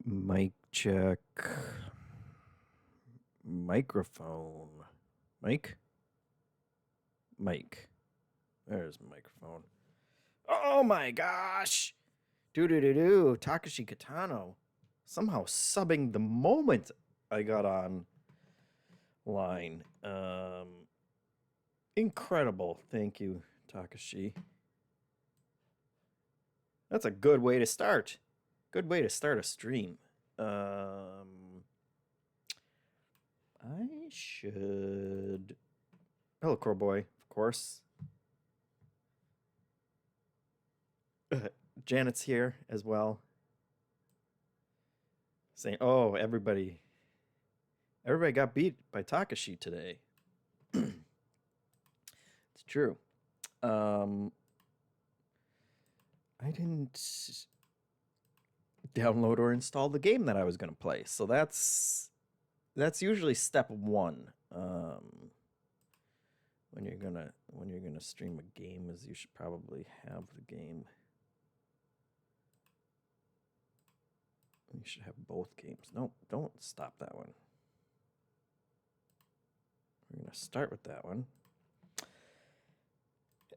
Mic check. Microphone. Mic? Mic. There's microphone. Oh my gosh! Doo-doo-doo-doo. Takashi Kitano. Somehow subbing the moment I got on line. Incredible. Thank you, Takashi. That's a good way to start. Good way to start a stream. I should... Hello, Crowboy, of course. Janet's here as well. Saying, oh, everybody got beat by Takashi today. It's true. I didn't download or install the game that I was going to play. So that's usually step one. When you're gonna stream a game, is you should probably have the game. You should have both games. No, don't stop that one. We're gonna start with that one.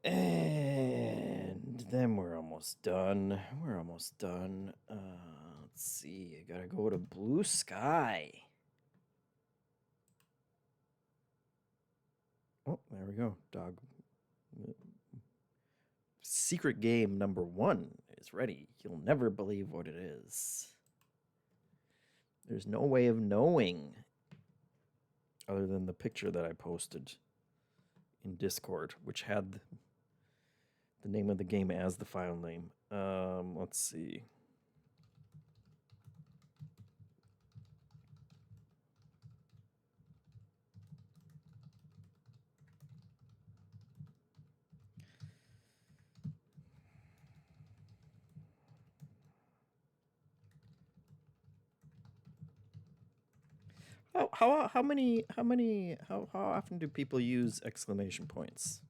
And then we're almost done. Let's see. I gotta go to Blue Sky. Oh, there we go. Dog. Secret game number 1 is ready. You'll never believe what it is. There's no way of knowing other than the picture that I posted in Discord, which had the name of the game as the file name. Let's see. How often do people use exclamation points?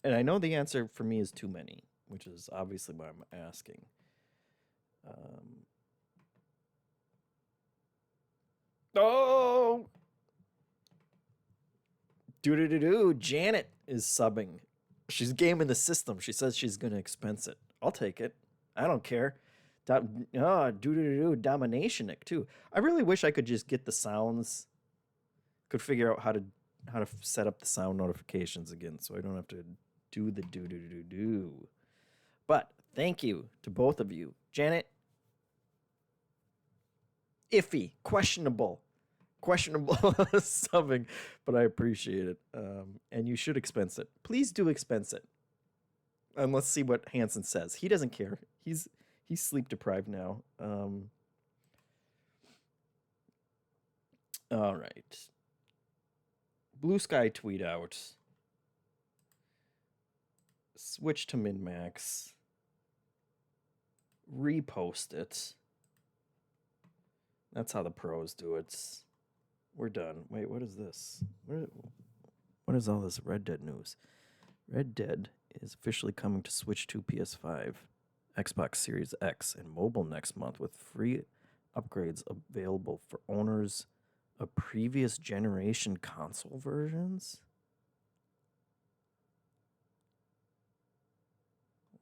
And I know the answer for me is too many, which is obviously why I'm asking. Oh! Doo-doo-doo-doo. Janet is subbing. She's gaming the system. She says she's going to expense it. I'll take it. I don't care. Doo-doo-doo-doo. Dominationic, too. I really wish I could just get the sounds. Could figure out how to set up the sound notifications again so I don't have to do the doo-doo-doo-doo. But thank you to both of you. Janet, iffy, questionable subbing, but I appreciate it. And you should expense it. Please do expense it. And let's see what Hansen says. He doesn't care. He's sleep deprived now. All right. Blue Sky tweet out. Switch to min-max. Repost it. That's how the pros do it. We're done. Wait, what is this? What is all this Red Dead news? Red Dead is officially coming to Switch 2, PS5, Xbox Series X, and mobile next month with free upgrades available for owners of previous generation console versions?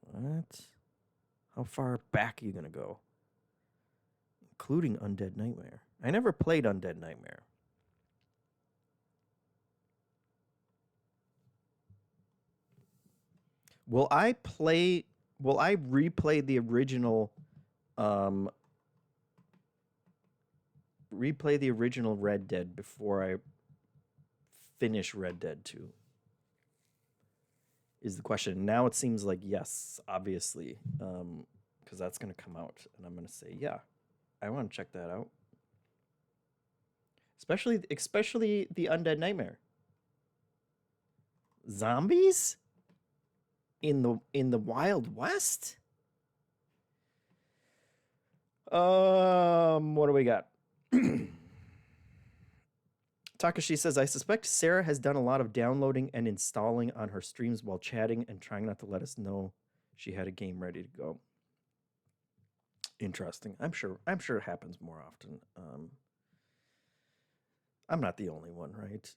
What? How far back are you going to go? Including Undead Nightmare. I never played Undead Nightmare. Will I replay the original Red Dead before I finish Red Dead 2? Is the question. Now it seems like yes, obviously, because that's going to come out, and I'm going to say, yeah, I want to check that out. Especially the Undead Nightmare. Zombies? In the Wild West? What do we got? Takashi says, I suspect Sarah has done a lot of downloading and installing on her streams while chatting and trying not to let us know she had a game ready to go. Interesting. I'm sure it happens more often. I'm not the only one, right?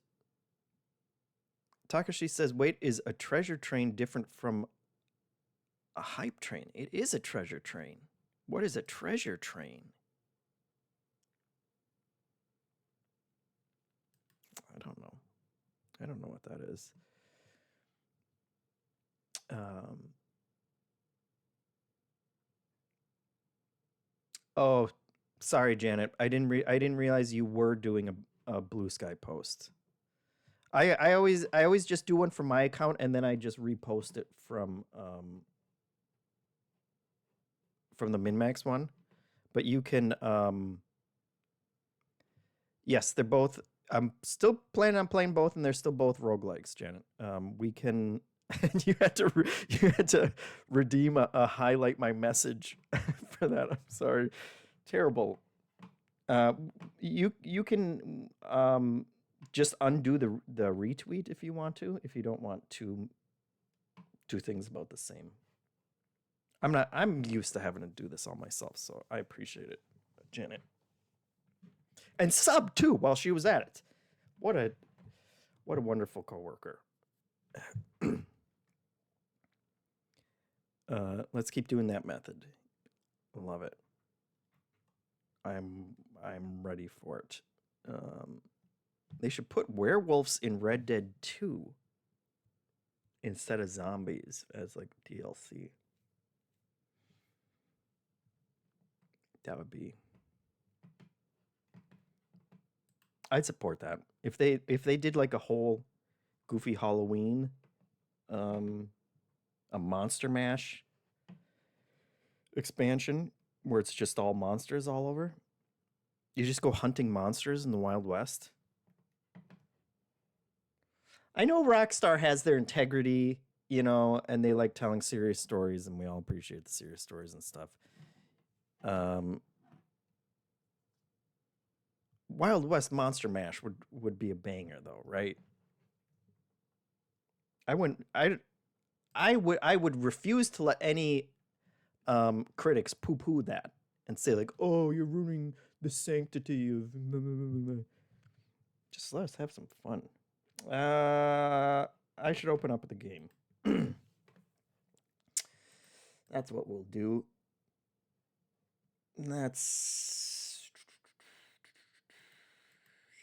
Takashi says, wait, is a treasure train different from a hype train? It is a treasure train. What is a treasure train? I don't know. I don't know what that is. Oh, sorry, Janet. I didn't realize you were doing a Blue Sky post. I always just do one from my account and then I just repost it from the MinMax one. But you can yes, they're both. I'm still planning on playing both, and they're still both roguelikes, Janet. We can. you had to redeem a highlight my message for that. I'm sorry, terrible. You can just undo the retweet if you want to. If you don't want two things about the same. I'm used to having to do this all myself, so I appreciate it, Janet. And sub too while she was at it. What a wonderful coworker. Let's keep doing that method. Love it. I'm ready for it. They should put werewolves in Red Dead 2 instead of zombies as like DLC. That would be. I'd support that. If they did like a whole Goofy Halloween, a Monster Mash expansion where it's just all monsters all over. You just go hunting monsters in the Wild West. I know Rockstar has their integrity, you know, and they like telling serious stories, and we all appreciate the serious stories and stuff. Wild West Monster Mash would be a banger though, right? I would refuse to let any critics poo-poo that and say like, oh, you're ruining the sanctity of just let us have some fun. I should open up the game. That's what we'll do. That's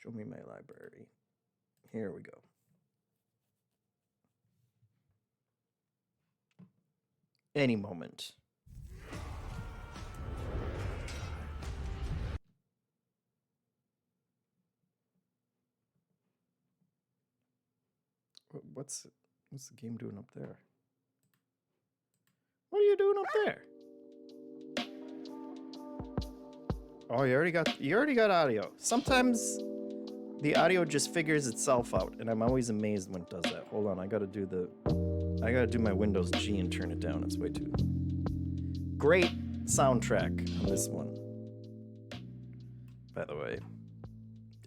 show me my library. Here we go. Any moment. What's the game doing up there? What are you doing up there? Oh, you already got audio. Sometimes the audio just figures itself out, and I'm always amazed when it does that. Hold on, I gotta do my Windows G and turn it down. It's way too. Great soundtrack on this one. By the way,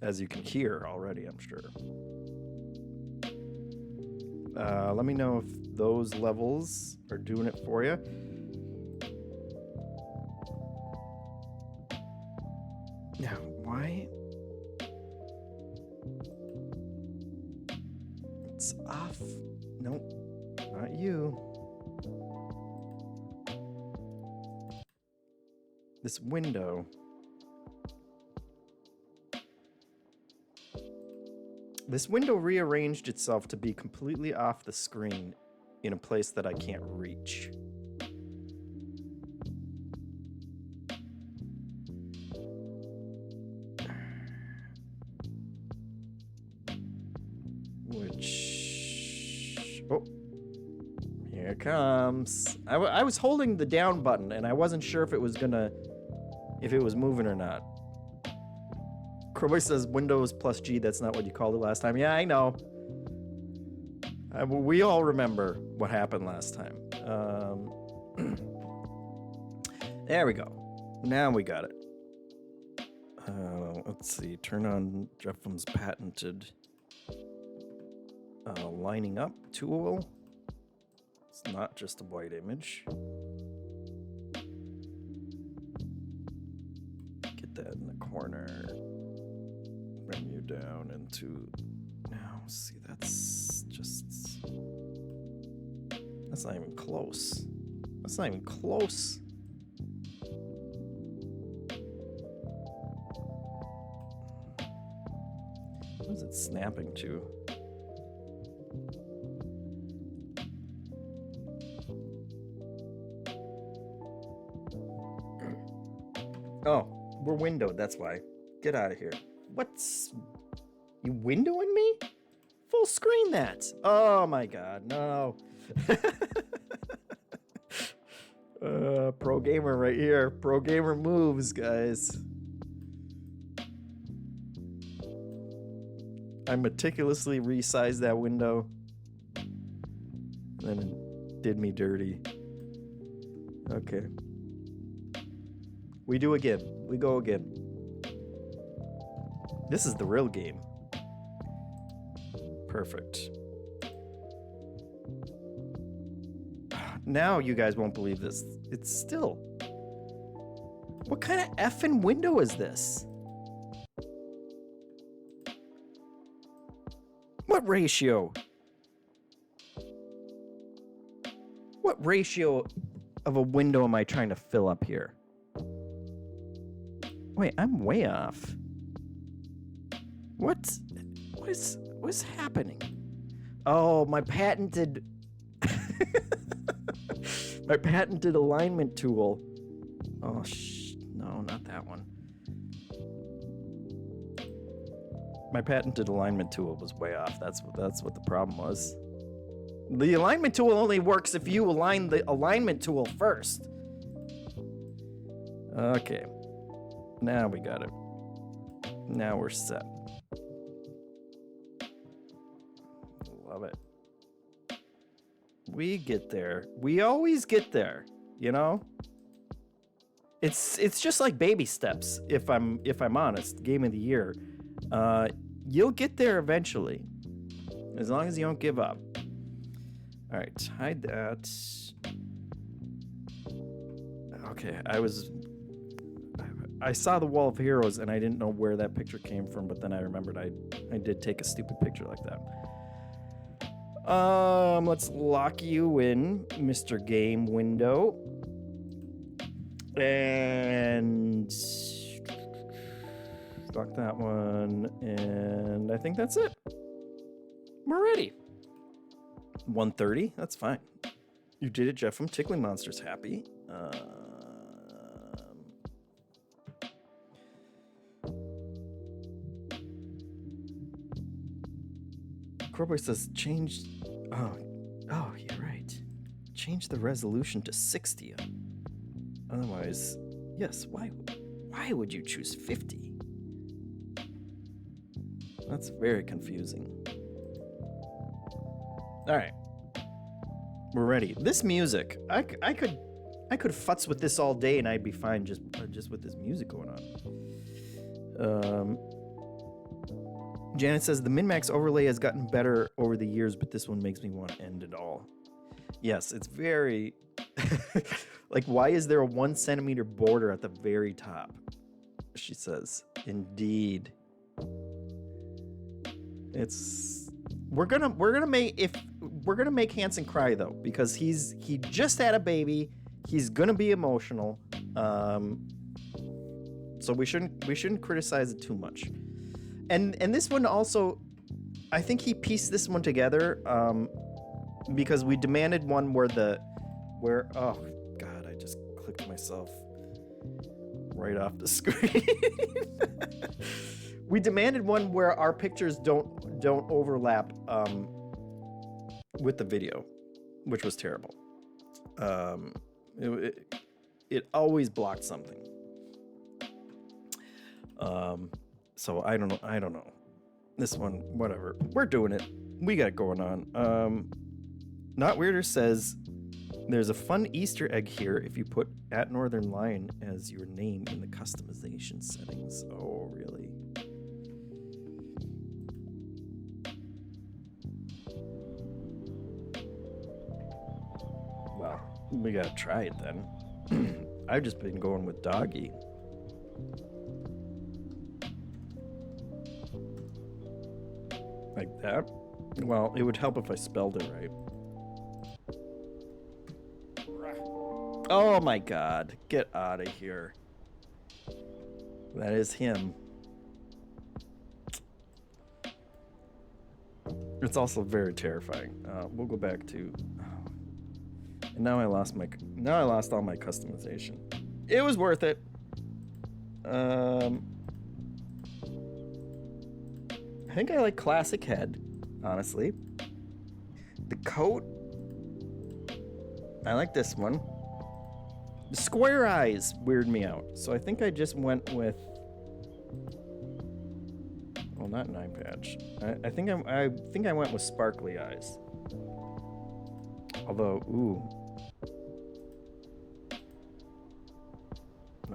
as you can hear already, I'm sure. Let me know if those levels are doing it for you. Now, why? It's off. Nope, not you. This window. This window rearranged itself to be completely off the screen in a place that I can't reach. Oh, here it comes. I was holding the down button and I wasn't sure if it was moving or not. Crowboy says Windows plus G, that's not what you called it last time. Yeah, I know. We all remember what happened last time. There we go. Now we got it. Let's see. Turn on JeffM's patented lining up tool. It's not just a white image. Get that in the corner. Bring you down into... Now, see, that's not even close. That's not even close. What is it snapping to? Oh, we're windowed, that's why. Get out of here. What's... You windowing me? Full screen that. Oh my god, no. Pro gamer right here. Pro gamer moves, guys. I meticulously resized that window. And then it did me dirty. Okay. We do again. We go again. This is the real game. Perfect. Now you guys won't believe this. It's still... What kind of effing window is this? What ratio? What ratio of a window am I trying to fill up here? Wait, I'm way off. What is happening? Oh, my patented my patented alignment tool. Oh, no, not that one. My patented alignment tool was way off. That's what the problem was. The alignment tool only works if you align the alignment tool first. Okay. Now we got it. Now we're set. Love it. We get there. We always get there, you know? It's just like baby steps, if I'm honest. Game of the year. You'll get there eventually. As long as you don't give up. Alright, hide that. Okay, I saw the Wall of Heroes and I didn't know where that picture came from, but then I remembered I did take a stupid picture like that. Let's lock you in, Mr. Game Window. And lock that one. And I think that's it. We're ready. 1:30, that's fine. You did it, JeffM. Tickling Monster's happy. Corboy says change. Oh, you're right. Change the resolution to 60. Otherwise, yes. Why would you choose 50? That's very confusing. All right, we're ready. This music, I could futz with this all day and I'd be fine just with this music going on. Janet says the min-max overlay has gotten better over the years, but this one makes me want to end it all. Yes, it's very like, why is there a 1 centimeter border at the very top? She says, indeed. We're gonna make Hanson cry though, because he just had a baby. He's gonna be emotional. So we shouldn't criticize it too much. And this one also, I think he pieced this one together because we demanded one where oh god, I just clicked myself right off the screen. We demanded one where our pictures don't overlap with the video, which was terrible. It always blocked something. So I don't know. This one, whatever. We're doing it. We got it going on. Not Weirder says There's a fun Easter egg here if you put @NorthernLion as your name in the customization settings. Oh, really? Well, we gotta try it then. I've just been going with Doggy. Like that? Well, it would help if I spelled it right. Oh my god, get out of here. That is him. It's also very terrifying. We'll go back to... And now I lost all my customization. It was worth it. I think I like classic head, honestly. The coat, I like this one. The square eyes weird me out, so I think I just went with... Well, not an eye patch. I think I went with sparkly eyes. Although, ooh.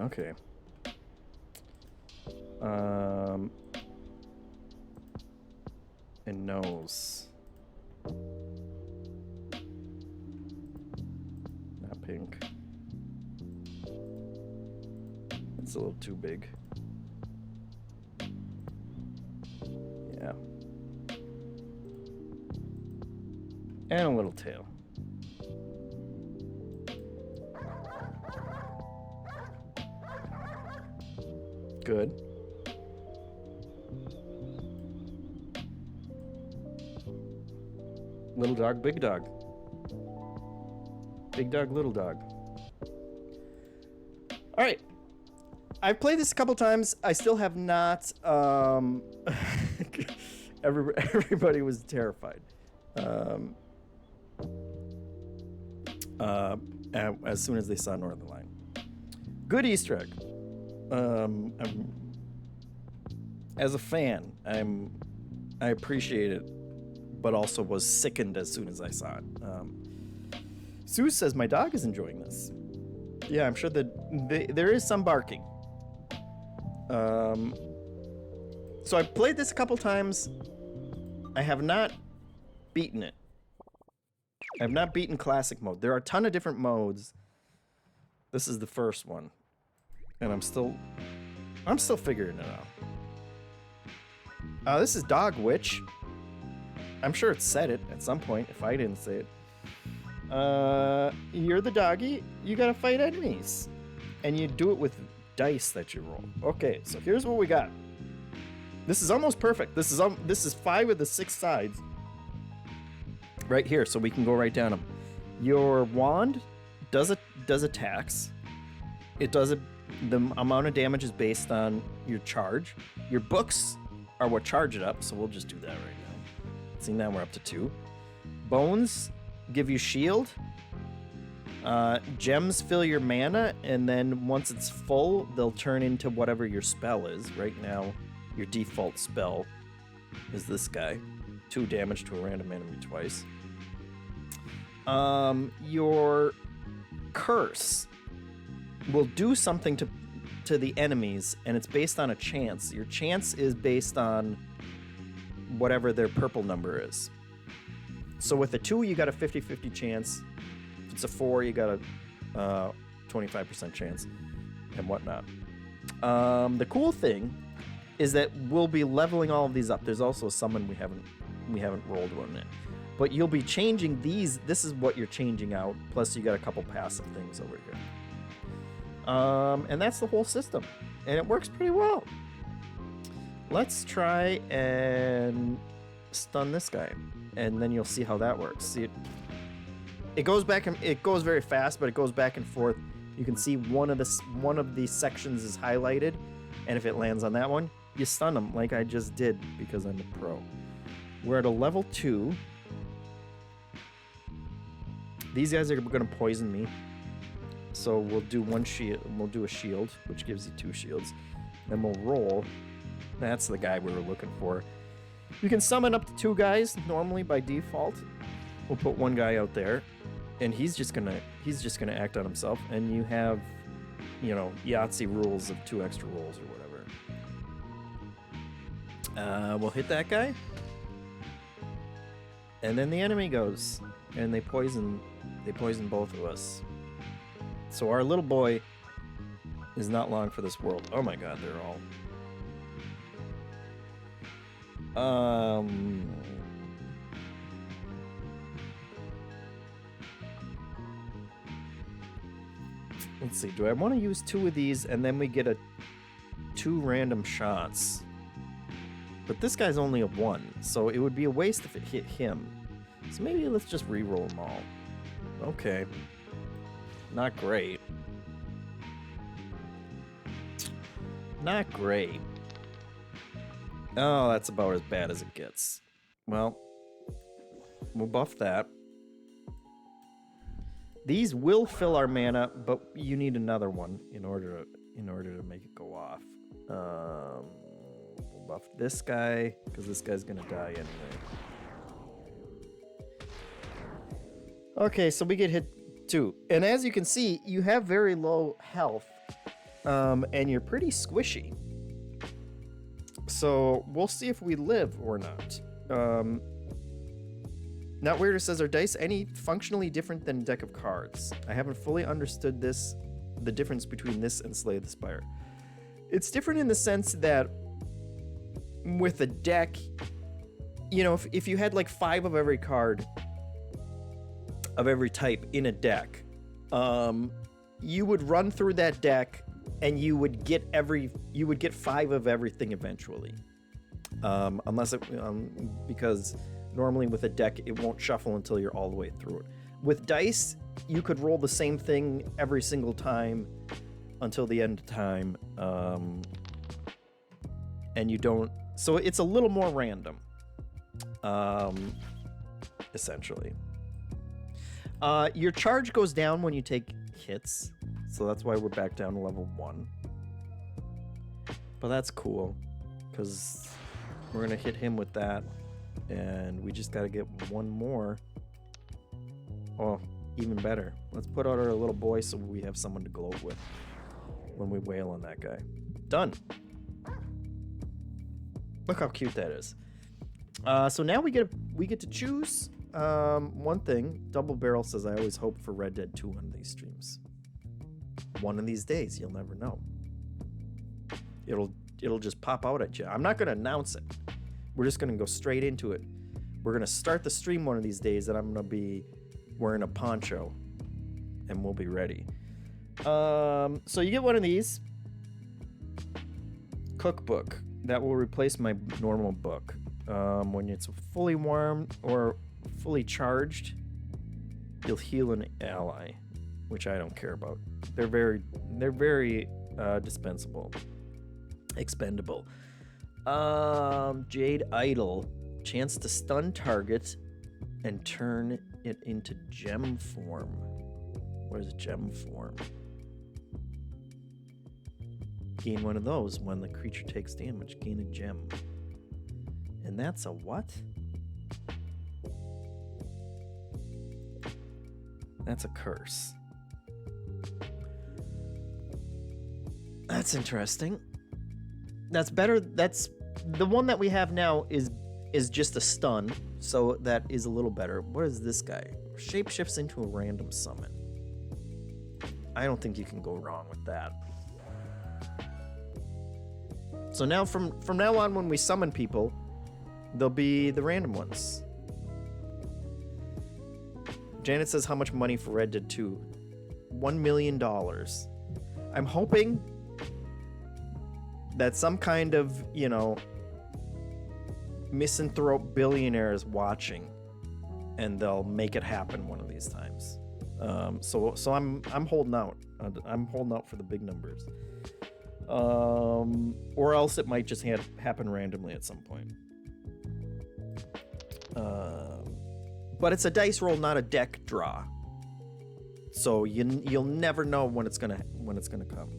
Okay. And nose. Not pink. It's a little too big. Yeah. And a little tail. Good. Little dog, big dog. Big dog, little dog. All right. I've played this a couple times. I still have not. Everybody was terrified. As soon as they saw Northern Lion. Good Easter egg. As a fan, I appreciate it, but also was sickened as soon as I saw it. Sue says my dog is enjoying this. Yeah, I'm sure that there is some barking. So I've played this a couple times. I have not beaten it. I have not beaten classic mode. There are a ton of different modes. This is the first one. And I'm still figuring it out. This is Dog Witch. I'm sure it said it at some point, if I didn't say it. You're the doggy. You gotta fight enemies. And you do it with dice that you roll. Okay, so here's what we got. This is almost perfect. This is 5 of the 6 sides. Right here, so we can go right down them. Your wand does attacks. It does it. The amount of damage is based on your charge. Your books are what charge it up, so we'll just do that right now. See, now we're up to 2. Bones give you shield. Gems fill your mana, and then once it's full, they'll turn into whatever your spell is. Right now, your default spell is this guy. 2 damage to a random enemy twice. Your curse will do something to the enemies, and it's based on a chance. Your chance is based on whatever their purple number is. So with a 2, you got a 50-50 chance. If it's a 4, you got a 25% chance, and whatnot. The cool thing is that we'll be leveling all of these up. There's also a summon we haven't rolled one in. But you'll be changing these. This is what you're changing out. Plus, you got a couple passive things over here. And that's the whole system. And it works pretty well. Let's try and stun this guy. And then you'll see how that works. See, it goes back and it goes very fast, but it goes back and forth. You can see one of the sections is highlighted. And if it lands on that one, you stun them like I just did because I'm a pro. We're at a level 2. These guys are going to poison me. So we'll do one shield. We'll do a shield, which gives you 2 shields. Then we'll roll. That's the guy we were looking for. You can summon up to 2 guys normally by default. We'll put 1 guy out there. and he's just gonna act on himself, and you have, you know, Yahtzee rules of 2 extra rolls or whatever. We'll hit that guy, and then the enemy goes, and they poison both of us. So our little boy is not long for this world. Oh my god, they're all let's see, do I want to use 2 of these and then we get 2 random shots? But this guy's only a 1, so it would be a waste if it hit him. So maybe let's just re-roll them all. Okay. Not great. Not great. Oh, that's about as bad as it gets. Well, we'll buff that. These will fill our mana, but you need another one in order to make it go off. We'll buff this guy because this guy's gonna die anyway. Okay, so we get hit 2, and as you can see, you have very low health, and you're pretty squishy. So we'll see if we live or not. Not Weirder says, are dice any functionally different than a deck of cards? I haven't fully understood the difference between this and Slay the Spire. It's different in the sense that with a deck, you know, if you had like 5 of every card of every type in a deck, you would run through that deck and you would get 5 of everything eventually. Unless because normally with a deck, it won't shuffle until you're all the way through it. With dice, you could roll the same thing every single time until the end of time. And you don't... So it's a little more random, essentially. Your charge goes down when you take hits, so that's why we're back down to level 1. But that's cool, because we're going to hit him with that. And we just got to get 1 more. Oh, even better. Let's put out our little boy so we have someone to gloat with when we wail on that guy. Done. Look how cute that is. So now we get to choose one thing. Double Barrel says, I always hope for Red Dead 2 on these streams. One of these days, you'll never know. It'll just pop out at you. I'm not going to announce it. We're just going to go straight into it. We're going to start the stream one of these days, and I'm going to be wearing a poncho, and we'll be ready. So you get one of these. Cookbook. That will replace my normal book. When it's fully warmed or fully charged, you'll heal an ally, which I don't care about. They're very dispensable. Expendable. Jade Idol. Chance to stun target and turn it into gem form. What is gem form? Gain one of those when the creature takes damage. Gain a gem. And that's a what? That's a curse. That's interesting. That's better. That's the one that we have now is just a stun, so that is a little better. What is this guy? Shapeshifts into a random summon. I don't think you can go wrong with that. So now from now on, when we summon people, they'll be the random ones. Janet says, how much money for Red Dead 2? $1 million. I'm hoping that some kind of, you know, misanthrope billionaire is watching, and they'll make it happen one of these times. So I'm holding out. I'm holding out for the big numbers. Or else it might just happen randomly at some point. But it's a dice roll, not a deck draw. So you'll never know when it's gonna come.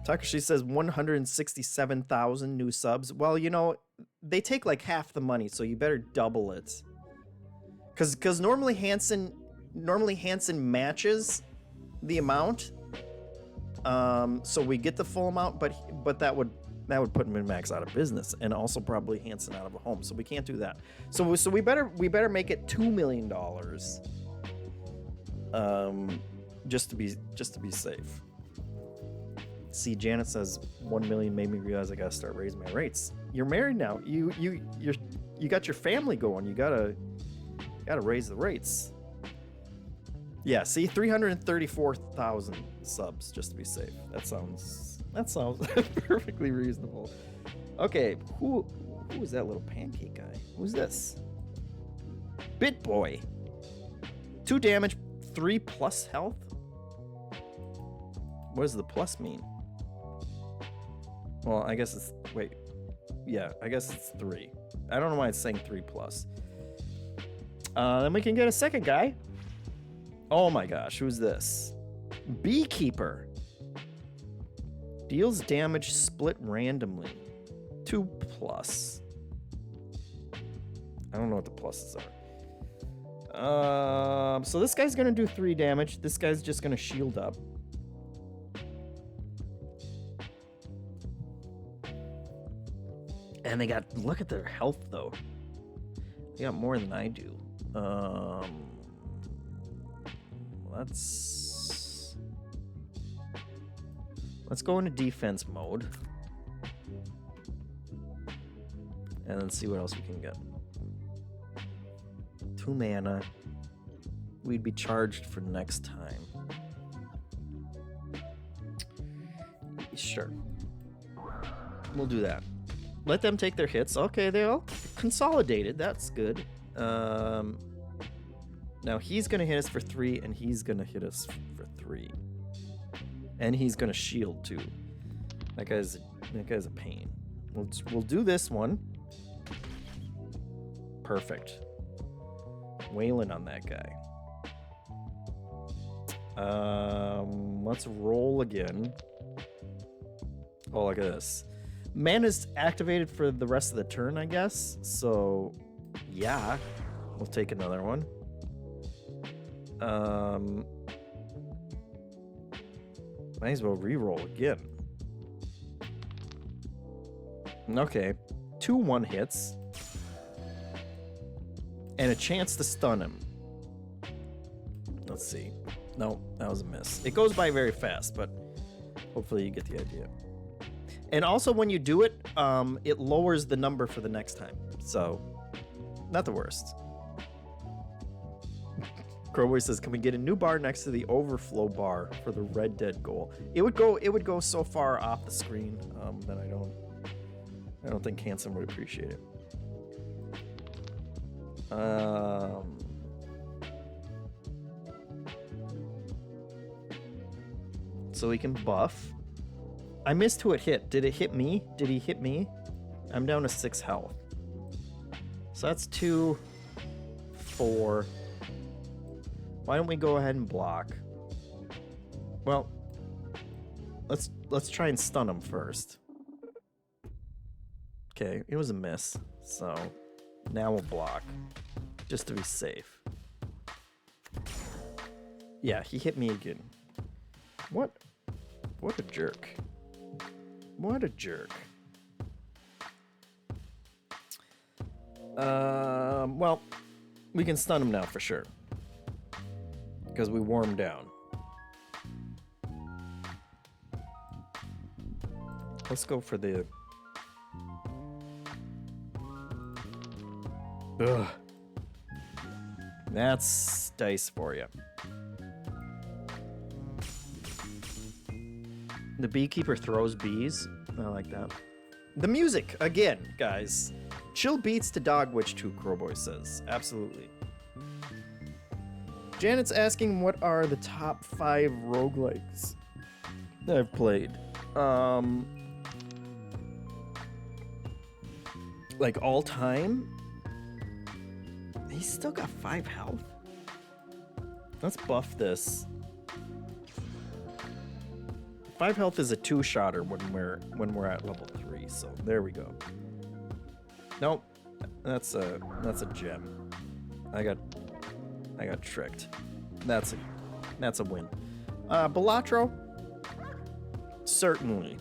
Takashi says 167,000 new subs. Well, you know, they take like half the money, so you better double it Because normally Hansen matches the amount. So we get the full amount, but that would put Min-Max out of business, and also probably Hansen out of a home. So we can't do that. So we better make it $2 million. Just to be safe. See, Janet says 1 million made me realize I gotta start raising my rates. You're married now. You got your family going. You gotta raise the rates. Yeah, see, 334,000 subs just to be safe. That sounds perfectly reasonable. Okay, who is that little pancake guy? Who's this? Bit Boy. 2 damage, 3+ health. What does the plus mean? Well, I guess it's I guess it's 3. I don't know why it's saying 3+. Then we can get a second guy. Oh my gosh, who's this? Beekeeper. Deals damage split randomly. 2+. I don't know what the pluses are. So this guy's gonna do 3 damage. This guy's just gonna shield up. And they got, look at their health though. They got more than I do. Let's go into defense mode. And then see what else we can get. 2 mana. We'd be charged for next time. Sure. We'll do that. Let them take their hits. Okay, they all consolidated. That's good. Now he's gonna hit us for 3, and he's gonna hit us for 3. And he's gonna shield too. That guy's a pain. We'll do this one. Perfect. Wailing on that guy. Let's roll again. Oh, look at this. Mana's activated for the rest of the turn, I guess. So, yeah, we'll take another one. Might as well re-roll again. Okay, 2 1-hits. And a chance to stun him. Let's see. No, that was a miss. It goes by very fast, but hopefully you get the idea. And also when you do it, it lowers the number for the next time. So, not the worst. Crowboy says, "Can we get a new bar next to the overflow bar for the Red Dead goal?" It would go so far off the screen that I don't think Hanson would appreciate it. So we can buff. I missed who it hit. Did it hit me? Did he hit me? I'm down to 6 health. So that's 2, 4. Why don't we go ahead and block? Well, let's try and stun him first. Okay, it was a miss. So now we'll block, just to be safe. Yeah, he hit me again. What a jerk. What a jerk. Well, we can stun him now for sure. Because we wore him down. Let's go for the... Ugh. That's dice for you. The beekeeper throws bees. I like that. The music, again, guys. Chill beats to Dog Witch 2, Crowboy says. Absolutely. Janet's asking what are the top 5 roguelikes that I've played. Like all time? He's still got 5 health. Let's buff this. 5 health is a 2-shotter when we're at level 3, so there we go. Nope, that's a gem. I got I got tricked. That's a win. Balatro? Certainly.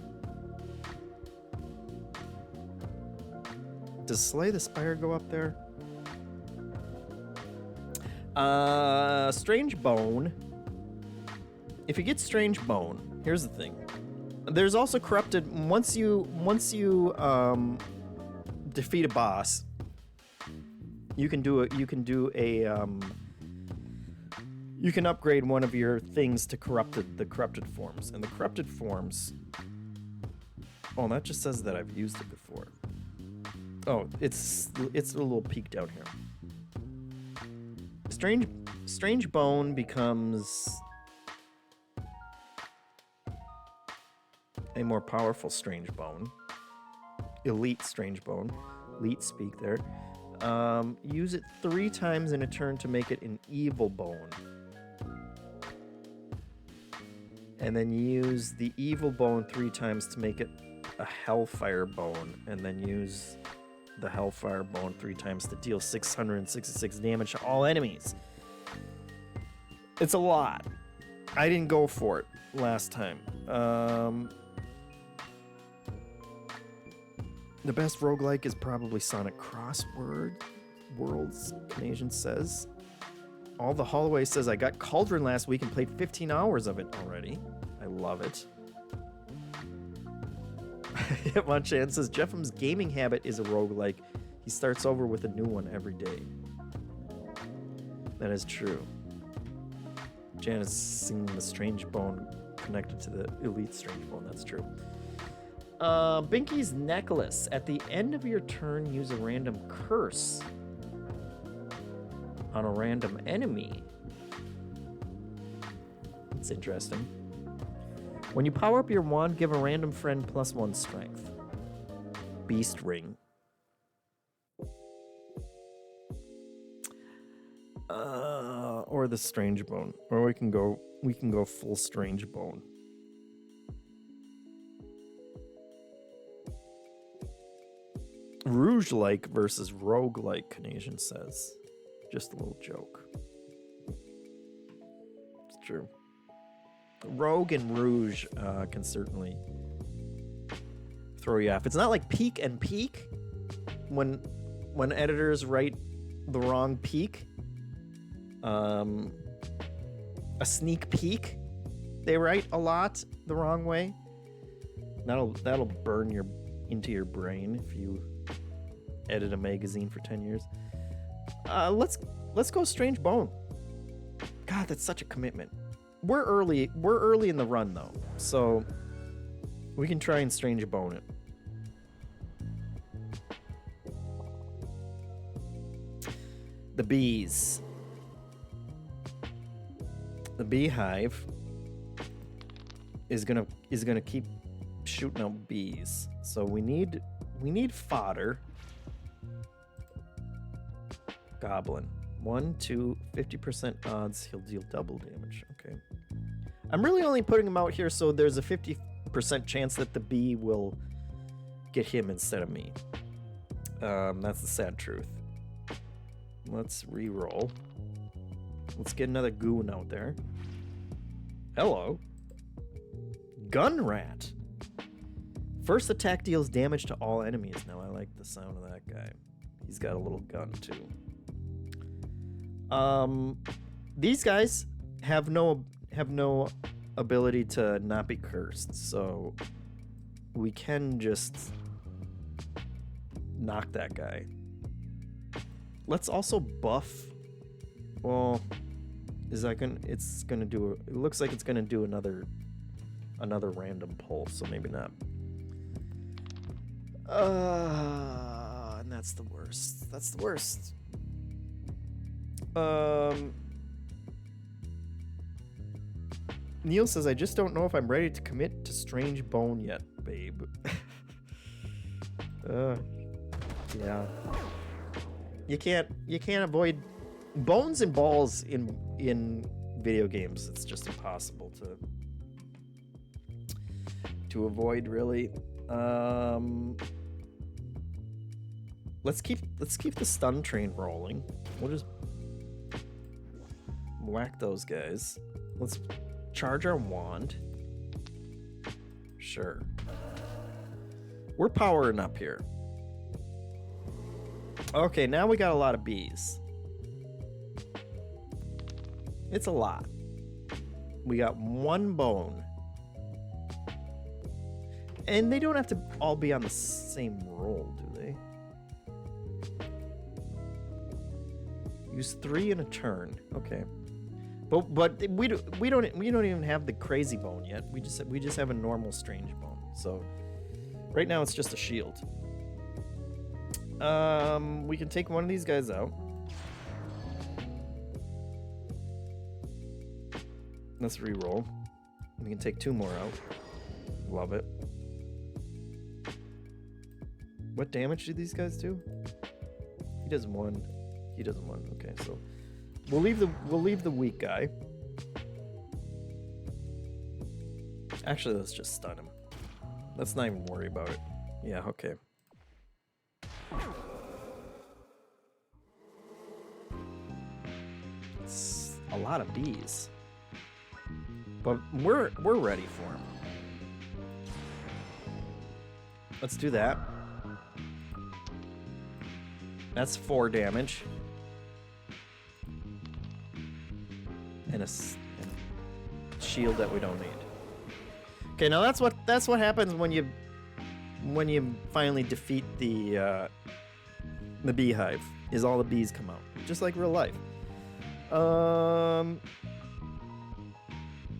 Does Slay the Spire go up there? Strange Bone. If you get Strange Bone, here's the thing. There's also Corrupted. Once you defeat a boss, you can upgrade one of your things to the corrupted forms. And the corrupted forms. Oh, that just says that I've used it before. Oh, it's a little peek down here. Strange Bone becomes a more powerful Strange Bone. Elite Strange Bone. Elite speak there. Use it 3 times in a turn to make it an Evil Bone. And then use the Evil Bone 3 times to make it a Hellfire Bone. And then use the Hellfire Bone 3 times to deal 666 damage to all enemies. It's a lot. I didn't go for it last time. The best roguelike is probably Sonic Crossword Worlds, Canadian says. All the Holloway says, I got Cauldron last week and played 15 hours of it already. I love it. Hitmonchan says, JeffM's gaming habit is a roguelike. He starts over with a new one every day. That is true. Jan is singing the Strange Bone connected to the Elite Strange Bone. That's true. Binky's Necklace. At the end of your turn, use a random curse on a random enemy. That's interesting. When you power up your wand, give a random friend +1 strength. Beast Ring. Or the Strange Bone. Or we can go full Strange Bone. Roguelike versus roguelike, Canadian says. Just a little joke. It's true. Rogue and Rouge can certainly throw you off. It's not like peek and peek. When editors write the wrong peek, a sneak peek, they write a lot the wrong way. That'll burn into your brain if you edit a magazine for 10 years. Let's go Strange Bone. God, that's such a commitment. We're early in the run though, so we can try and Strange Bone it. The bees. The beehive is gonna keep shooting out bees. So we need fodder. Goblin. 1, 2, 50% odds he'll deal double damage. Okay. I'm really only putting him out here so there's a 50% chance that the bee will get him instead of me. That's the sad truth. Let's re-roll. Let's get another goon out there. Hello. Gun Rat. First attack deals damage to all enemies. Now I like the sound of that guy. He's got a little gun too. These guys have no ability to not be cursed, so we can just knock that guy. Let's also buff. Well, is that gonna? It's gonna do. It looks like it's gonna do another random pull, so maybe not. And that's the worst. That's the worst. Neil says, I just don't know if I'm ready to commit to Strange Bone yet, babe. Yeah. You can't avoid bones and balls in video games. It's just impossible to avoid, really. Let's keep the stun train rolling. We'll just whack those guys. Let's charge our wand. Sure. We're powering up here. Okay, now we got a lot of bees. It's a lot. We got one bone. And they don't have to all be on the same roll, do they? Use 3 in a turn. Okay. But we don't even have the crazy bone yet. We just have a normal strange bone. So right now it's just a shield. We can take one of these guys out. Let's re-roll. We can take 2 more out. Love it. What damage do these guys do? He does 1. He does 1. Okay, so we'll leave the weak guy. Actually, let's just stun him. Let's not even worry about it. Yeah, okay. It's a lot of bees. But we're ready for him. Let's do that. That's 4 damage. And a shield that we don't need. Okay, now that's what happens when you finally defeat the beehive. Is all the bees come out, just like real life.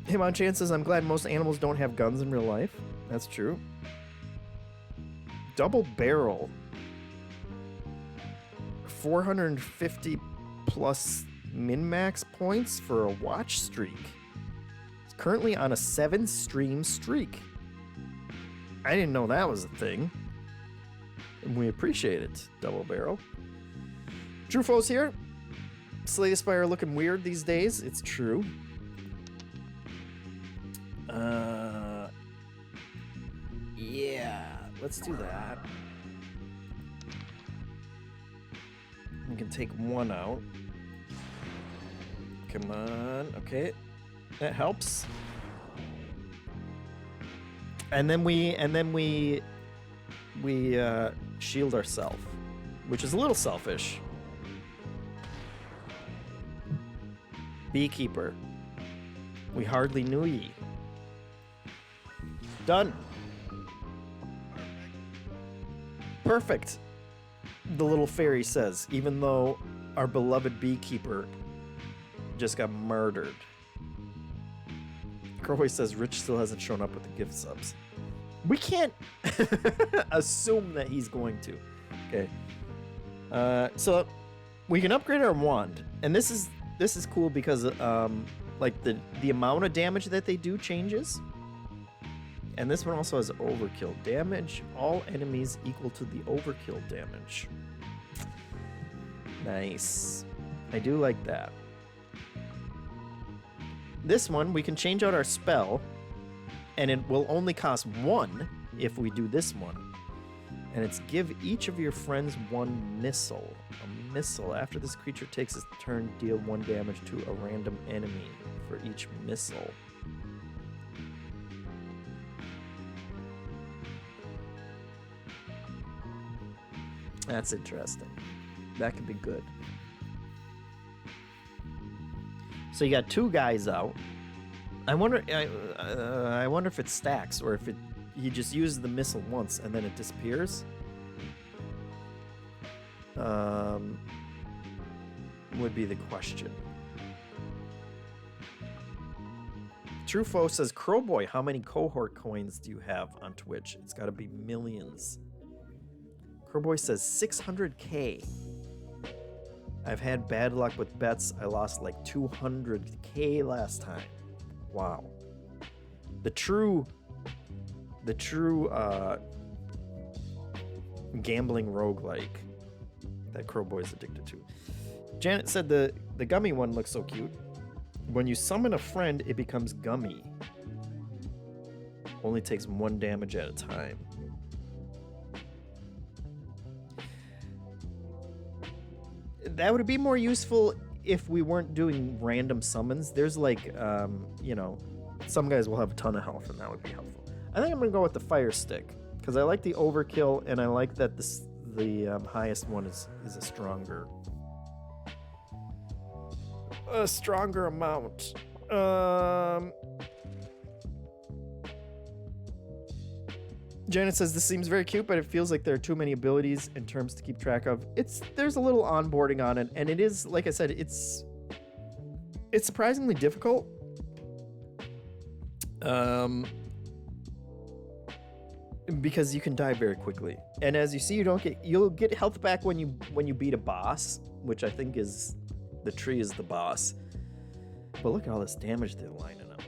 Hitmonchan says, I'm glad most animals don't have guns in real life. That's true. Double barrel. 450 plus min-max points for a watch streak. It's currently on a 7-stream streak. I didn't know that was a thing. And we appreciate it, double barrel. Trufo's here. Slay the Spire looking weird these days. It's true. Yeah, let's do that. We can take 1 out. Come on, okay. That helps. And then we shield ourselves, which is a little selfish. Beekeeper. We hardly knew ye. Done. Perfect. The little fairy says, even though our beloved beekeeper just got murdered. Crowboy says Rich still hasn't shown up with the gift subs. We can't assume that he's going to. Okay. So we can upgrade our wand, and this is cool because like the amount of damage that they do changes. And this one also has overkill damage. All enemies equal to the overkill damage. Nice. I do like that. This one, we can change out our spell, and it will only cost 1 if we do this one. And it's give each of your friends 1 missile. A missile. After this creature takes its turn, deal 1 damage to a random enemy for each missile. That's interesting. That could be good. So you got 2 guys out. I wonder if it stacks or if he just uses the missile once and then it disappears. Would be the question. Trufo says, Crowboy, how many cohort coins do you have on Twitch? It's got to be millions. Crowboy says 600k. I've had bad luck with bets. I lost like 200k last time. Wow. The true gambling roguelike that Crowboy's addicted to. Janet said the gummy one looks so cute. When you summon a friend, it becomes gummy. Only takes 1 damage at a time. That would be more useful if we weren't doing random summons, there's like, you know, some guys will have a ton of health, and that would be helpful. I think I'm gonna go with the fire stick because I like the overkill, and I like that the highest one is a stronger amount. Janet says, this seems very cute, but it feels like there are too many abilities and terms to keep track of. There's a little onboarding on it, and it is, like I said, it's surprisingly difficult. Because you can die very quickly. And as you see, you'll get health back when you beat a boss, which I think is the tree is the boss. But look at all this damage they're lining up.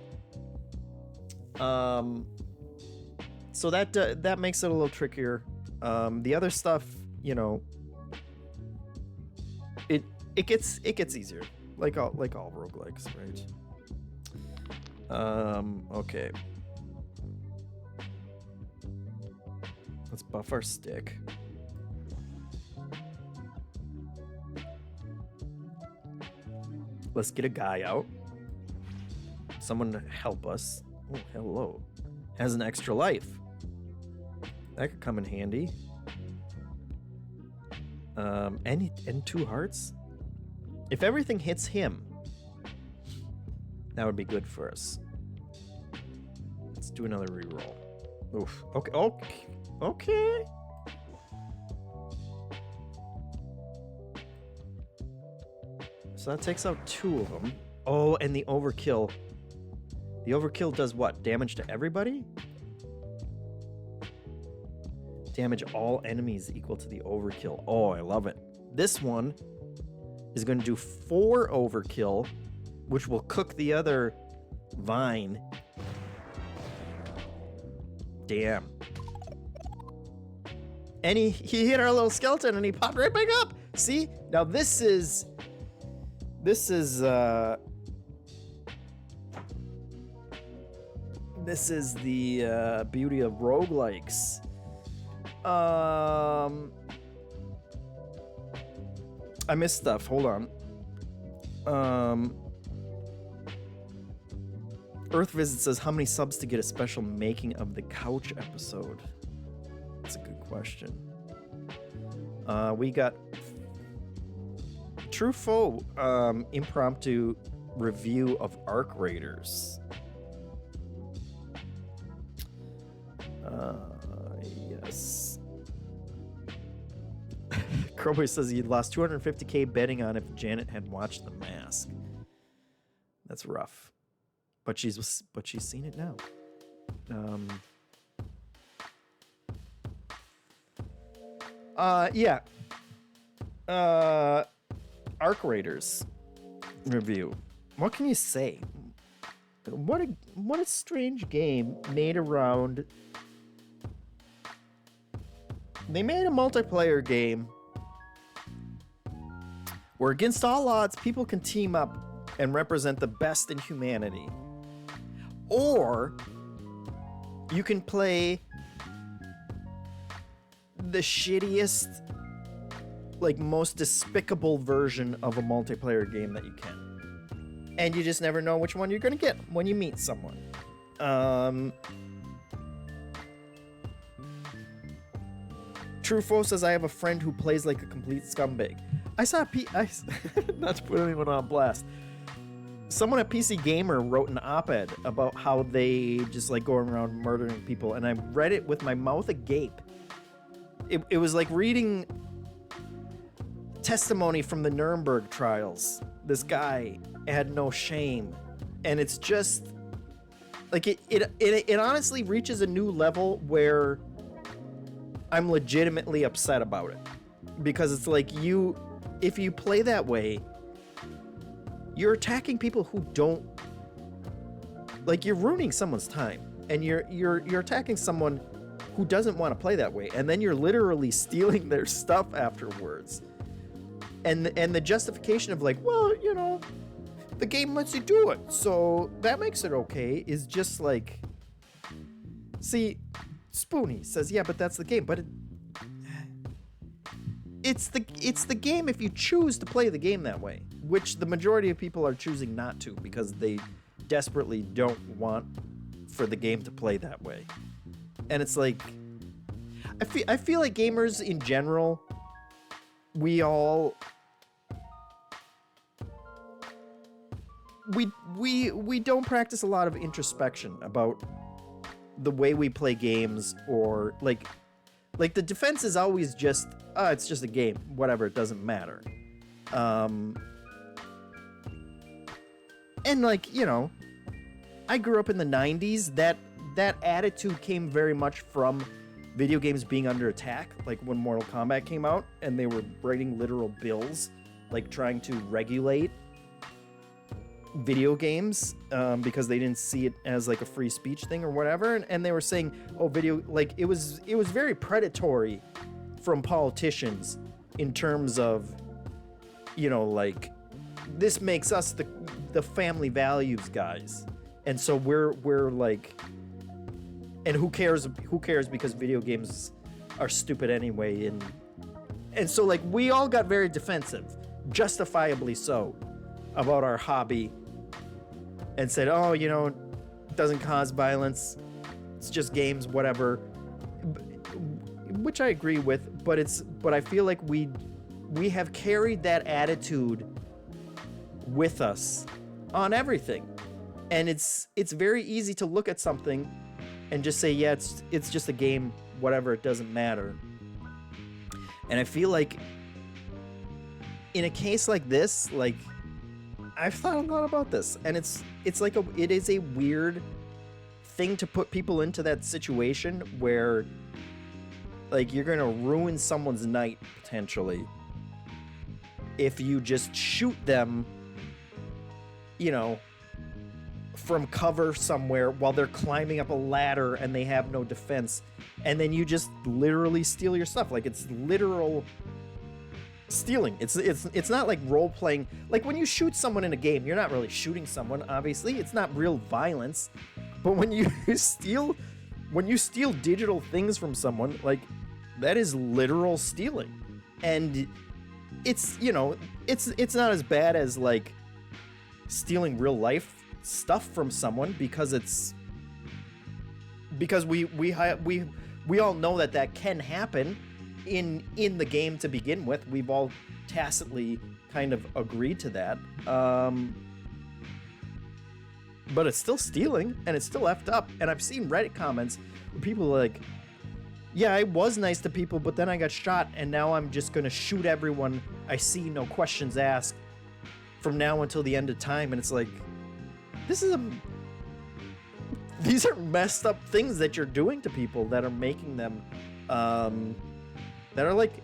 So that makes it a little trickier. The other stuff, you know, it gets easier, like all roguelikes, right? Okay. Let's buff our stick. Let's get a guy out. Someone to help us. Oh, hello. Has an extra life. That could come in handy. And 2 hearts. If everything hits him, that would be good for us. Let's do another reroll. Oof. Okay. So that takes out 2 of them. Oh, and the overkill. The overkill does what? Damage to everybody? Damage all enemies equal to the overkill. Oh, I love it. This one is going to do 4 overkill, which will cook the other vine. Damn. And he hit our little skeleton and he popped right back up. See? Now this is the beauty of roguelikes. I missed stuff. Hold on. Earth Visit says, how many subs to get a special making of the couch episode? That's a good question. We got True Foe impromptu review of Arc Raiders. Yes. Crowboy says he lost 250K betting on if Janet had watched The Mask. That's rough. But she's seen it now. Yeah. Arc Raiders review. What can you say? What a strange game made around. They made a multiplayer game where against all odds people can team up and represent the best in humanity. Or you can play the shittiest, like most despicable version of a multiplayer game that you can. And you just never know which one you're gonna get when you meet someone. True Foe says, I have a friend who plays like a complete scumbag. I saw not to put anyone on blast. Someone at PC Gamer wrote an op-ed about how they just like go around murdering people, and I read it with my mouth agape. It was like reading testimony from the Nuremberg trials. This guy had no shame, and it's just like it honestly reaches a new level where I'm legitimately upset about it, because it's like if you play that way, you're attacking people who don't, like, you're ruining someone's time, and you're attacking someone who doesn't want to play that way, and then you're literally stealing their stuff afterwards. And the justification of like, well, you know, the game lets you do it, so that makes it okay, is just like, see, Spoonie says, yeah, but that's the game, but it's the game if you choose to play the game that way, which the majority of people are choosing not to because they desperately don't want for the game to play that way. And it's like I feel like gamers in general, we don't practice a lot of introspection about the way we play games, or like the defense is always just it's just a game, whatever, it doesn't matter. And like, you know, I grew up in the 90s. That attitude came very much from video games being under attack, like when Mortal Kombat came out and they were writing literal bills like trying to regulate video games because they didn't see it as like a free speech thing or whatever, and they were saying, oh, video, like it was very predatory from politicians in terms of, you know, like, this makes us the family values guys, and so we're like, and who cares because video games are stupid anyway, and so like we all got very defensive, justifiably so, about our hobby, and said, oh, you know, it doesn't cause violence, it's just games, whatever, which I agree with, but I feel like we have carried that attitude with us on everything, and it's very easy to look at something and just say, yeah, it's just a game, whatever, it doesn't matter. And I feel like in a case like this, like, I've thought a lot about this, and it is a weird thing to put people into that situation where, like, you're gonna ruin someone's night potentially if you just shoot them, you know, from cover somewhere while they're climbing up a ladder and they have no defense, and then you just literally steal your stuff. Like, it's literal stealing. It's not like role playing. Like, when you shoot someone in a game, you're not really shooting someone, obviously. It's not real violence. But when you steal digital things from someone, like, that is literal stealing. And it's, you know, it's not as bad as like stealing real life stuff from someone, because we all know that can happen in the game to begin with. We've all tacitly kind of agreed to that, but it's still stealing, and it's still effed up. And I've seen Reddit comments where people are like, yeah, I was nice to people, but then I got shot, and now I'm just gonna shoot everyone I see, no questions asked, from now until the end of time. And it's like, these are messed up things that you're doing to people that are making them, that are like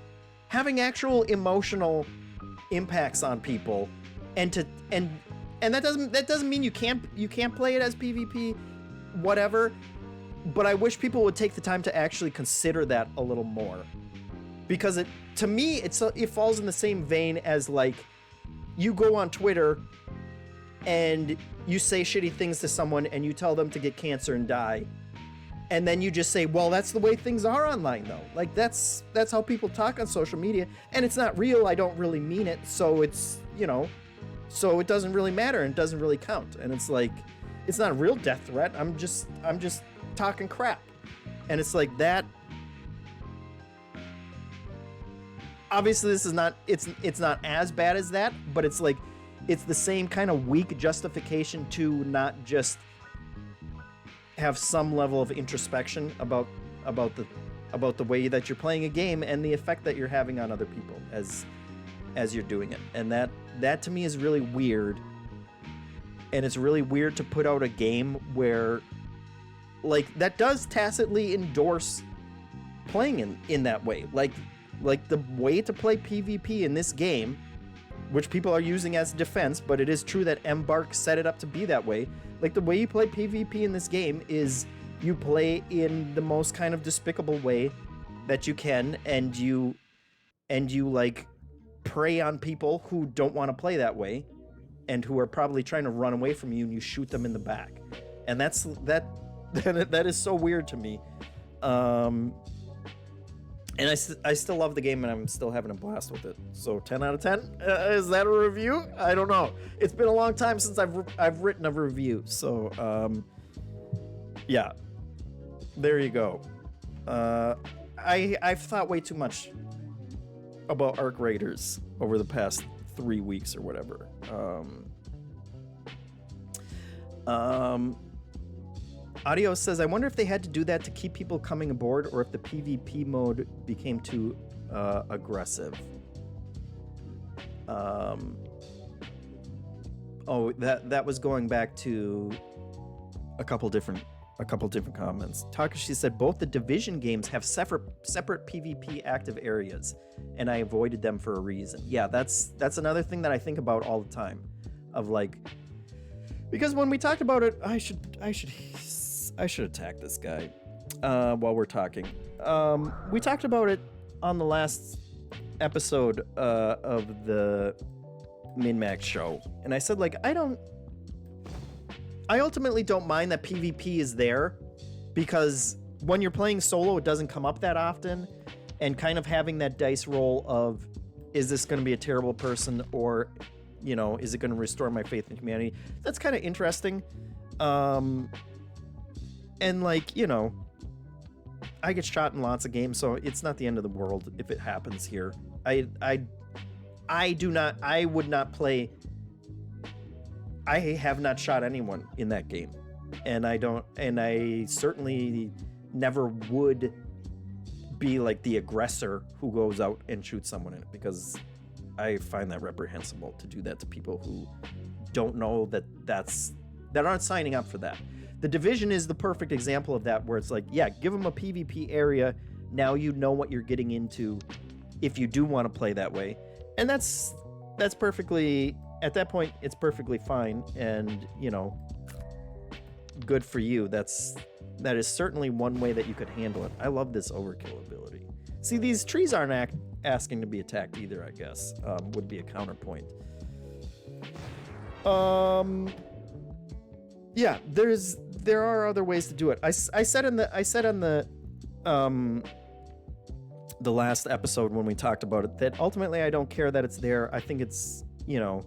having actual emotional impacts on people, and that doesn't mean you can't play it as PvP, whatever. But I wish people would take the time to actually consider that a little more, because to me it falls in the same vein as, like, you go on Twitter and you say shitty things to someone and you tell them to get cancer and die, and then you just say, well, that's the way things are online, though. Like, that's how people talk on social media, and it's not real, I don't really mean it, so it's, you know, so it doesn't really matter and it doesn't really count. And it's like, it's not a real death threat, I'm just talking crap. And it's like that. Obviously this is not, it's not as bad as that, but it's like, it's the same kind of weak justification to not just have some level of introspection about the way that you're playing a game and the effect that you're having on other people as you're doing it. And that to me is really weird. And it's really weird to put out a game where, like, that does tacitly endorse playing in that way. Like the way to play PvP in this game, which people are using as defense, but it is true that Embark set it up to be that way. Like, the way you play PvP in this game is you play in the most kind of despicable way that you can, and you like prey on people who don't want to play that way and who are probably trying to run away from you, and you shoot them in the back. And that is so weird to me. And I still love the game, and I'm still having a blast with it. So 10 out of 10? Is that a review? I don't know. It's been a long time since I've written a review. So, yeah. There you go. I've thought way too much about Arc Raiders over the past 3 weeks or whatever. Audio says, I wonder if they had to do that to keep people coming aboard, or if the PvP mode became too aggressive. Oh, that was going back to a couple different comments. Takashi said both the Division games have separate PvP active areas, and I avoided them for a reason. Yeah, that's another thing that I think about all the time, of like, because when we talked about it, I should attack this guy while we're talking. We talked about it on the last episode of the Min-Max show, and I said, like, I ultimately don't mind that PvP is there, because when you're playing solo, it doesn't come up that often, and kind of having that dice roll of, is this going to be a terrible person, or, you know, is it going to restore my faith in humanity? That's kind of interesting. And, like, you know, I get shot in lots of games, so it's not the end of the world if it happens here. I would not play. I have not shot anyone in that game, and I certainly never would be like the aggressor who goes out and shoots someone in it, because I find that reprehensible to do that to people who don't know that aren't signing up for that. The Division is the perfect example of that, where it's like, yeah, give them a PvP area. Now you know what you're getting into if you do want to play that way. And that's perfectly, at that point, it's perfectly fine, and, you know, good for you. That is certainly one way that you could handle it. I love this overkill ability. See, these trees aren't asking to be attacked either, I guess. Would be a counterpoint. Yeah, there are other ways to do it. I said on the last episode when we talked about it that ultimately I don't care that it's there. I think it's, you know,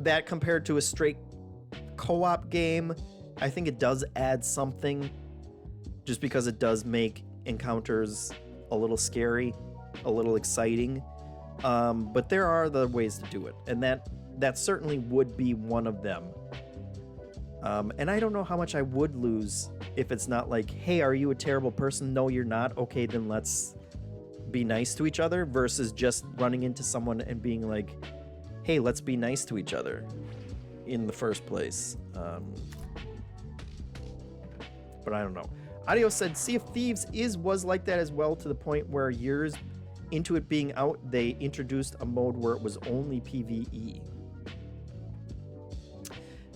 that compared to a straight co-op game, I think it does add something, just because it does make encounters a little scary, a little exciting. But there are other ways to do it, and that certainly would be one of them. And I don't know how much I would lose if it's not like, hey, are you a terrible person? No, you're not. Okay, then let's be nice to each other, versus just running into someone and being like, hey, let's be nice to each other in the first place. But I don't know. Audio said Sea of Thieves was like that as well, to the point where years into it being out, they introduced a mode where it was only PvE.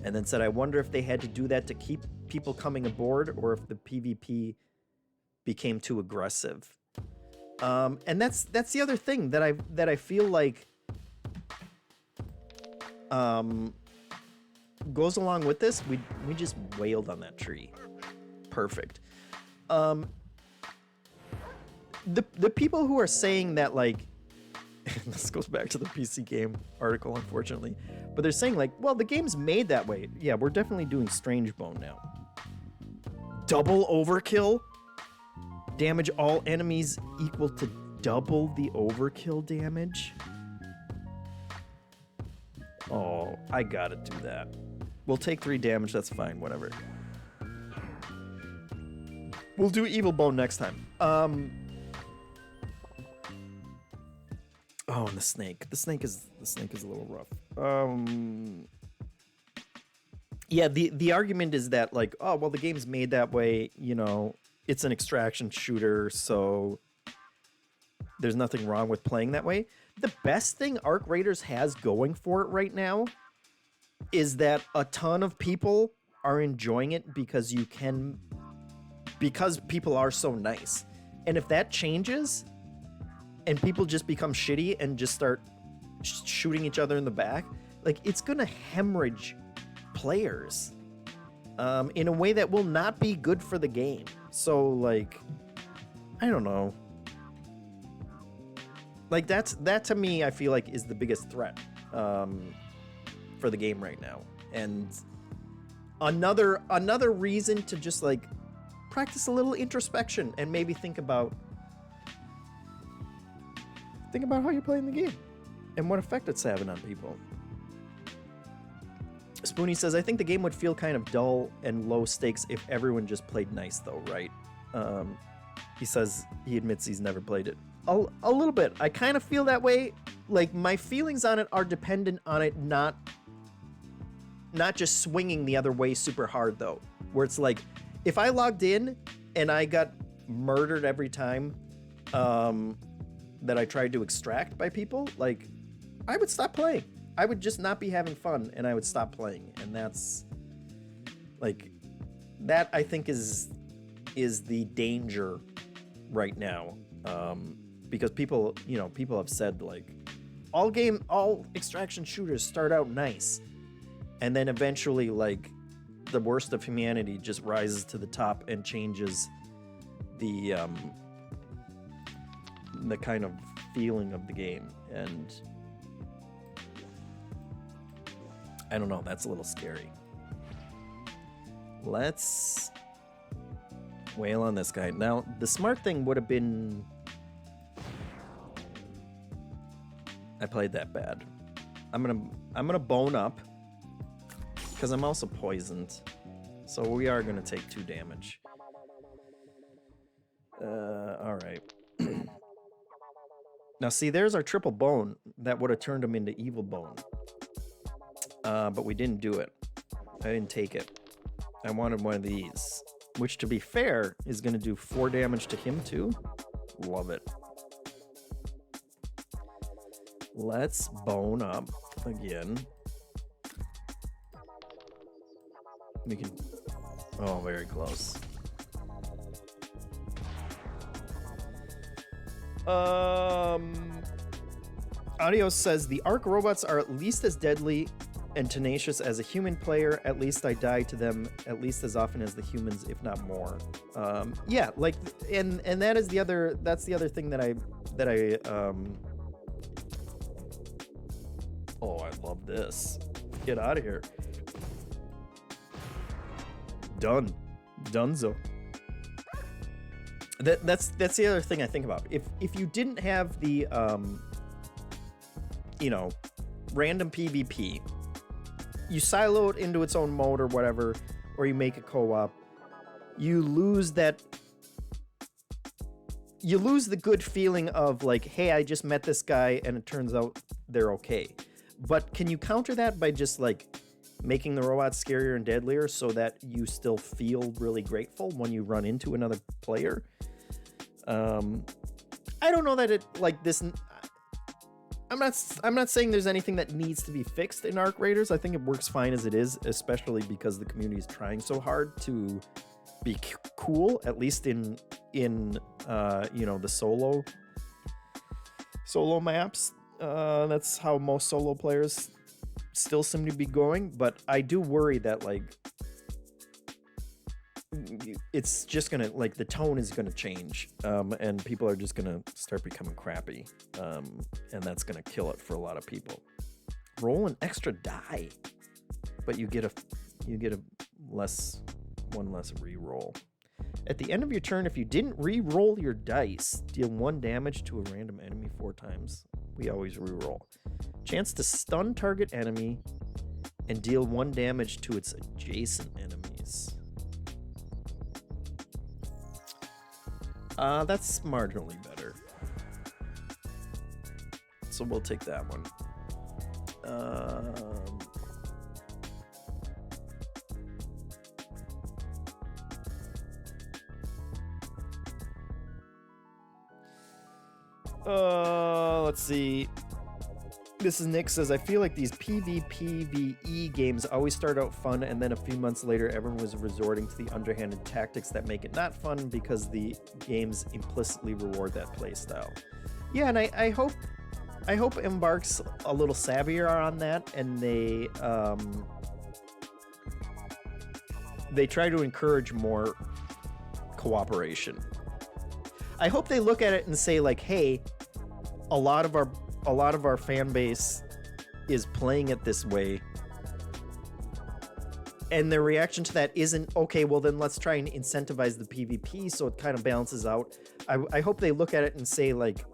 And then said, I wonder if they had to do that to keep people coming aboard, or if the PvP became too aggressive. And that's the other thing that I feel like goes along with this. We just wailed on that tree. Perfect. The people who are saying that, like, this goes back to the PC game article, unfortunately, but they're saying, like, well, the game's made that way. Yeah, we're definitely doing Strangebone now. Double overkill? Damage all enemies equal to double the overkill damage? Oh, I gotta do that. We'll take 3 damage, that's fine, whatever. We'll do Evil Bone next time. Oh, and the snake. The snake is a little rough. Yeah, the argument is that, like, oh, well, the game's made that way, you know, it's an extraction shooter, so there's nothing wrong with playing that way. The best thing Arc Raiders has going for it right now is that a ton of people are enjoying it because people are so nice. And if that changes and people just become shitty and just start shooting each other in the back, like, it's gonna hemorrhage players in a way that will not be good for the game. So, like, I don't know. Like that to me, I feel like is the biggest threat for the game right now. And another reason to just like practice a little introspection and maybe think about how you're playing the game and what effect it's having on people. Spoonie says, I think the game would feel kind of dull and low stakes if everyone just played nice, though, right? He says he admits he's never played it. A little bit. I kind of feel that way. Like, my feelings on it are dependent on it not just swinging the other way super hard, though. Where it's like, if I logged in and I got murdered every time that I tried to extract by people, like, I would stop playing. I would just not be having fun, and I would stop playing. And that's, like, that I think is the danger right now. Because people have said, like, all extraction shooters start out nice, and then eventually, like, the worst of humanity just rises to the top and changes the kind of feeling of the game. And I don't know, that's a little scary. Let's wail on this guy. Now, the smart thing would have been, I played that bad. I'm gonna bone up because I'm also poisoned, so we are gonna take 2 damage. All right. Now, see, there's our triple bone that would have turned him into evil bone, but we didn't do it. I didn't take it. I wanted one of these, which, to be fair, is gonna do 4 damage to him too. Love it. Let's bone up again. We can... Oh, very close. Audio says, the Arc robots are at least as deadly and tenacious as a human player. At least I die to them at least as often as the humans, if not more. Yeah, like, and that is the other, that's the other thing that I oh, I love this. Get out of here. Done. Dunzo. That's the other thing I think about. If you didn't have the random PvP, you silo it into its own mode or whatever, or you make a co-op, you lose the good feeling of like, hey, I just met this guy and it turns out they're okay. But can you counter that by just like making the robots scarier and deadlier so that you still feel really grateful when you run into another player? I don't know that it like this. I'm not saying there's anything that needs to be fixed in Arc Raiders. I think it works fine as it is, especially because the community is trying so hard to be cool, at least in the solo maps. That's how most solo players still seem to be going, but I do worry that like it's just gonna, like, the tone is gonna change, and people are just gonna start becoming crappy, and that's gonna kill it for a lot of people. Roll an extra die, but you get one less re-roll. At the end of your turn, if you didn't re-roll your dice, deal 1 damage to a random enemy 4 times. We always re-roll. Chance to stun target enemy and deal 1 damage to its adjacent enemies. That's marginally better. So we'll take that one. Let's see. This is Nick says, I feel like these PvPvE games always start out fun, and then a few months later, everyone was resorting to the underhanded tactics that make it not fun because the games implicitly reward that playstyle. Yeah, and I hope Embark's a little savvier on that, and they try to encourage more cooperation. I hope they look at it and say like, hey, a lot of our fan base is playing it this way, and their reaction to that isn't, okay, well then let's try and incentivize the PvP so it kind of balances out. I hope they look at it and say like,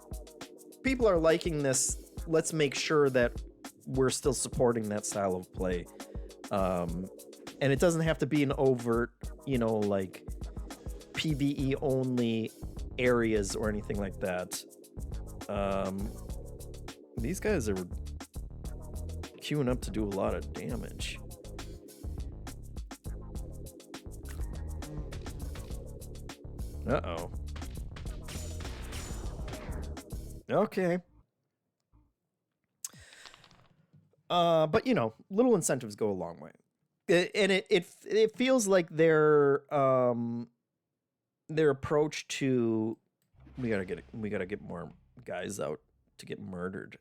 people are liking this, let's make sure that we're still supporting that style of play. And it doesn't have to be an overt, like PvE only areas or anything like that. These guys are queuing up to do a lot of damage. Uh-oh. Okay. But little incentives go a long way. And it feels like their approach to we gotta get more guys out to get murdered.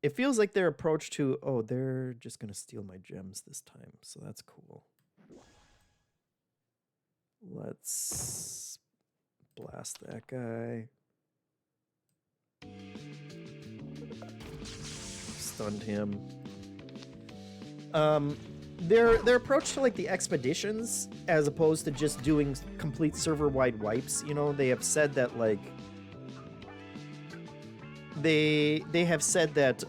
It feels like their approach to, they're just gonna steal my gems this time, so that's cool. Let's blast that guy. Stunned him. Their approach to like the expeditions, as opposed to just doing complete server-wide wipes, they have said that like they have said that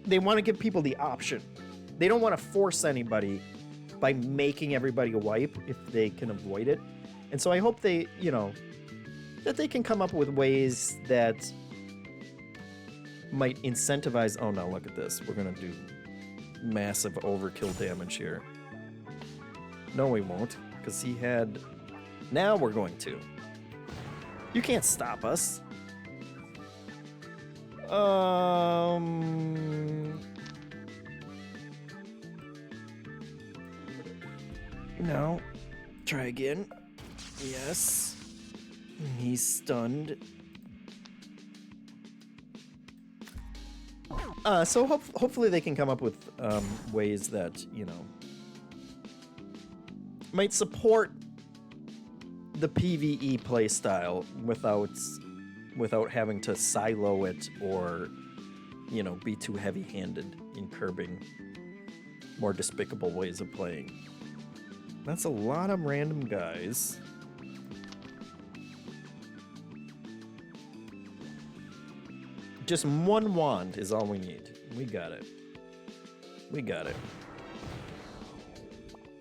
they want to give people the option. They don't want to force anybody by making everybody a wipe if they can avoid it. And so I hope they, that they can come up with ways that might incentivize. Oh no, look at this. We're gonna do massive overkill damage here. No, we won't, because he had... Now we're going to. You can't stop us. No. Try again. Yes. He's stunned. So hopefully they can come up with ways that, might support the PvE playstyle without having to silo it or, be too heavy-handed in curbing more despicable ways of playing. That's a lot of random guys. Just one wand is all we need. We got it. We got it.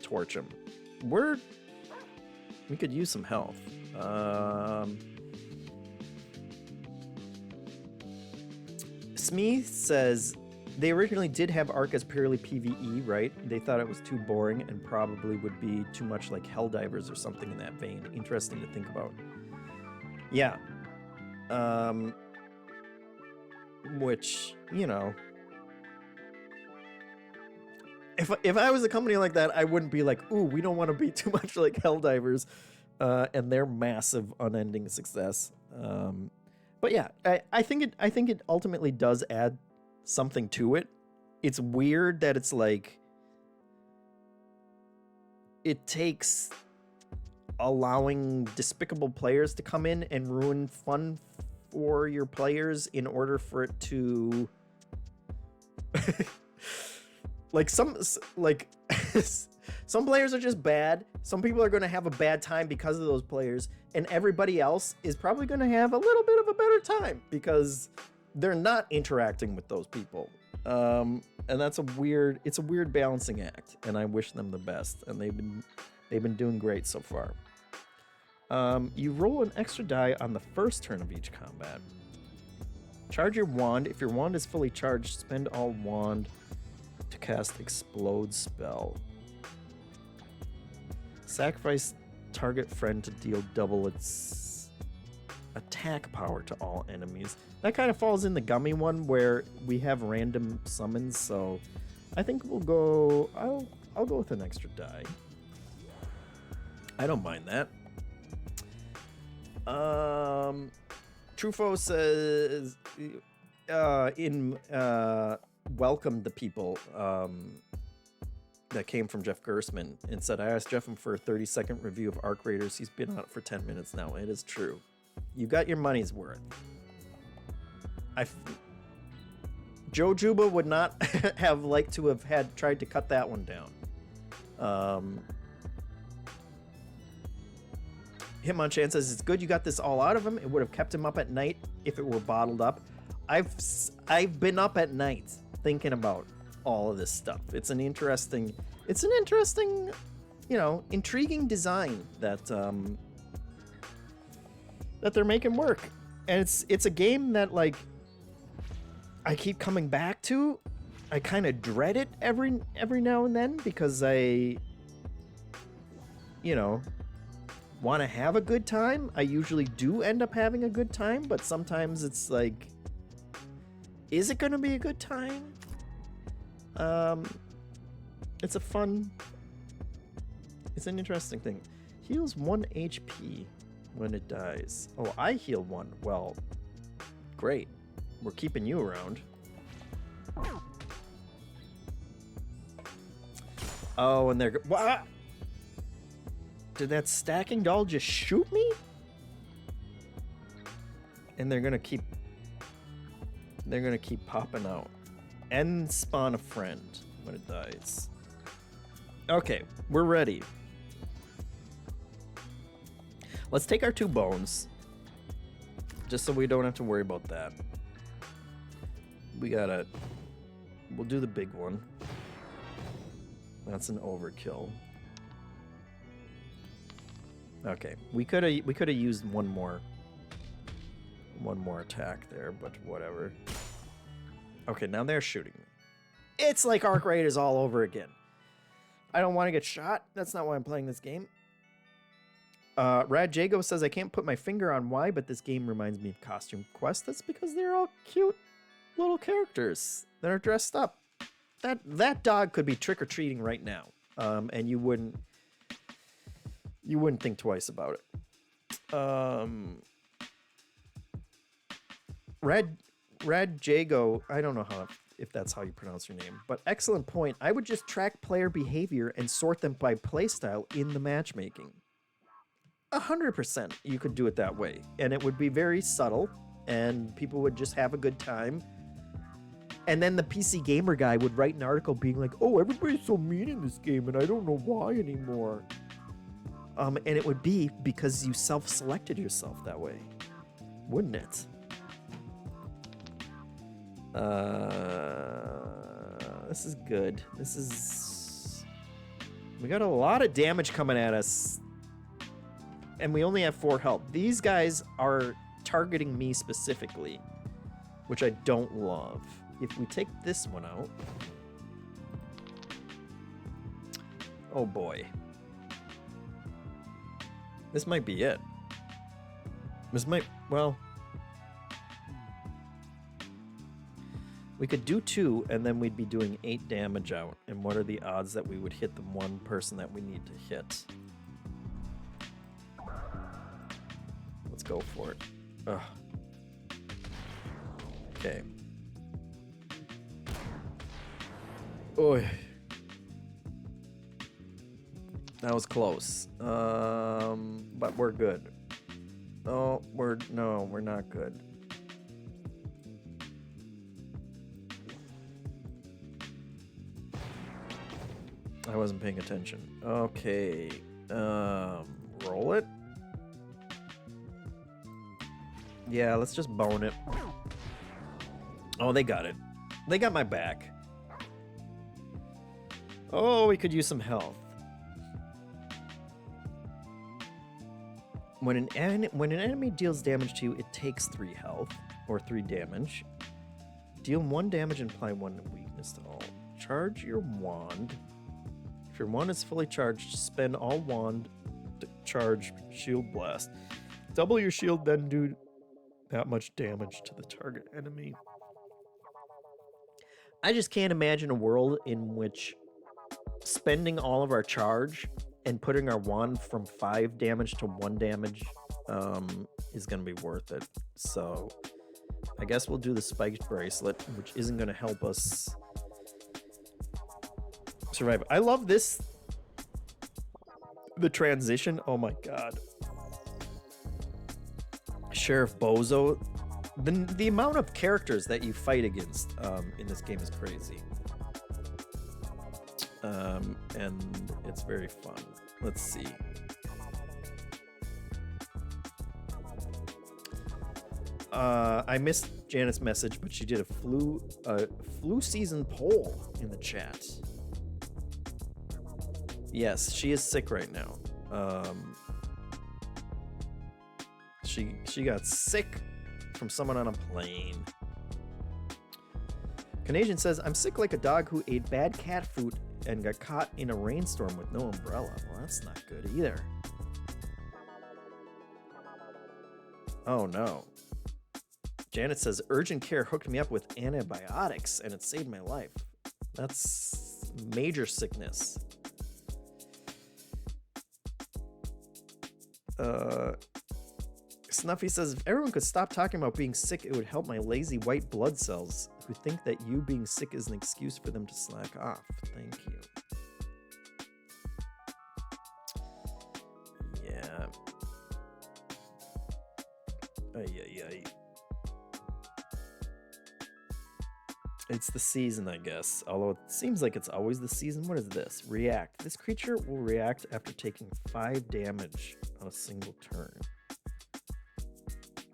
Torch him. We could use some health. Smee says they originally did have Ark as purely PvE, right? They thought it was too boring and probably would be too much like Helldivers or something in that vein. Interesting to think about. Yeah. Which, if I was a company like that, I wouldn't be like, ooh, we don't want to be too much like Helldivers and their massive unending success. But yeah, I think it ultimately does add something to it. It's weird that it's like it takes allowing despicable players to come in and ruin fun for your players in order for it to like some players are just bad. Some people are going to have a bad time because of those players, and everybody else is probably going to have a little bit of a better time because they're not interacting with those people. And that's a weird balancing act, and I wish them the best, and they've been doing great so far. You roll an extra die on the first turn of each combat. Charge your wand. If your wand is fully charged, spend all wand to cast Explode spell. Sacrifice target friend to deal double its attack power to all enemies. That kind of falls in the gummy one where we have random summons, so I think we'll go... I'll go with an extra die. I don't mind that. Trufo says welcome the people. that came from Jeff Gersman and said, I asked JeffM for a 30-second review of Arc Raiders. He's been on it for 10 minutes now. It is true. You got your money's worth. Joe Juba would not have liked to have tried to cut that one down. Hitmonchan says, it's good you got this all out of him. It would have kept him up at night if it were bottled up. I've been up at night thinking about all of this stuff. It's an interesting, intriguing design that they're making work. And it's a game that, like, I keep coming back to. I kind of dread it every now and then because I want to have a good time. I usually do end up having a good time, but sometimes it's like, is it going to be a good time? It's an interesting thing. Heals 1 HP when it dies. Oh, I heal 1. Well, great. We're keeping you around. Oh, and they're... What? Did that stacking doll just shoot me? And they're gonna keep popping out. And spawn a friend when it dies. Okay, we're ready. Let's take our 2 bones. Just so we don't have to worry about that. We'll do the big one. That's an overkill. Okay, we could have used one more attack there, but whatever. Okay, now they're shooting me. It's like Arc Raiders all over again. I don't want to get shot. That's not why I'm playing this game. Rad Jago says, I can't put my finger on why, but this game reminds me of Costume Quest. That's because they're all cute little characters that are dressed up. That dog could be trick-or-treating right now, and you wouldn't think twice about it. Rad Jago, I don't know if that's how you pronounce your name, but excellent point. I would just track player behavior and sort them by playstyle in the matchmaking. 100% you could do it that way, and it would be very subtle, and people would just have a good time. And then the PC Gamer guy would write an article being like, oh, everybody's so mean in this game, and I don't know why anymore. And it would be because you self-selected yourself that way, wouldn't it? This is good. We got a lot of damage coming at us, and we only have 4 health. These guys are targeting me specifically, which I don't love. If we take this one out... Oh boy. This might be it. Well... We could do 2, and then we'd be doing 8 damage out. And what are the odds that we would hit the one person that we need to hit? Let's go for it. Ugh. Okay. Oy. That was close. But we're good. Oh, we're not good. I wasn't paying attention. Okay. Roll it? Yeah, let's just bone it. Oh, they got it. They got my back. Oh, we could use some health. When an enemy deals damage to you, it takes 3 health, or 3 damage. Deal 1 damage and apply 1 weakness to all. Charge your wand. If your wand is fully charged, spend all wand to charge shield blast. Double your shield, then do that much damage to the target enemy. I just can't imagine a world in which spending all of our charge and putting our wand from 5 damage to 1 damage is going to be worth it. So I guess we'll do the spiked bracelet, which isn't going to help us survive. I love this. The transition. Oh my god. Sheriff Bozo. The amount of characters that you fight against in this game is crazy. And it's very fun. Let's see. I missed Janet's message, but she did a flu season poll in the chat. Yes, she is sick right now. She got sick from someone on a plane. Canadian says, I'm sick like a dog who ate bad cat food and got caught in a rainstorm with no umbrella. Well, that's not good either. Oh no. Janet says, urgent care hooked me up with antibiotics and it saved my life. That's major sickness. Snuffy says, if everyone could stop talking about being sick, it would help my lazy white blood cells who think that you being sick is an excuse for them to slack off. Thank you. Yeah. Ay. It's the season, I guess. Although it seems like it's always the season. What is this? React. This creature will react after taking 5 damage on a single turn.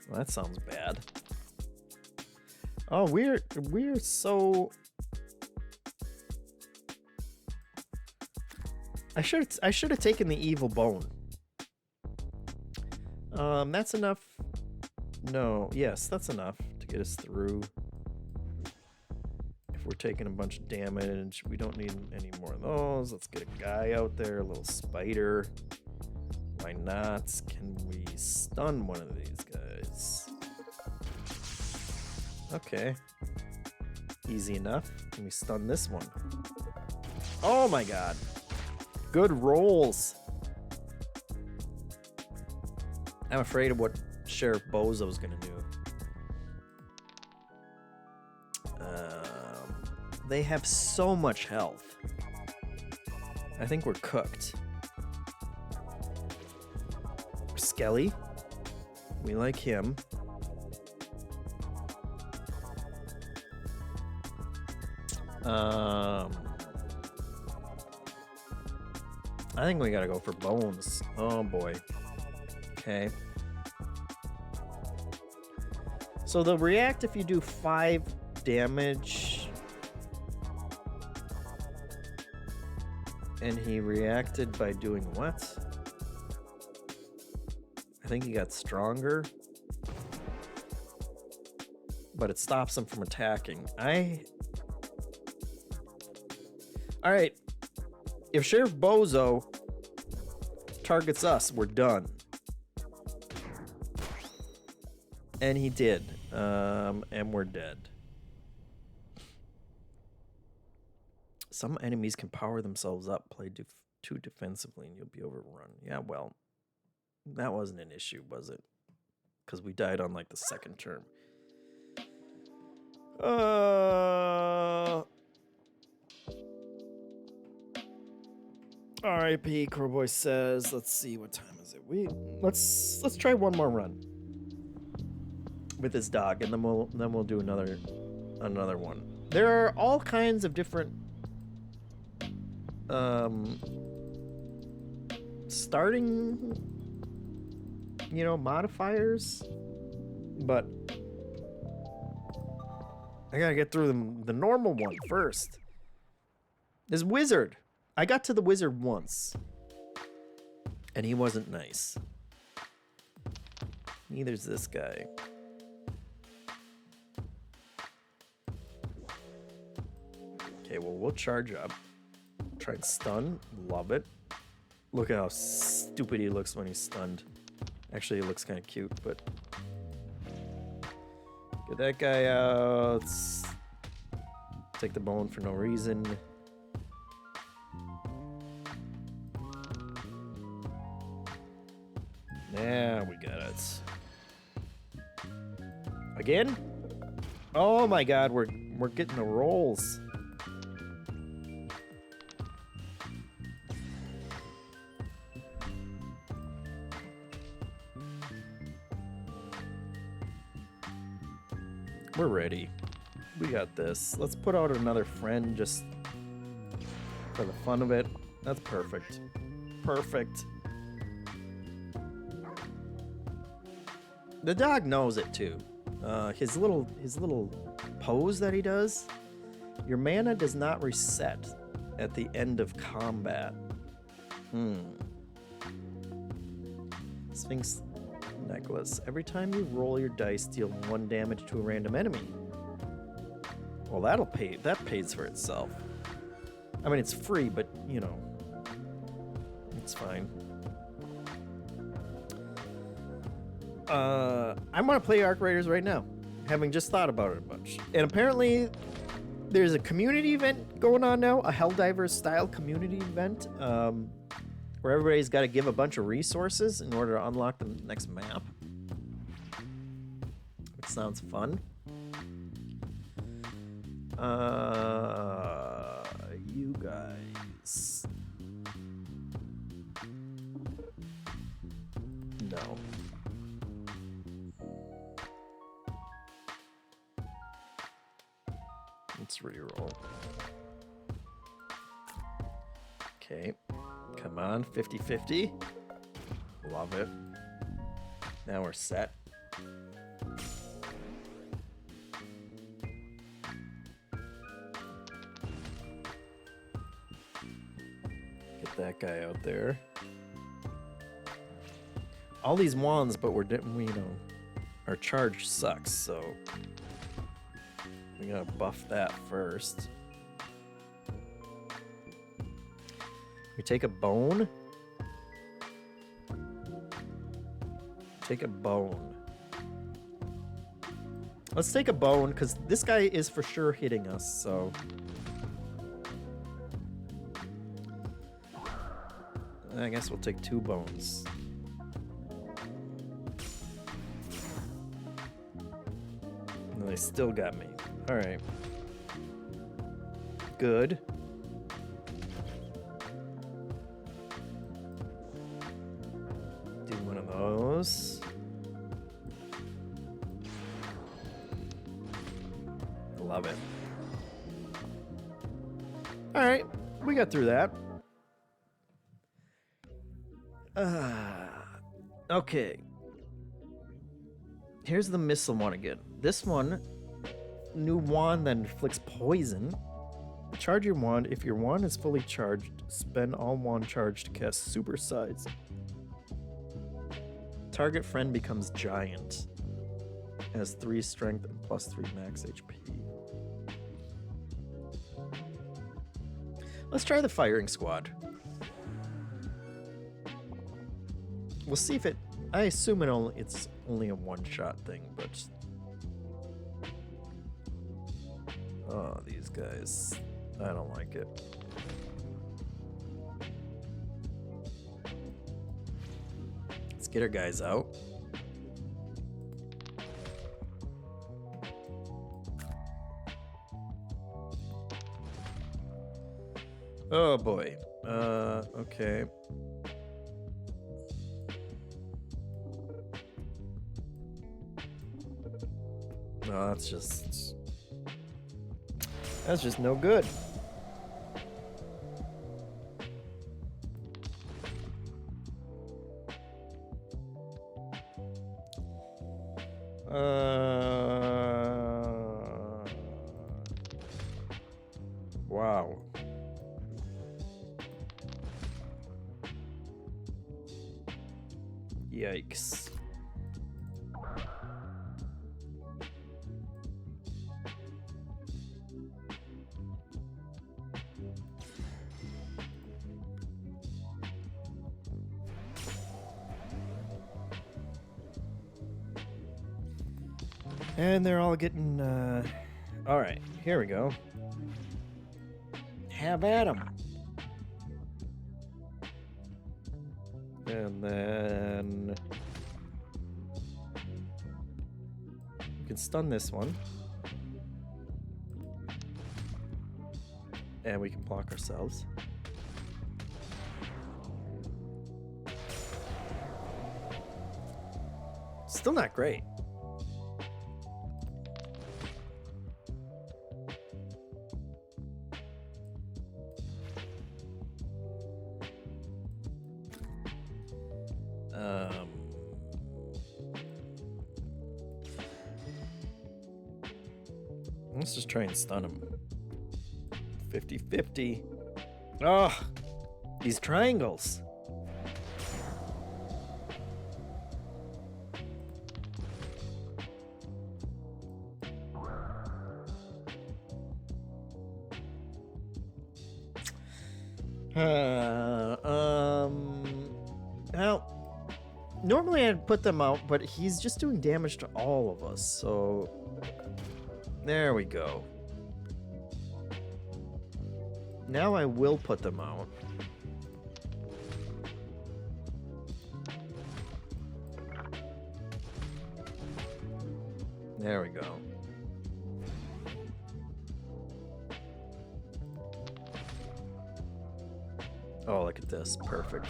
Well, that sounds bad. Oh, we're so... I should have taken the evil bone. That's enough. No, yes, that's enough to get us through. If we're taking a bunch of damage, we don't need any more of those. Let's get a guy out there, a little spider. Why not? Can we stun one of these guys? Okay. Easy enough. Can we stun this one? Oh my god. Good rolls. I'm afraid of what Sheriff Bozo's gonna do. They have so much health. I think we're cooked. Skelly. We like him. I think we gotta go for bones. Oh boy. Okay. So they'll react if you do 5 damage. And he reacted by doing what? I think he got stronger. But it stops him from attacking. Alright. If Sheriff Bozo targets us, we're done. And he did. And we're dead. Some enemies can power themselves up, play too defensively, and you'll be overrun. Yeah, well, that wasn't an issue, was it? Because we died on, like, the second term. R.I.P. Crowboy says, let's see, what time is it? Let's try one more run with this dog, and then we'll do another one. There are all kinds of different starting, modifiers, but I gotta get through the normal one first. This wizard. I got to the wizard once, and he wasn't nice. Neither's this guy. Okay, well, we'll charge up. Try and stun. Love it. Look at how stupid he looks when he's stunned. Actually, he looks kind of cute, but... Get that guy out. Take the bone for no reason. Yeah, we got it. Again? Oh my god, we're getting the rolls. we're ready. We got this. Let's put out another friend just for the fun of it. That's perfect. Perfect. The dog knows it too. His little pose that he does. Your mana does not reset at the end of combat. Sphinx necklace. Every time you roll your dice, deal 1 damage to a random enemy. Well, that'll pay. That pays for itself. I mean, it's free, but you know, it's fine. I'm gonna play Arc Raiders right now, having just thought about it a bunch. And apparently, there's a community event going on now, a Helldivers style community event, where everybody's got to give a bunch of resources in order to unlock the next map. It sounds fun. You guys. No. Let's reroll. Okay. Come on, 50-50. Love it. Now we're set. Get that guy out there. All these wands, but we're, you know, our charge sucks, so we gotta buff that first. We take a bone. Take a bone. Let's take a bone, because this guy is for sure hitting us, so. I guess we'll take 2 bones. No, they still got me. Alright. Good. Do one of those. Love it. Alright, we got through that. Okay. Here's the missile one again. This one, new wand that inflicts poison. Charge your wand. If your wand is fully charged, spend all wand charge to cast supersize. Target friend becomes giant. Has 3 strength and +3 max HP. Let's try the firing squad. We'll see if it. I assume it's only a one-shot thing, but. Oh, these guys. I don't like it. Let's get our guys out. Oh boy. Okay. No, that's just no good. Wow. Yikes. And they're all getting, all right, here we go. Have at 'em. And then we can stun this one. And we can block ourselves. Still not great. Um, let's just try and stun him. 50-50. Oh, these triangles. Well, normally I'd put them out, but he's just doing damage to all of us, so there we go. Now I will put them out. There we go. Oh, look at this. Perfect.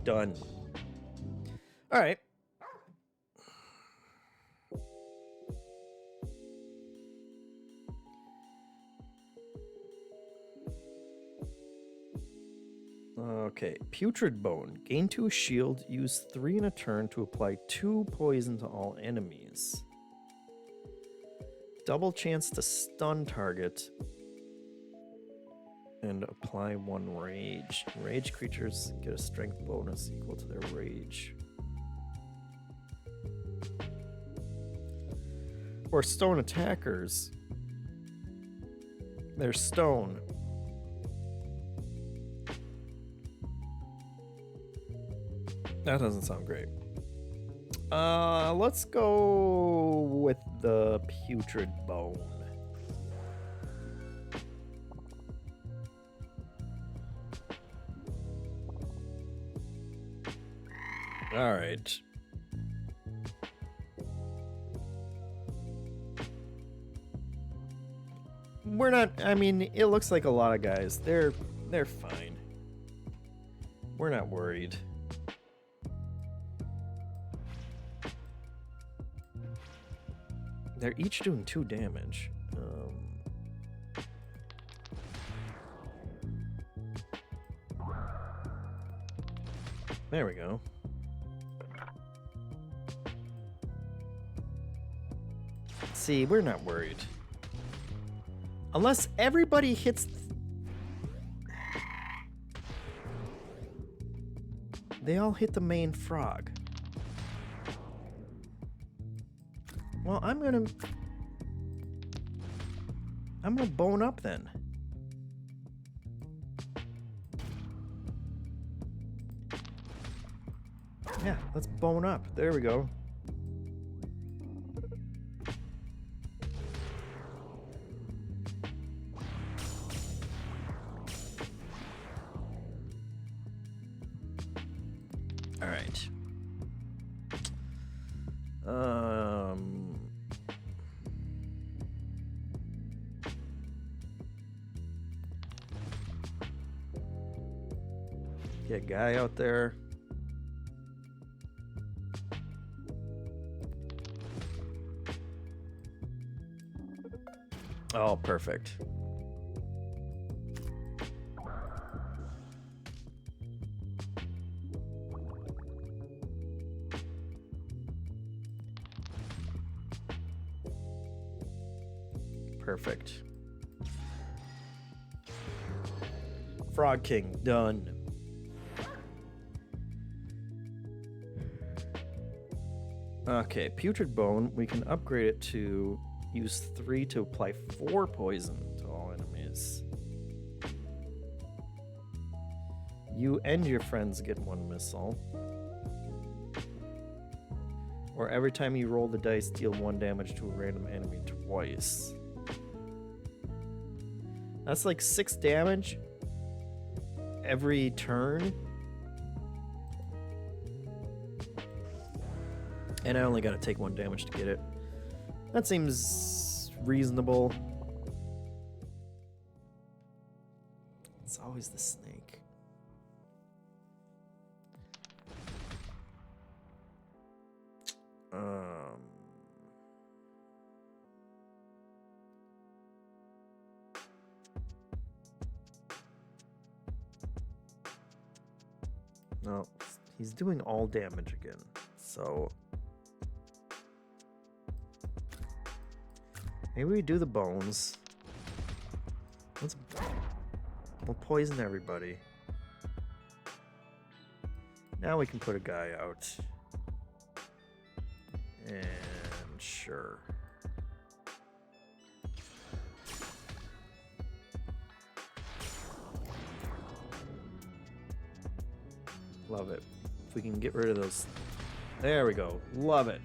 Done. All right. Okay, Putrid Bone. Gain 2 shield, use 3 in a turn to apply 2 poison to all enemies. Double chance to stun target. And apply 1 rage. Rage creatures get a strength bonus equal to their rage. Or stone attackers. They're stone. That doesn't sound great. Let's go with the Putrid Bone. All right. We're not, I mean, it looks like a lot of guys. They're fine. We're not worried. They're each doing 2 damage. There we go. See, we're not worried. Unless everybody hits... They all hit the main frog. Well, I'm gonna bone up then. Yeah, let's bone up. There we go. All right. Get a guy out there. Oh, perfect. Perfect. Frog King, done. Okay, Putrid Bone, we can upgrade it to use 3 to apply 4 poison to all enemies. You and your friends get 1 missile. Or every time you roll the dice, deal 1 damage to a random enemy twice. That's like 6 damage every turn. And I only got to take 1 damage to get it. That seems reasonable. It's always the snake. No, he's doing all damage again. So maybe we do the bones. We'll poison everybody. Now we can put a guy out. And sure. Love it. If we can get rid of those. There we go. Love it.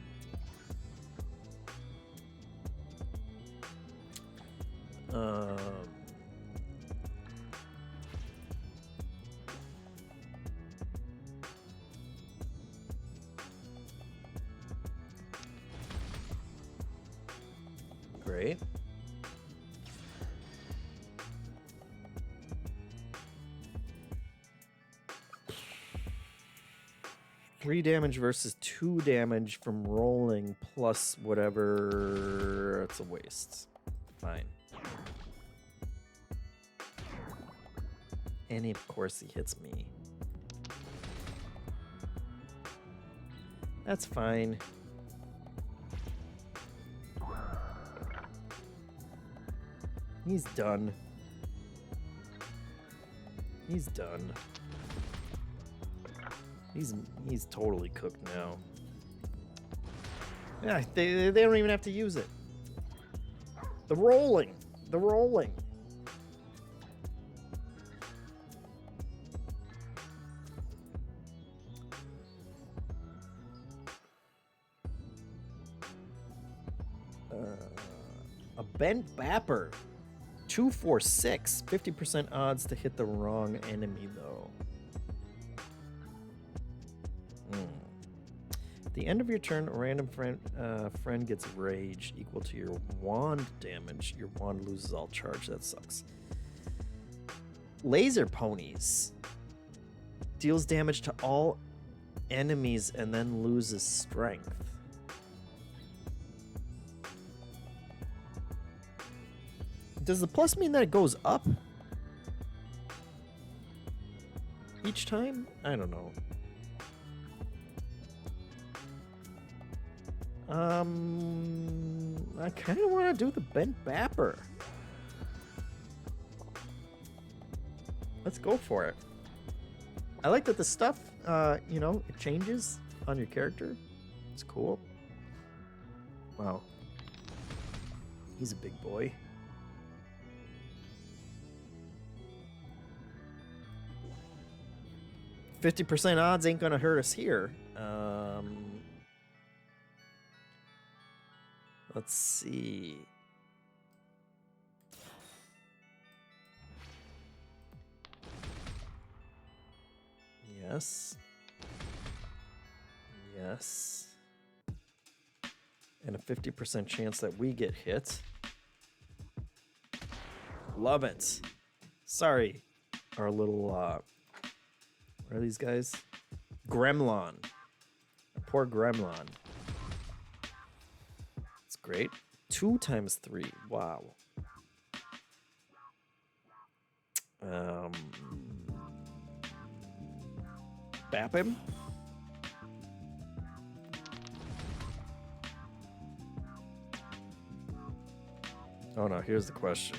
Great. Three damage versus 2 damage from rolling plus whatever. It's a waste. Fine. And of course he hits me. That's fine. He's done. He's done. He's totally cooked now. Yeah, they don't even have to use it. The rolling. The rolling. A bent bapper. 246. 50% odds to hit the wrong enemy, though. At the end of your turn, a random friend gets rage equal to your wand damage. Your wand loses all charge. That sucks. Laser ponies. Deals damage to all enemies and then loses strength. Does the plus mean that it goes up each time? I don't know. I kind of want to do the bent bapper. Let's go for it. I like that the stuff, you know, it changes on your character. It's cool. Wow. He's a big boy. %50 odds ain't gonna hurt us here. Let's see. Yes. Yes. And a 50% chance that we get hit. Love it. Sorry. Our little, what are these guys? Gremlin. Poor Gremlin. It's great. 2 times 3. Wow. Bap him? Oh no, here's the question.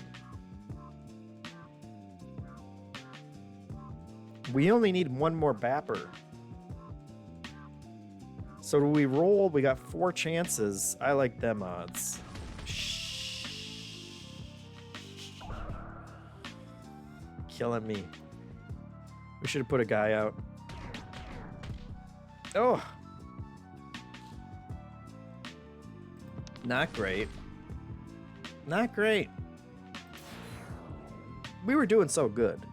We only need one more bapper. So do we roll? We got 4 chances. I like them odds. Killing me. We should have put a guy out. Oh. Not great. Not great. We were doing so good.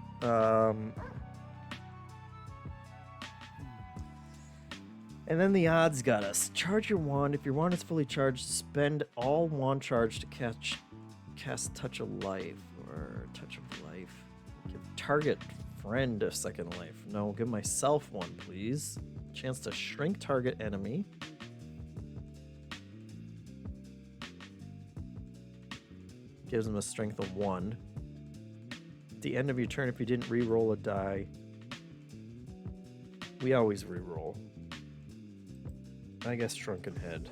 And then the odds got us. Charge your wand. If your wand is fully charged, spend all wand charge to cast Touch of Life or Touch of Life. Give target friend a second life. No, give myself one, please. Chance to shrink target enemy. Gives him a strength of 1. At the end of your turn, if you didn't re-roll a die, We always re-roll. I guess Shrunken Head.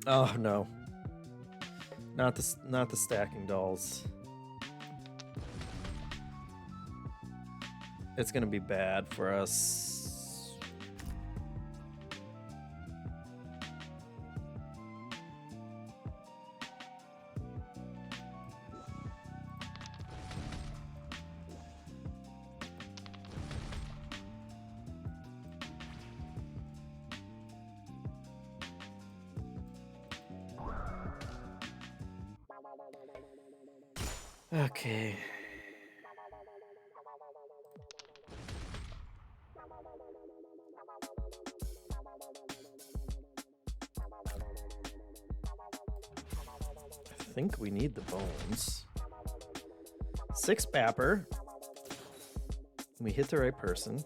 Oh no. Not the stacking dolls. It's gonna be bad for us. Okay. I think we need the bones. 6 Bapper. We hit the right person.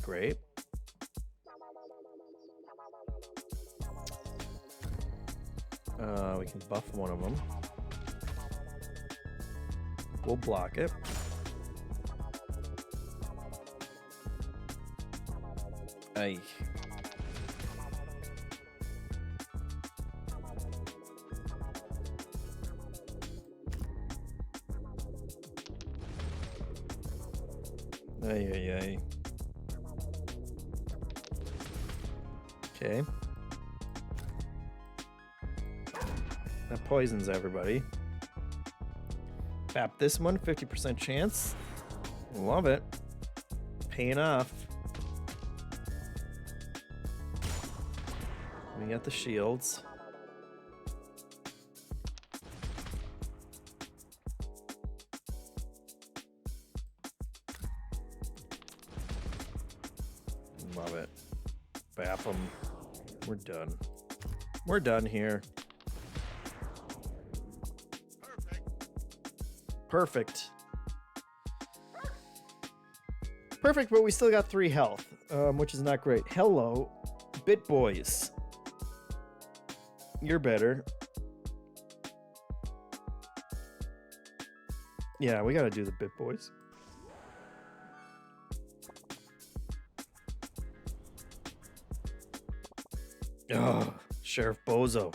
Great. We can buff one of them. We'll block it. Aye. Ay, ay, ay. Okay. That poisons everybody. Tap this one, 50% chance. Love it. Paying off. We got the shields. Love it. Bap them. We're done. We're done here. Perfect. Perfect, but we still got 3 health, which is not great. Hello, Bit Boys. You're better. Yeah, we gotta do the Bit Boys. Oh, Sheriff Bozo.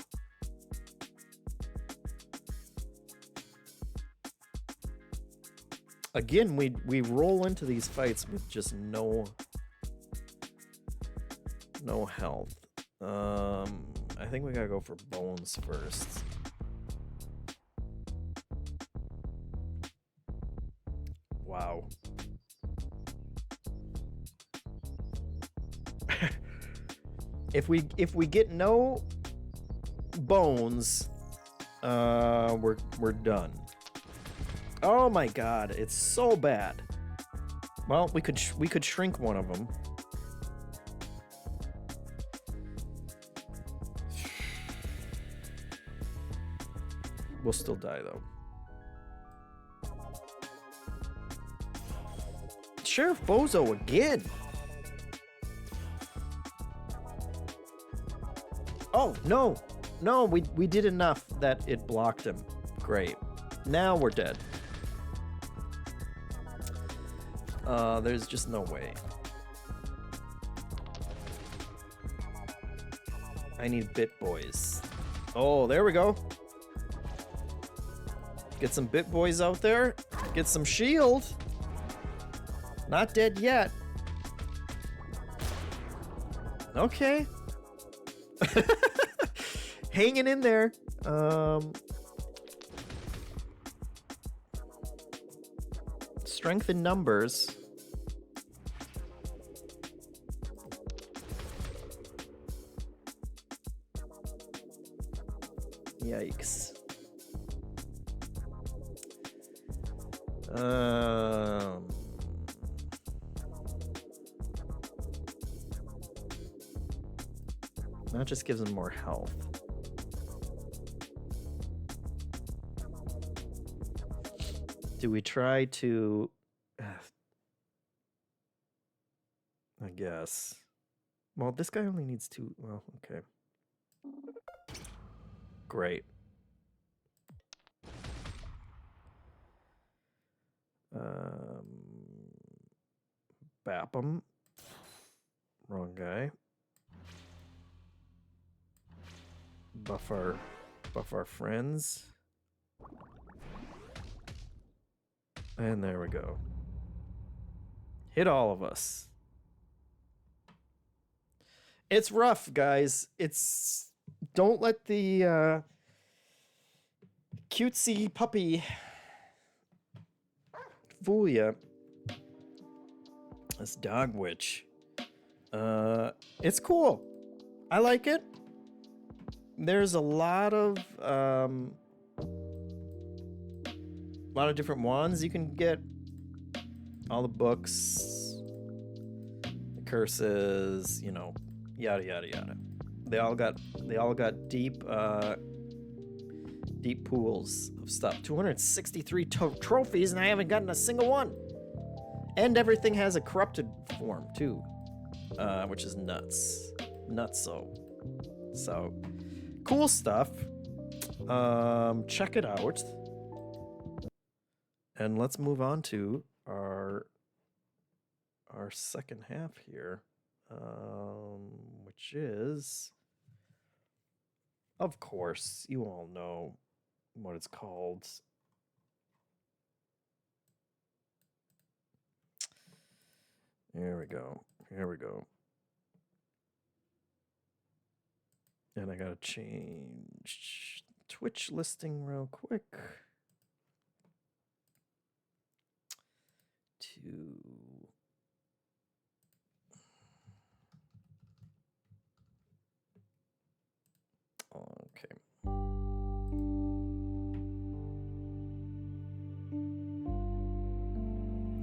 Again, we roll into these fights with just no health. I think we gotta go for bones first. Wow. If we get no bones, we're done. Oh my god, it's so bad. Well, we could shrink one of them. We'll still die though. Sheriff Bozo again. Oh, no. No, we did enough that it blocked him. Great. Now we're dead. There's just no way. I need Bit Boys. Oh, there we go. Get some Bit Boys out there. Get some shield. Not dead yet. Okay. Hanging in there. Strength in numbers. Yikes. That just gives him more health. Do we try to... I guess. Well, this guy only needs 2... Well, okay. Great. bap him. Wrong guy. Buff our friends. And there we go. Hit all of us. It's rough, guys. It's... Don't let the cutesy puppy fool ya. This dog witch. It's cool. I like it. There's a lot of different wands you can get. All the books, the curses, you know, yada yada yada. They all got deep pools of stuff. 263 trophies, and I haven't gotten a single one. And everything has a corrupted form too, which is nuts. Nutso. So cool stuff. Check it out. And let's move on to our second half here, which is, of course, you all know what it's called. Here we go. Here we go. And I gotta change Twitch listing real quick. Okay.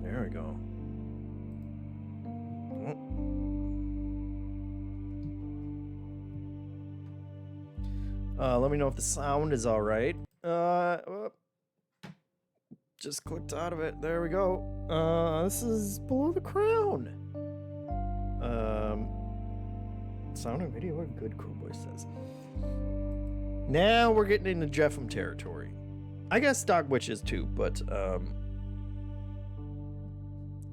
There we go. Let me know if the sound is all right. Just clicked out of it. There we go. This is Below the Crown. Sound and video, what good cool boy says. Now we're getting into JeffM territory. I guess dog witches too, but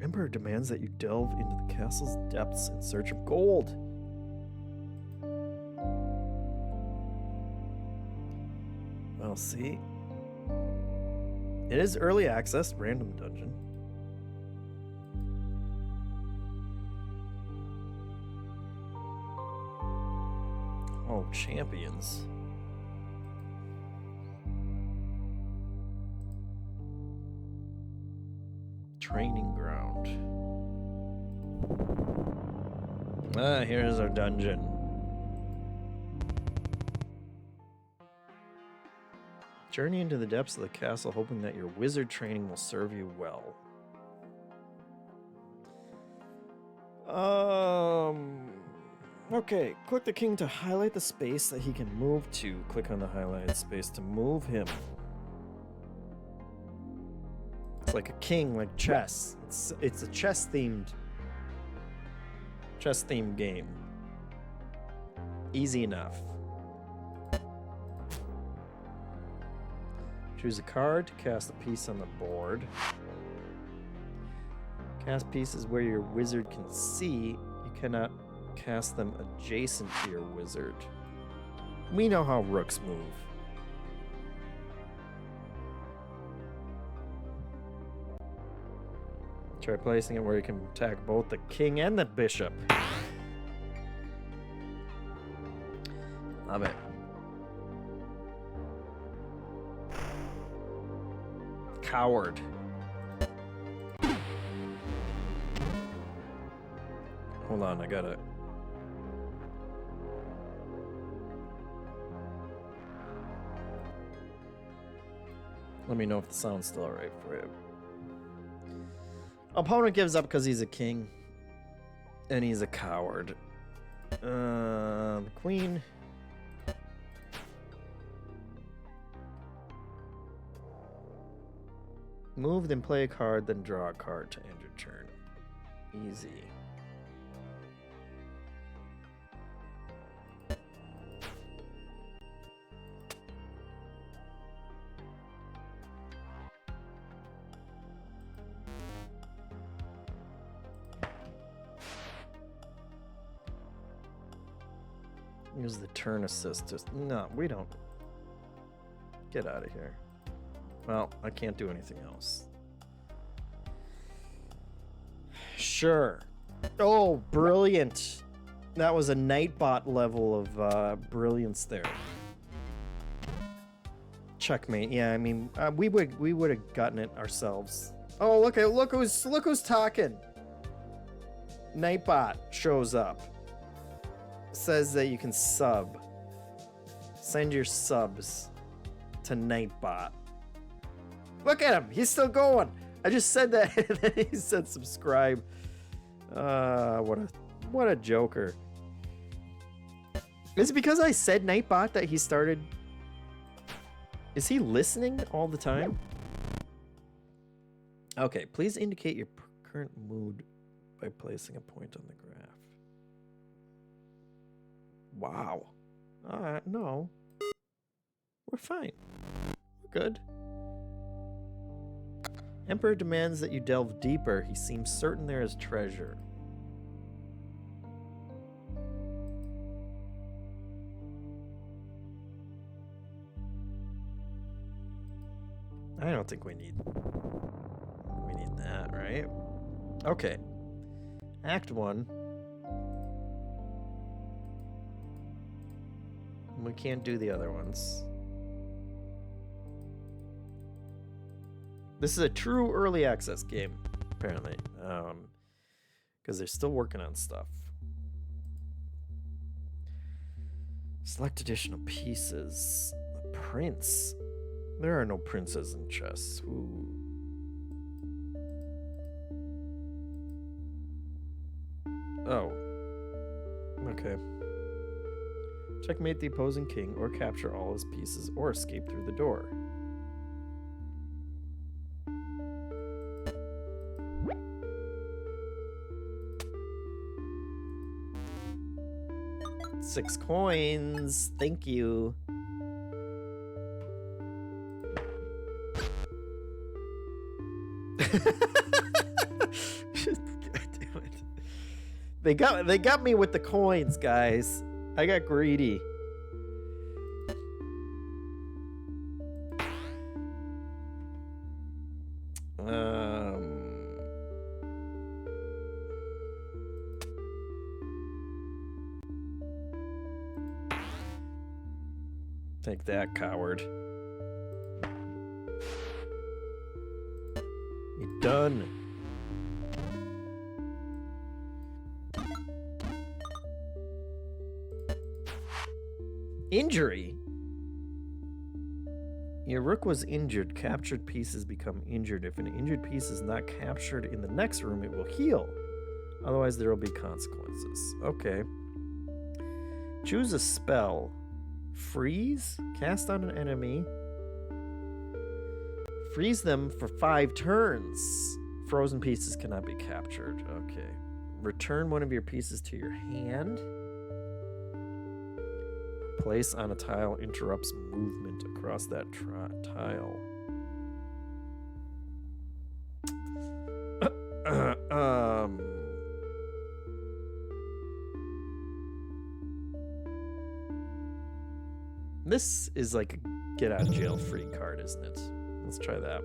Emperor demands that you delve into the castle's depths in search of gold. Well, see. It is early access, random dungeon. Oh, champions. Training ground. Ah, here's our dungeon. Journey into the depths of the castle, hoping that your wizard training will serve you well. Okay, click the king to highlight the space that he can move to. Click on the highlighted space to move him. It's like a king, like chess. It's a chess-themed game. Easy enough. Choose a card to cast a piece on the board. Cast pieces where your wizard can see. You cannot cast them adjacent to your wizard. We know how rooks move. Try placing it where you can attack both the king and the bishop. Love it. Coward. Hold on, I gotta... Let me know if the sound's still alright for you. Opponent gives up because he's a king. And he's a coward. Queen. Move, then play a card, then draw a card to end your turn. Easy. Use the turn assist to... No, we don't. Get out of here. Well, I can't do anything else. Sure. Oh, brilliant. That was a Nightbot level of brilliance there. Checkmate. Yeah, I mean, we would have gotten it ourselves. Oh, look who's talking. Nightbot shows up. Says that you can sub. Send your subs to Nightbot. Look at him. He's still going. I just said that and then he said subscribe. What a joker. Is it because I said Nightbot that he started? Is he listening all the time? Okay, please indicate your current mood by placing a point on the graph. Wow. No. We're fine. We're good. Emperor demands that you delve deeper. He seems certain there is treasure. I don't think we need that, right? Okay. Act 1. We can't do the other ones. This is a true early access game, apparently. Because they're still working on stuff. Select additional pieces. The prince. There are no princes in chess. Ooh. Oh. Okay. Checkmate the opposing king, or capture all his pieces, or escape through the door. Six coins. Thank you. God damn it. They got me with the coins, guys. I got greedy. Take that, coward. You're done. Injury? Your rook was injured. Captured pieces become injured. If an injured piece is not captured in the next room, it will heal. Otherwise, there will be consequences. Okay. Choose a spell. Freeze? Cast on an enemy. Freeze them for 5 turns. Frozen pieces cannot be captured. Okay. Return one of your pieces to your hand. Place on a tile interrupts movement across that tile. This is like a get out of jail free card, isn't it? Let's try that.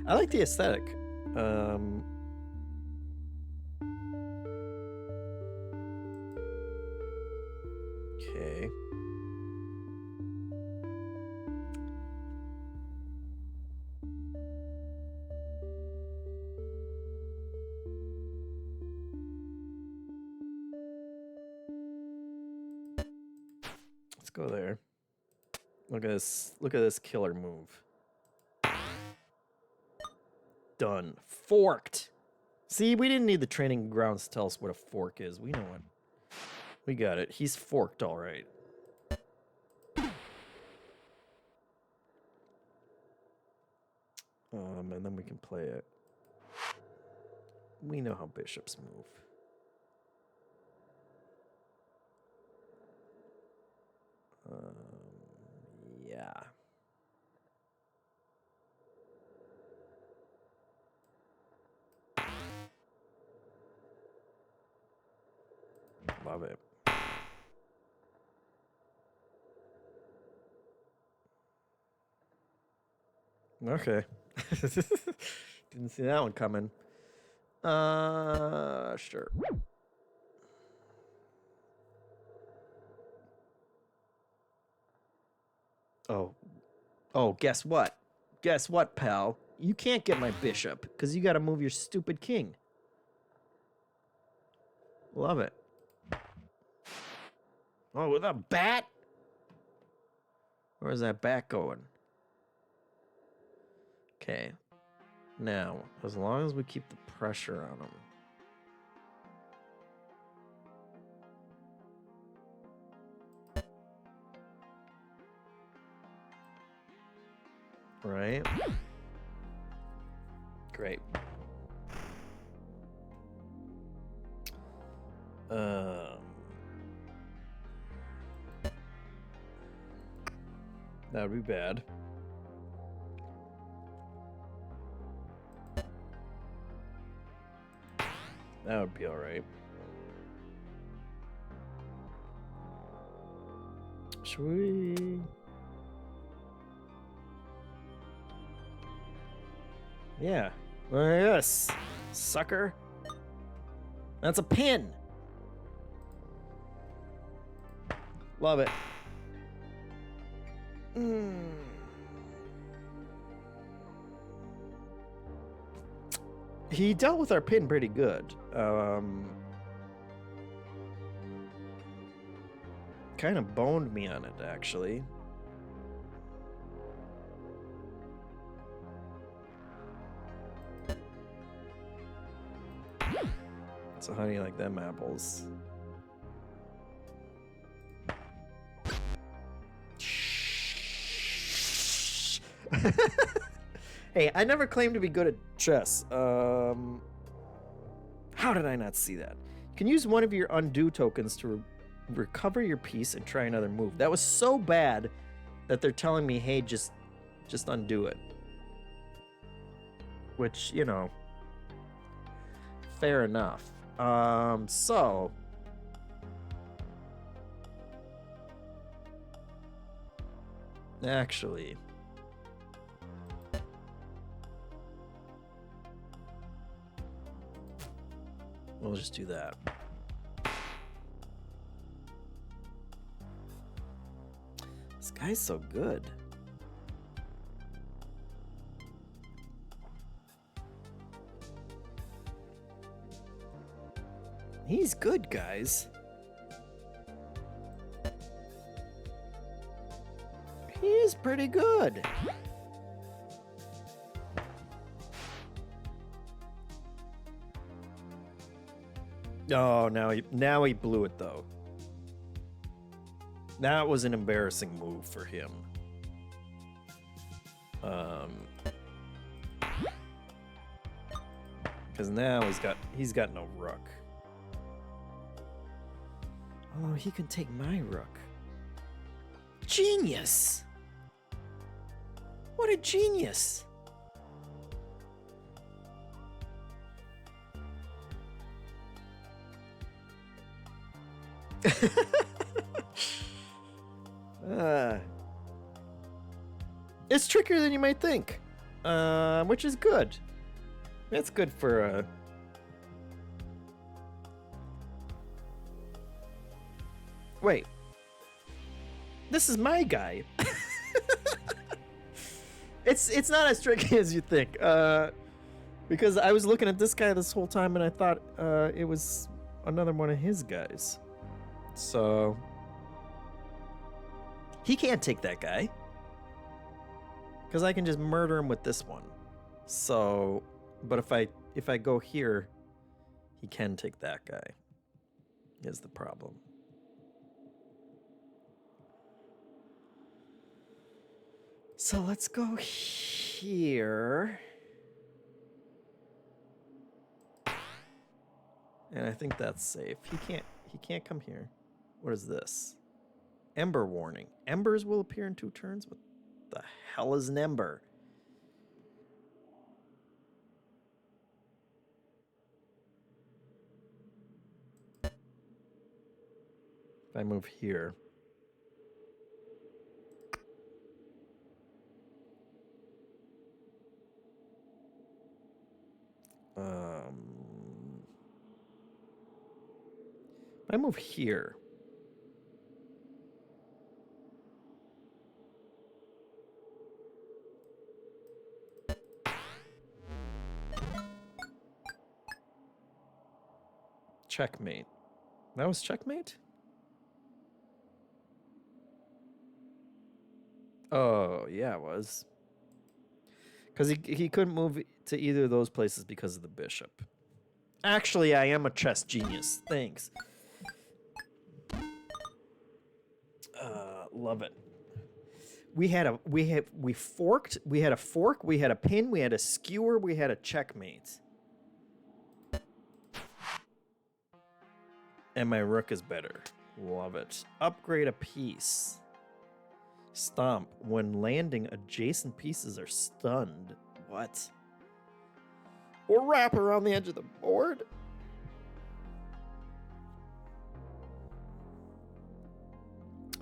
I like the aesthetic. Okay. Let's go there. Look at this. Look at this killer move. Done. Forked. See, we didn't need the training grounds to tell us what a fork is. We know it. We got it. He's forked all right. And then we can play it. We know how bishops move. Yeah. Love it. Okay. Didn't see that one coming. Sure. Oh. Oh, guess what? Guess what, pal? You can't get my bishop, because you gotta move your stupid king. Love it. Oh, with a bat? Where's that bat going? Okay. Now, as long as we keep the pressure on him. Right? Great. That would be bad. That would be all right. Should we? Yeah. Look at this, sucker. That's a pin. Love it. He dealt with our pin pretty good. Kind of boned me on it, actually. So how do you like them apples? Hey, I never claimed to be good at chess. How did I not see that? You can use one of your undo tokens to recover your piece and try another move. That was so bad that they're telling me, hey, just undo it. Which, you know, fair enough. So actually, we'll just do that. This guy's so good. He's good, guys. He's pretty good. Oh, now he blew it though. That was an embarrassing move for him. Because now he's got no rook. Oh, he can take my rook. Genius! What a genius! It's trickier than you might think, which is good. That's good for Wait. This is my guy. It's not as tricky as you think. Because I was looking at this guy this whole time and I thought it was another one of his guys. So he can't take that guy. Because I can just murder him with this one. So, but if I go here, he can take that guy. Is the problem. So let's go here. And I think that's safe. He can't come here. What is this? Ember warning. Embers will appear in 2 turns? What the hell is an ember? If I move here. If I move here. Checkmate. That was checkmate? Oh, yeah, it was. Because he couldn't move to either of those places because of the bishop. Actually, I am a chess genius. Thanks. Love it. We forked. We had a fork. We had a pin. We had a skewer. We had a checkmate. And my rook is better. Love it. Upgrade a piece. Stomp. When landing, adjacent pieces are stunned. What? Or wrap around the edge of the board?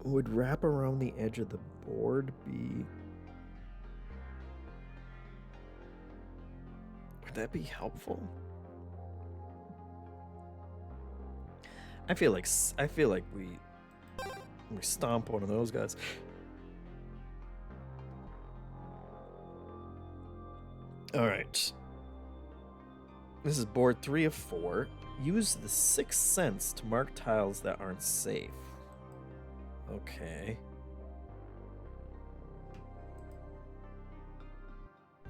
Would wrap around the edge of the board be... Would that be helpful? I feel like we stomp one of those guys. All right. This is board 3 of 4. Use the 6th sense to mark tiles that aren't safe. Okay.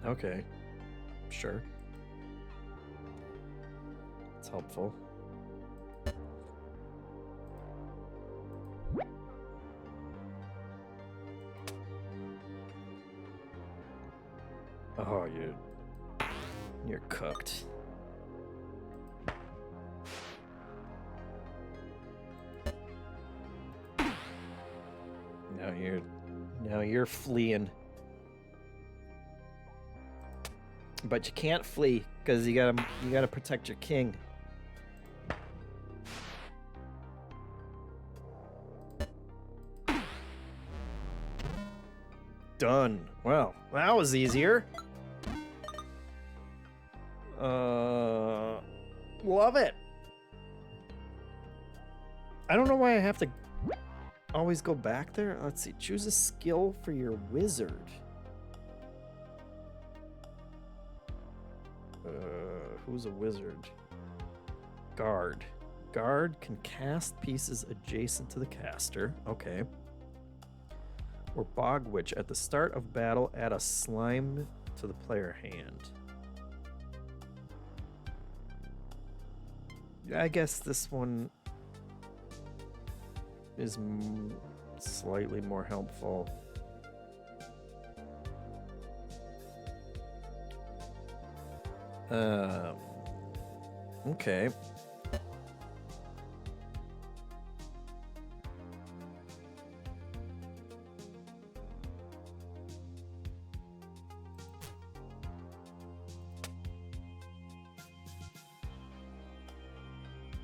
Okay. Sure. It's helpful. Oh, you're cooked. Now you're fleeing. But you can't flee because you gotta protect your king. Done. Well, that was easier. Love it. I don't know why I have to always go back there. Let's see. Choose a skill for your wizard. Who's a wizard? Guard. Guard can cast pieces adjacent to the caster. Okay. Or Bog Witch. At the start of battle, add a slime to the player hand. I guess this one is slightly more helpful. Okay.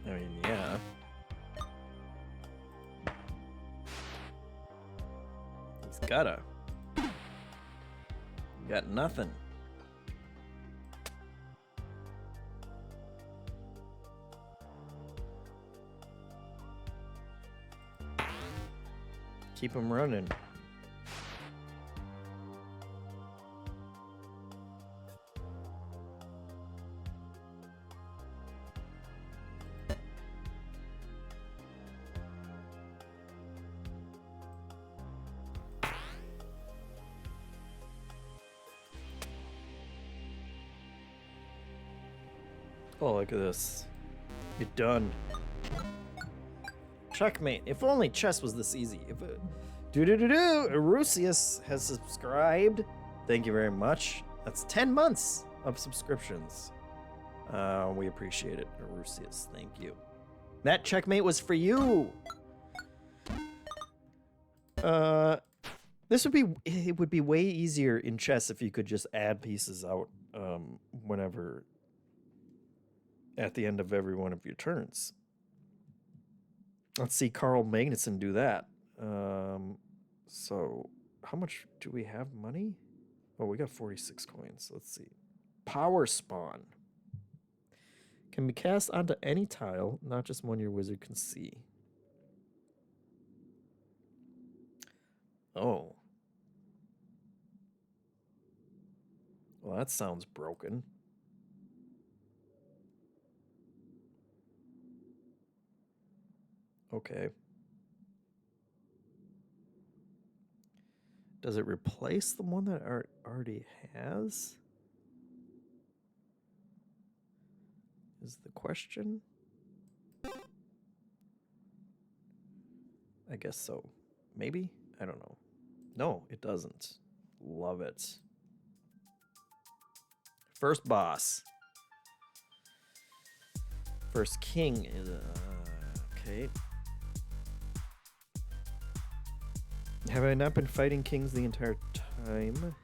I mean, yeah. He's gotta. Got nothing. Keep him running. Oh, look at this. You're done. Checkmate. If only chess was this easy. If Erusius has subscribed. Thank you very much. That's 10 months of subscriptions. We appreciate it, Erusius. Thank you. That checkmate was for you. It would be way easier in chess if you could just add pieces out whenever at the end of every one of your turns. Let's see Carl Magnuson do that. So how much do we have money? Oh, we got 46 coins. Let's see. Power Spawn. Can be cast onto any tile, not just one your wizard can see. Oh. Well, that sounds broken. Okay. Does it replace the one that already has? Is the question? I guess so. Maybe? I don't know. No, it doesn't. Love it. First boss. First king is... okay. Have I not been fighting kings the entire time?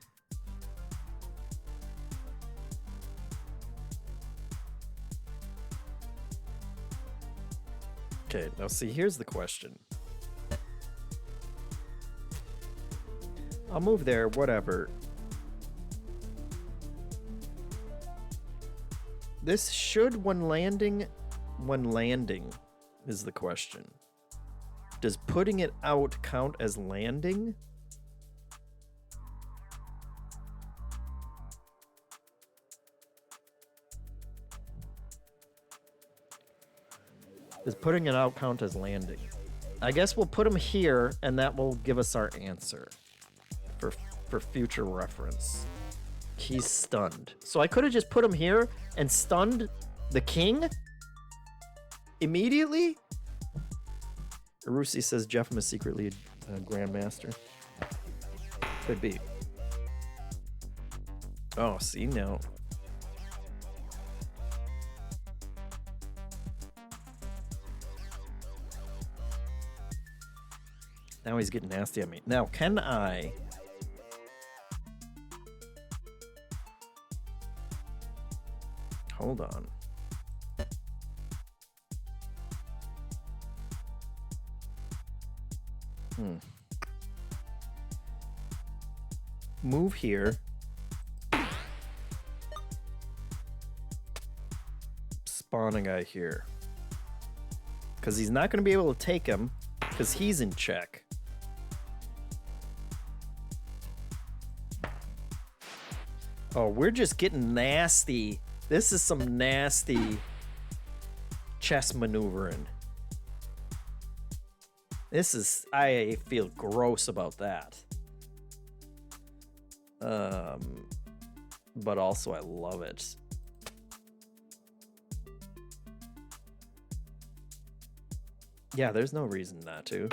Okay, now see, here's the question. I'll move there, whatever. This should, when landing is the question. Does putting it out count as landing? Does putting it out count as landing? I guess we'll put him here, and that will give us our answer for future reference. He's stunned. So I could have just put him here and stunned the king immediately? Arusi says JeffM is secretly a grandmaster. Could be. Oh, see now. Now he's getting nasty at me. Now, can I... Hold on. Move here. Spawn a guy here. Because he's not going to be able to take him, because he's in check. Oh, we're just getting nasty. This is some nasty chess maneuvering. This is... I feel gross about that. But also I love it. Yeah, there's no reason not to.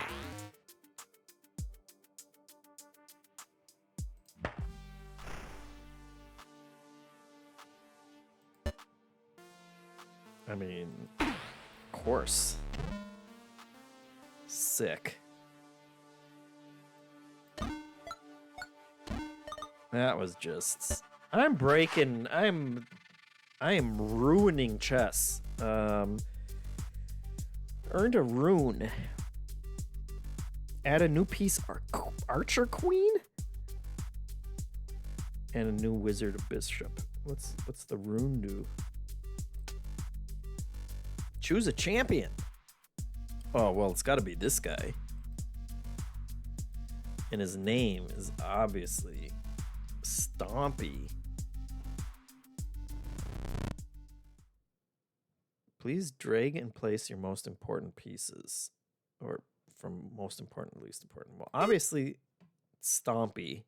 I mean, of course. Sick. That was just... I am ruining chess. Earned a rune. Add a new piece, Archer Queen? And a new Wizard Bishop. What's the rune do? Choose a champion. Oh, well, it's got to be this guy. And his name is obviously Stompy. Please drag and place your most important pieces. Or from most important to least important. Well, obviously, Stompy.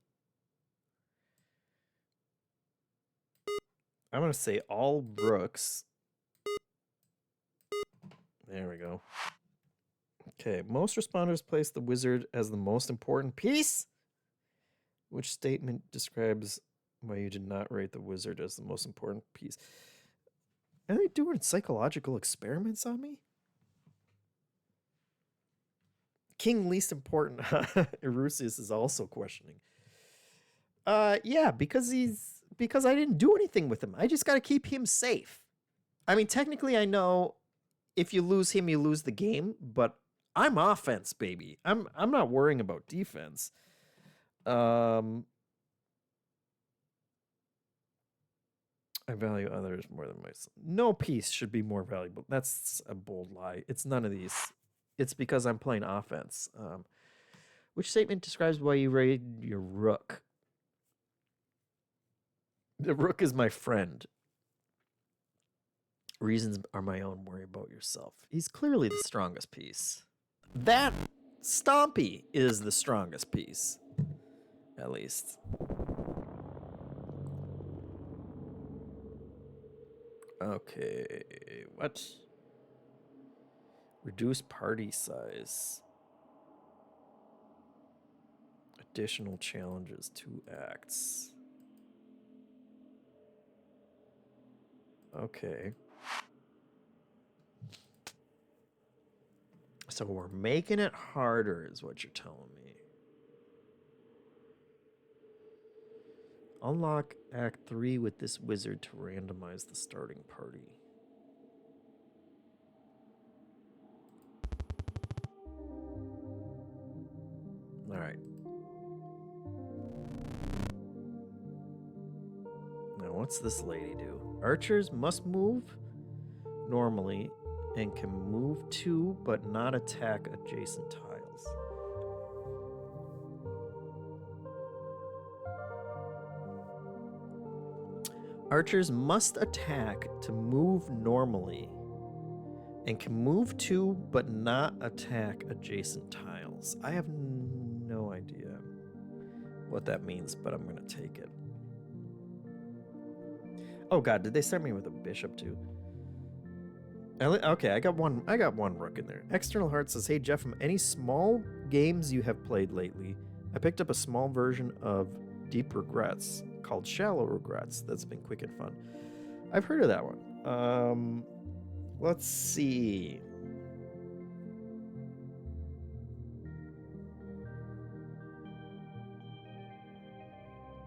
I'm going to say all Brooks. There we go. Okay, most responders place the wizard as the most important piece. Which statement describes why you did not rate the wizard as the most important piece? Are they doing psychological experiments on me? King least important. Erusius is also questioning. Yeah, because I didn't do anything with him. I just got to keep him safe. I mean, technically, I know if you lose him, you lose the game, but I'm offense, baby. I'm not worrying about defense. I value others more than myself. No piece should be more valuable. That's a bold lie. It's none of these. It's because I'm playing offense. Which statement describes why you raid your rook? The rook is my friend. Reasons are my own. Worry about yourself. He's clearly the strongest piece. That Stompy is the strongest piece. At least. Okay. What? Reduce party size. Additional challenges, 2 acts. Okay. So we're making it harder is what you're telling me. Unlock Act 3 with this wizard to randomize the starting party. All right. Now, what's this lady do? Archers must move normally and can move to but not attack adjacent tiles. Archers must attack to move normally and can move to but not attack adjacent tiles. I have no idea what that means, but I'm going to take it. Oh god, did they start me with a bishop too? Okay, I got one rook in there. External Heart says, "Hey JeffM, any small games you have played lately? I picked up a small version of Deep Regrets called Shallow Regrets. That's been quick and fun. I've heard of that one. Let's see.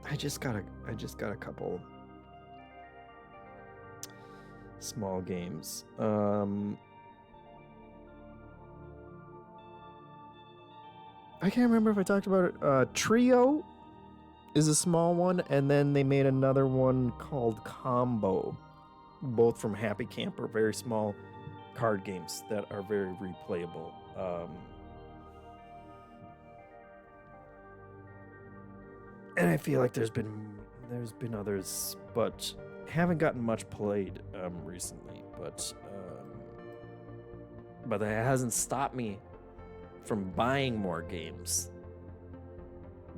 I just got a couple small games. I can't remember if I talked about it. Trio is a small one, and then they made another one called Combo, both from Happy Camper, very small card games that are very replayable. And I feel like there's been others, but haven't gotten much played recently. But that hasn't stopped me from buying more games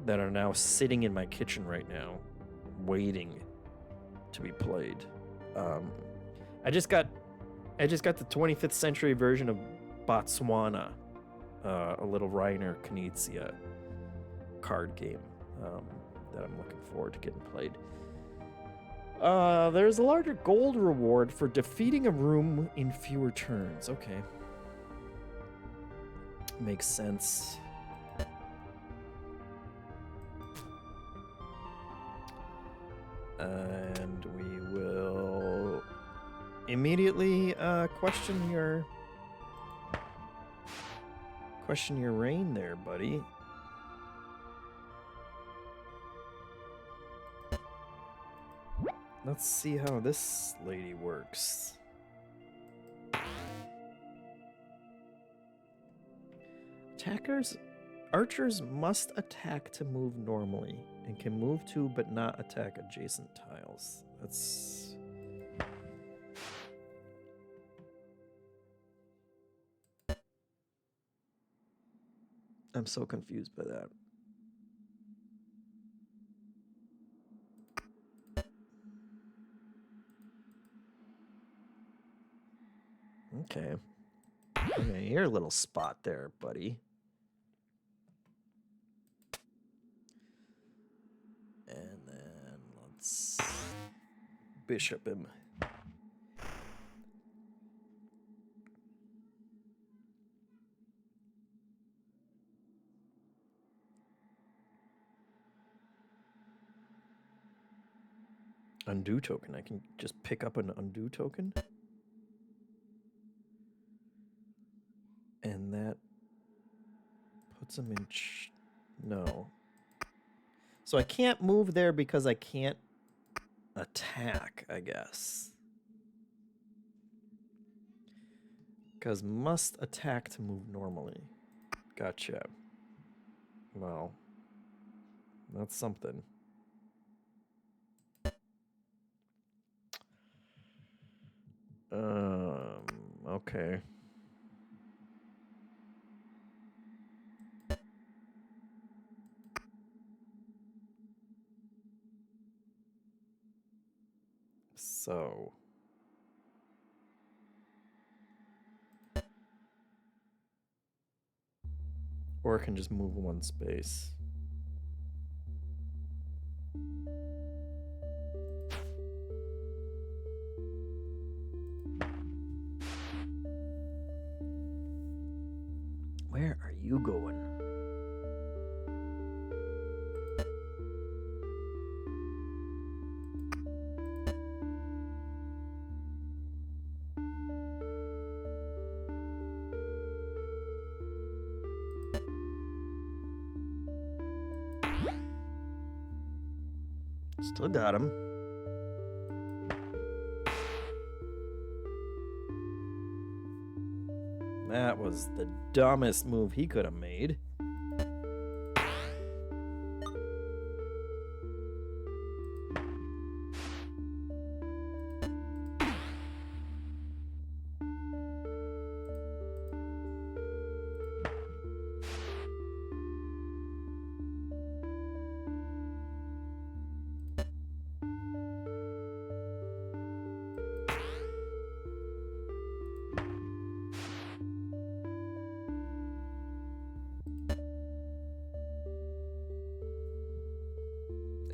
that are now sitting in my kitchen right now, waiting to be played. I just got the 25th century version of Botswana, a little Reiner Knizia card game that I'm looking forward to getting played. There's a larger gold reward for defeating a room in fewer turns. Okay. Makes sense. And we will immediately question your reign there, buddy. Let's see how this lady works. Archers must attack to move normally and can move to but not attack adjacent tiles. That's... I'm so confused by that. Okay. Okay, you're a little spot there, buddy. And then let's bishop him. Undo token. I can just pick up an undo token. And that some no. So I can't move there because I can't attack, I guess. Because must attack to move normally. Gotcha. Well, that's something. Okay. So. Or I can just move one space. Where are you going? Still got him. That was the dumbest move he could have made.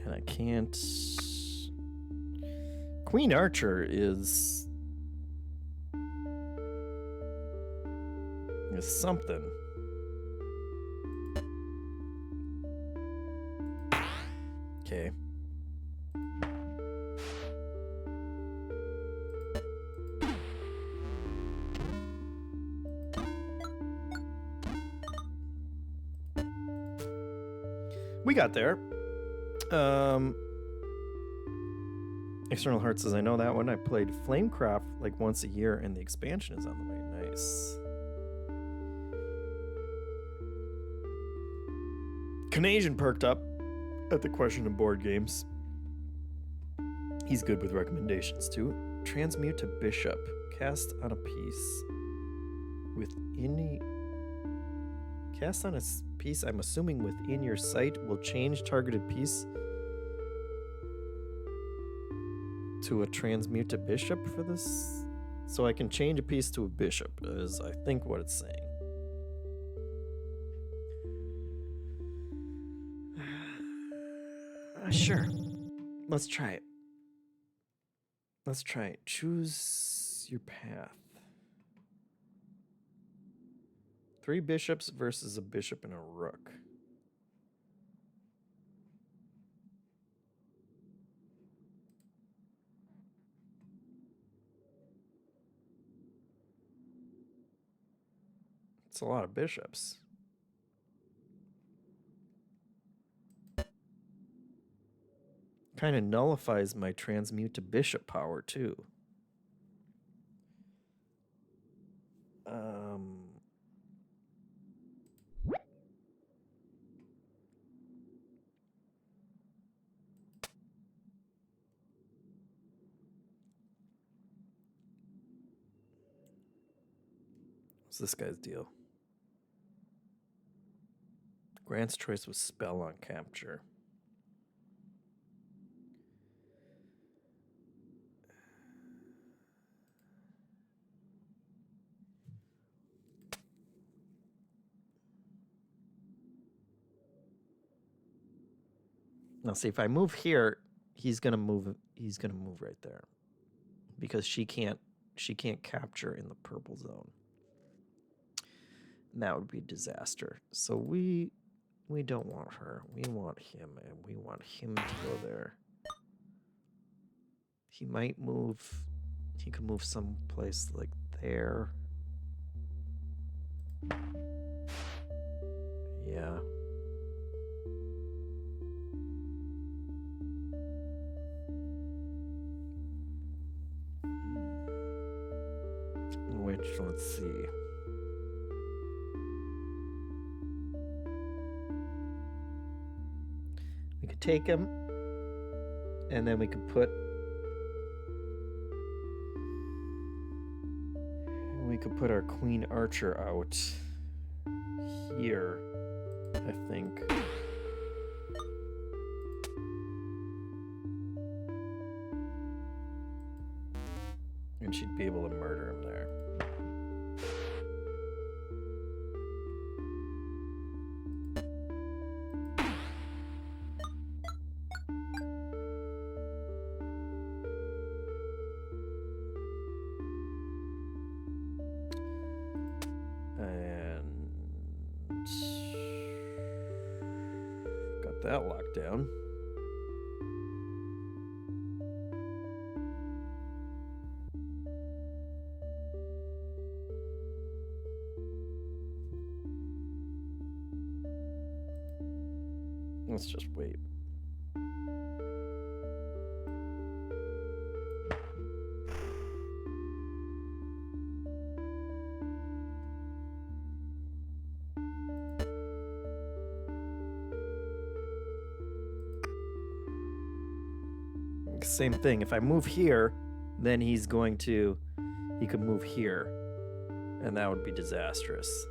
And I can't... Queen Archer is something. Okay. We got there. External Heart says, I know that one. I played Flamecraft like once a year, and the expansion is on the way. Nice. Canadian perked up at the question of board games. He's good with recommendations, too. Transmute to Bishop. Cast on a piece within... Cast on a piece, I'm assuming within your sight, will change targeted piece to a transmute to bishop for this. So I can change a piece to a bishop, is I think what it's saying. Sure. Let's try it. Let's try it. Choose your path. 3 bishops versus a bishop and a rook. It's a lot of bishops. Kind of nullifies my transmute to bishop power, too. What's this guy's deal? Grant's choice was spell on capture. Now see, if I move here, he's gonna move right there. Because she can't capture in the purple zone. And that would be a disaster. So we don't want her. We want him, and we want him to go there. He might move. He could move someplace like there. Yeah. Which, let's see. We could take him, and then we could put... We could put our Queen Archer out here, I think. And she'd be able to murder him there. And got that locked down. Let's just wait. Same thing. If I move here, then he could move here, and that would be disastrous.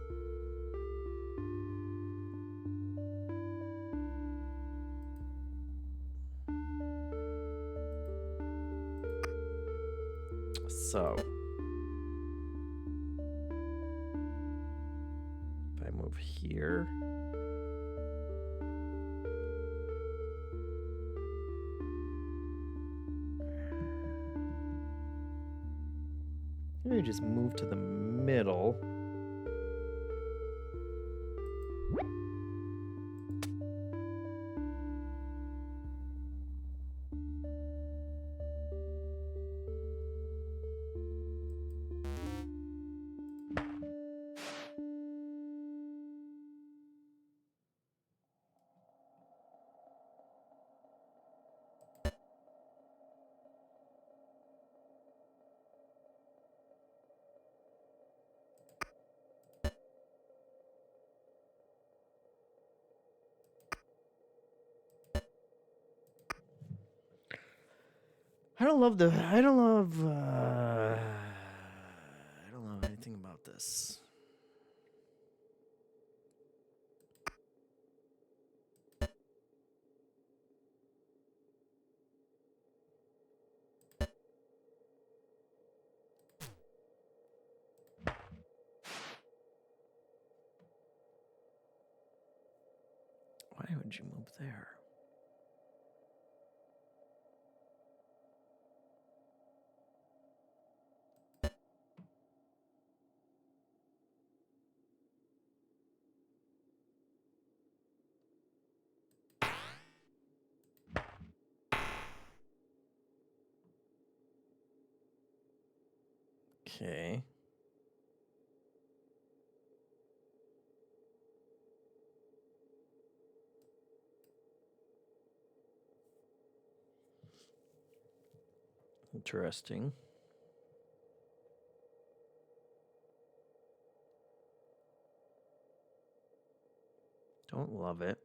So, if I move here, maybe just move to the middle. I don't love anything about this. Why would you move there? Okay. Interesting. Don't love it.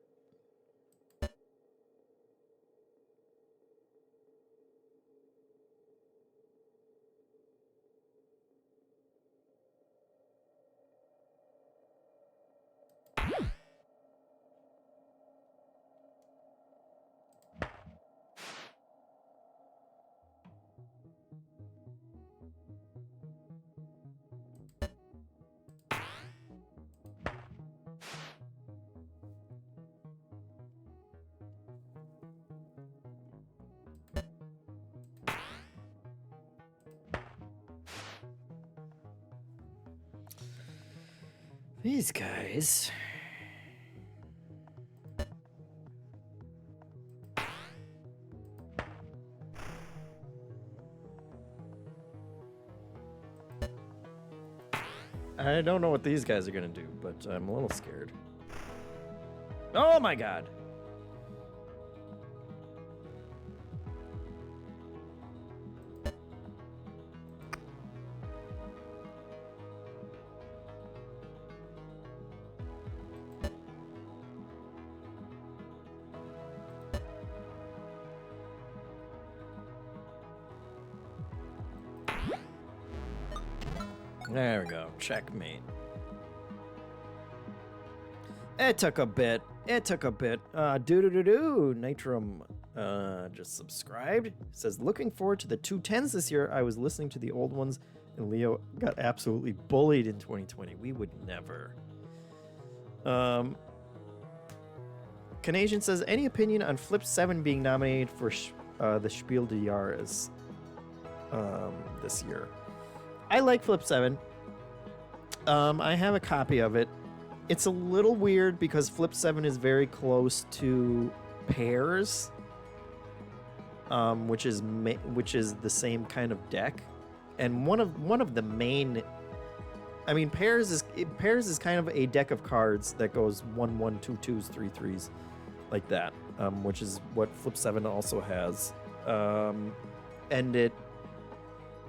These guys. I don't know what these guys are gonna do, but I'm a little scared. Oh my god. There we go. Checkmate. It took a bit. It took a bit. Doo-doo-doo-doo. Nitrum just subscribed. Says, looking forward to the 210s this year. I was listening to the old ones, and Leo got absolutely bullied in 2020. We would never. Canadian says, any opinion on Flip 7 being nominated for the Spiel des Jahres this year? I like Flip 7. I have a copy of it. It's a little weird because Flip 7 is very close to Pairs, which is the same kind of deck, and one of the main. I mean, Pairs is kind of a deck of cards that goes 1/1, 2/2s, 3/3s, like that, which is what Flip 7 also has,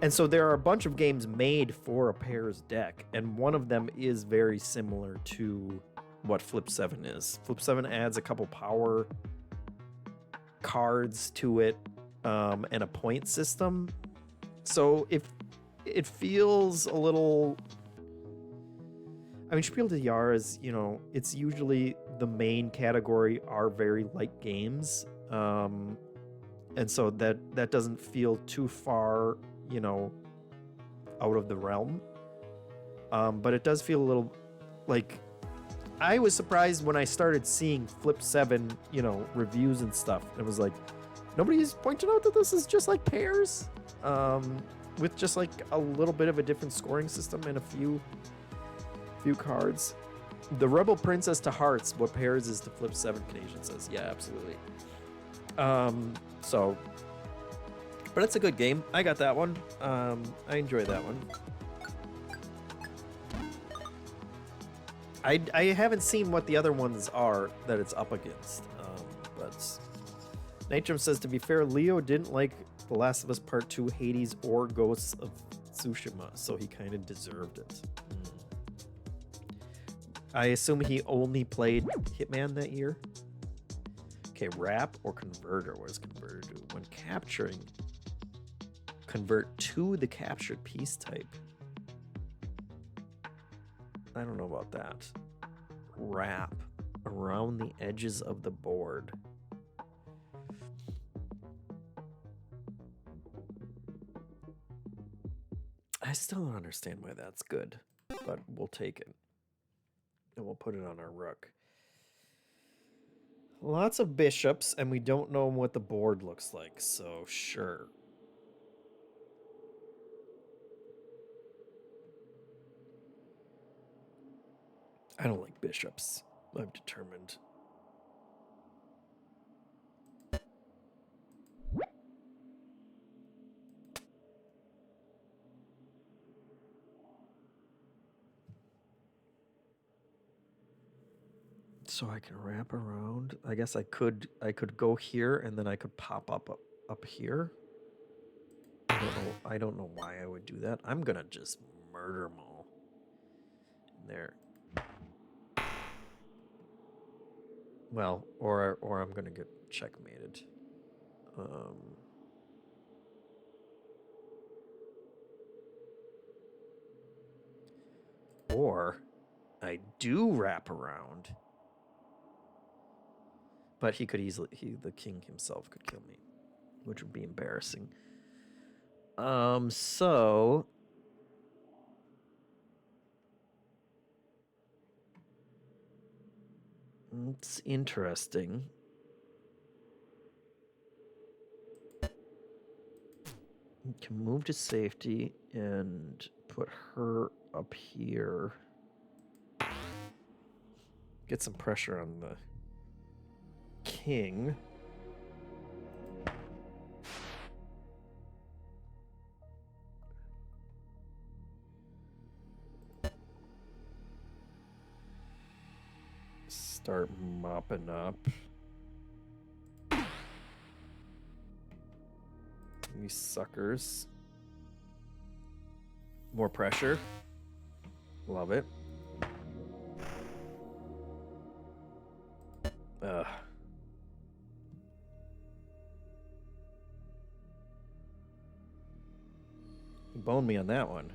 And so there are a bunch of games made for a Pairs deck, and one of them is very similar to what Flip 7 is. Flip 7 adds a couple power cards to it, and a point system. So if it feels a little... I mean, Spiel des Jahres, it's usually the main category are very light games. And so that doesn't feel too far... out of the realm. But it does feel a little like... I was surprised when I started seeing Flip 7, reviews and stuff. It was like, nobody's pointing out that this is just like Pairs, with just like a little bit of a different scoring system and a few cards. The Rebel Princess to Hearts, what Pairs is to Flip 7, Canadian says. Yeah, absolutely. But it's a good game. I got that one. I enjoy that one. I haven't seen what the other ones are that it's up against. But Nitrum says, to be fair, Leo didn't like The Last of Us Part 2, Hades, or Ghosts of Tsushima, so he kind of deserved it. I assume he only played Hitman that year. Okay, wrap or converter. What does converter do? When capturing, convert to the captured piece type. I don't know about that. Wrap around the edges of the board. I still don't understand why that's good, but we'll take it. And we'll put it on our rook. Lots of bishops, and we don't know what the board looks like, so sure. I don't like bishops. I've determined. So I can wrap around. I guess I could go here and then I could pop up here. I don't know why I would do that. I'm gonna just murder them all. There. Well, or I'm gonna get checkmated. Or I do wrap around. But he could easily, the king himself could kill me, which would be embarrassing. So it's interesting. You can move to safety and put her up here. Get some pressure on the king. start mopping up. These suckers. More pressure. Love it. Ugh. He boned me on that one.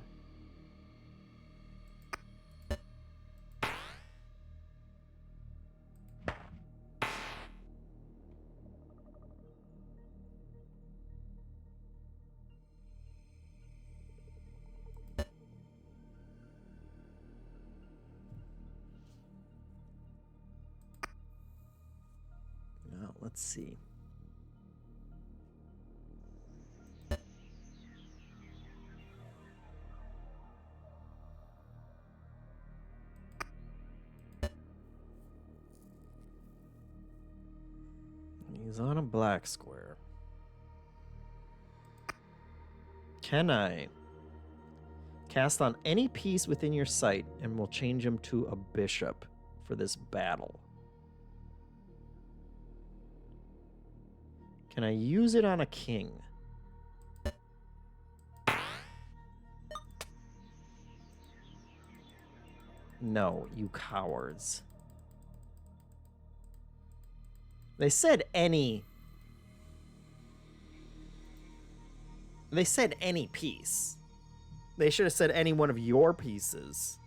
Now, let's see. He's on a black square. Can I cast on any piece within your sight and we'll change him to a bishop for this battle? Can I use it on a king? No, you cowards. They said any. They said any piece. They should have said any one of your pieces.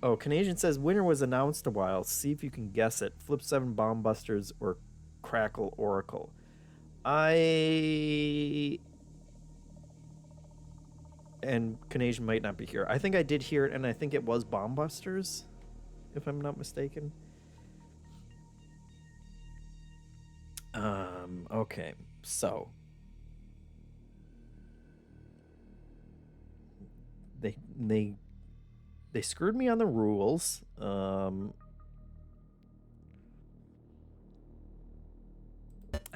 Oh, Canadian says winner was announced a while. See if you can guess it. Flip 7 Bomb Busters or Crackle Oracle. And Canadian might not be here. I think I did hear it, and I think it was Bomb Busters, if I'm not mistaken. Okay, so they screwed me on the rules. I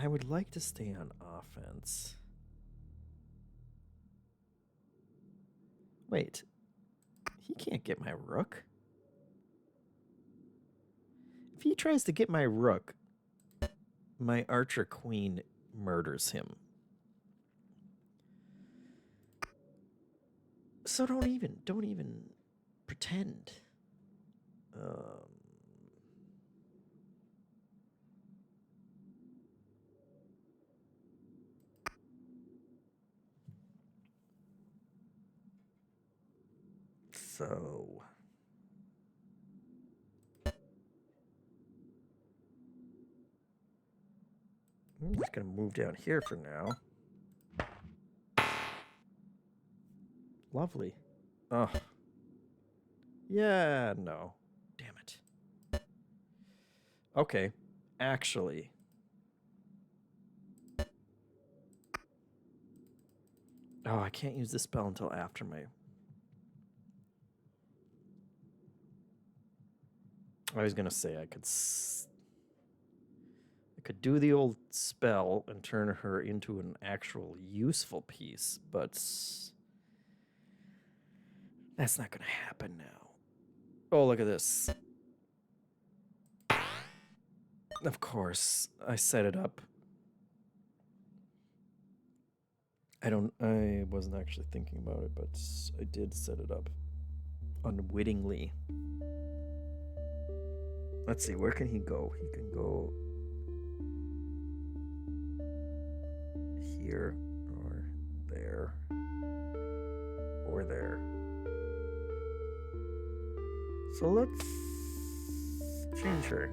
would like to stay on offense. Wait, he can't get my rook. If he tries to get my rook, my archer queen murders him. So don't even pretend. So I'm just gonna move down here for now. Lovely. Oh. Yeah, no. Damn it. Okay. Actually. Oh, I can't use this spell until after my... I was gonna say I could do the old spell and turn her into an actual useful piece, but that's not gonna happen now. Oh, look at this. Of course, I set it up. I wasn't actually thinking about it, but I did set it up unwittingly. Let's see, where can he go? He can go here, or there, or there. So let's change her.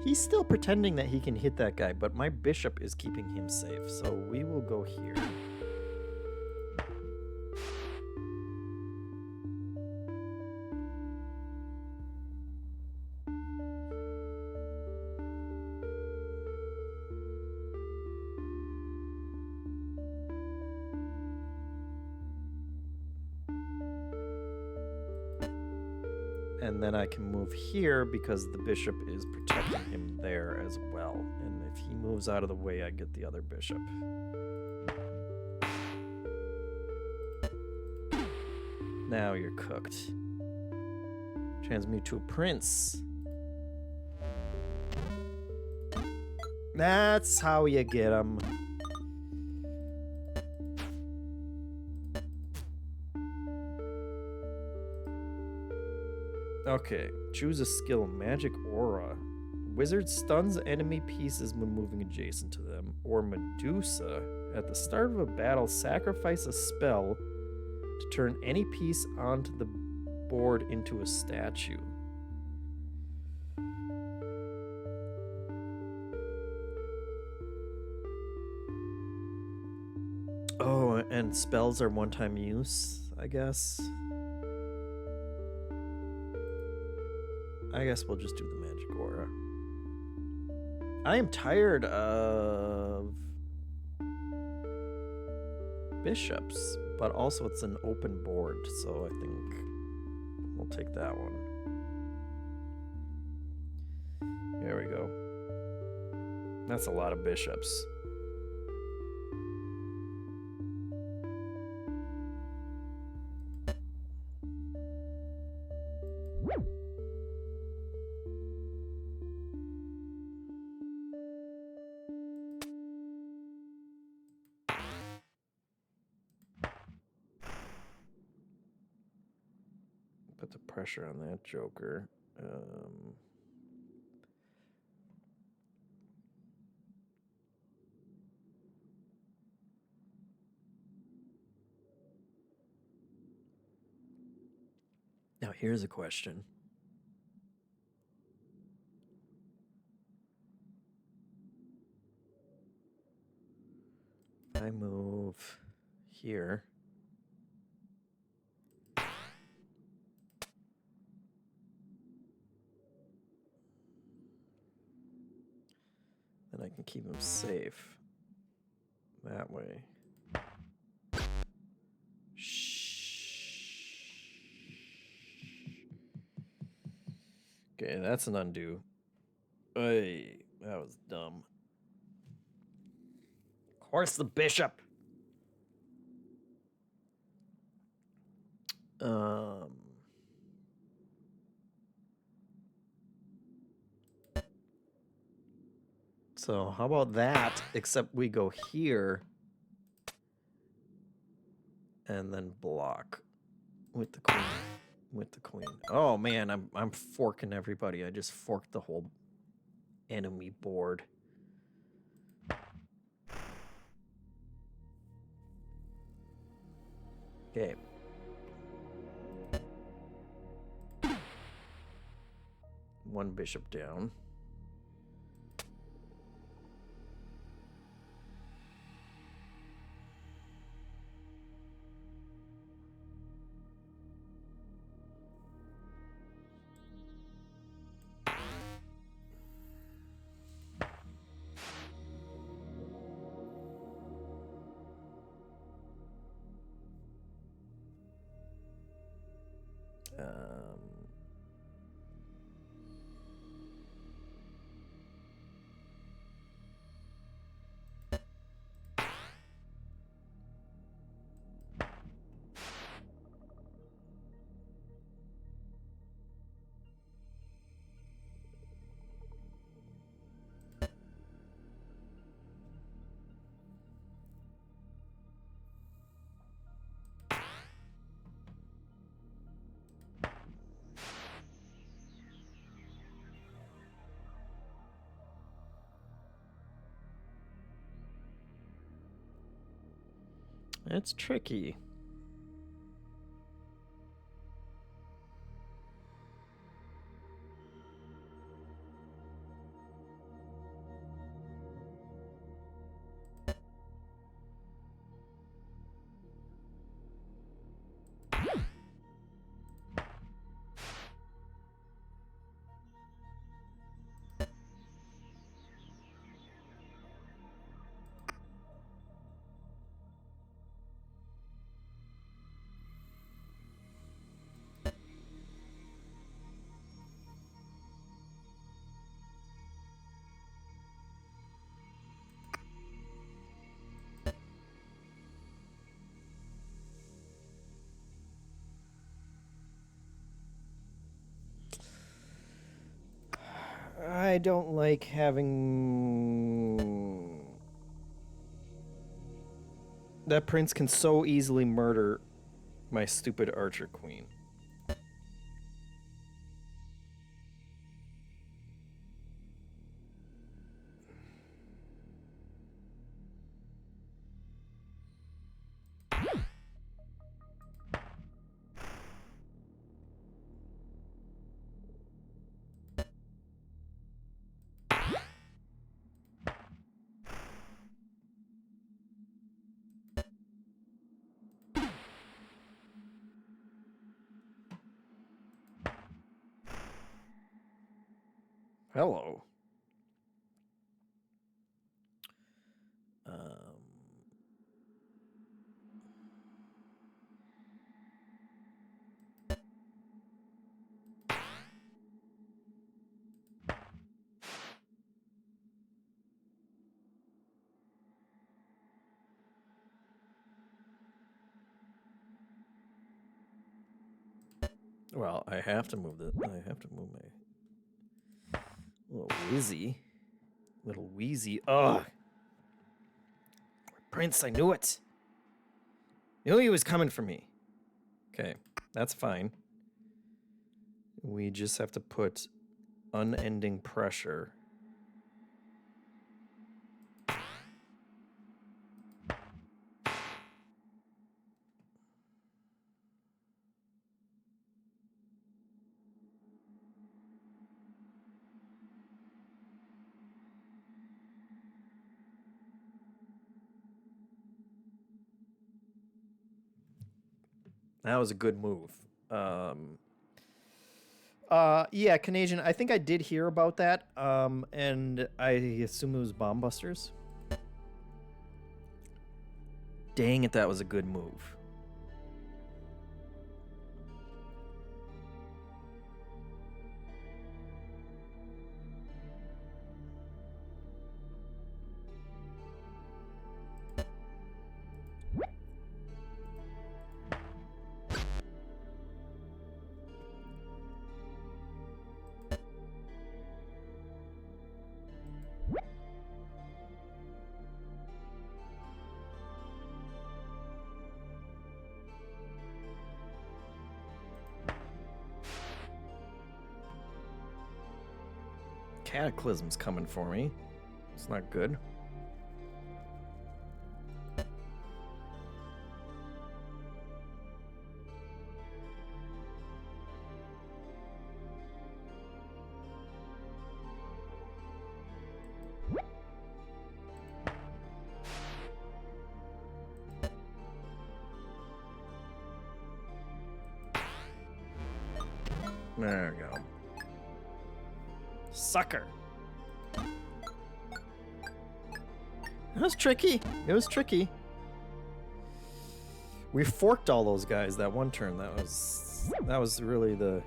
He's still pretending that he can hit that guy, but my bishop is keeping him safe, so we will go here. And then I can move here because the bishop is protecting him there as well. And if he moves out of the way, I get the other bishop. Now you're cooked. Transmute to a prince. That's how you get him. Okay, choose a skill. Magic Aura. Wizard stuns enemy pieces when moving adjacent to them. Or Medusa. At the start of a battle, sacrifice a spell to turn any piece onto the board into a statue. Oh, and spells are one-time use, I guess. I guess we'll just do the Magic Aura. I am tired of bishops, but also it's an open board, so I think we'll take that one. There we go. That's a lot of bishops. Put the pressure on that joker. Now here's a question. If I move here, then I can keep him safe that way. Okay, that's an undo. Hey, that was dumb. Of course, the bishop. So how about that? Except we go here and then block with the queen. With the queen. Oh man, I'm forking everybody. I just forked the whole enemy board. Okay. One bishop down. It's tricky. I don't like having... That prince can so easily murder my stupid archer queen. Hello. Well, I have to move I have to move my little wheezy. Little wheezy. Ugh. Prince, I knew it. I knew he was coming for me. Okay, that's fine. We just have to put unending pressure. That was a good move. Yeah, Canadian. I think I did hear about that. And I assume it was bomb busters. Dang it, that was a good move. Cataclysm's coming for me. It's not good. There we go. Sucker. It was tricky. It was tricky. We forked all those guys that one turn. That was really the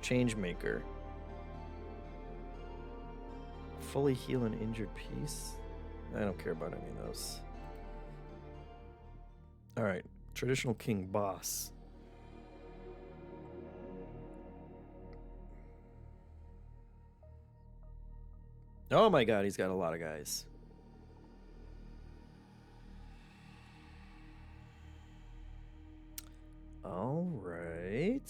change maker. Fully heal an injured piece. I don't care about any of those. All right, traditional king boss. Oh my god, he's got a lot of guys. All right.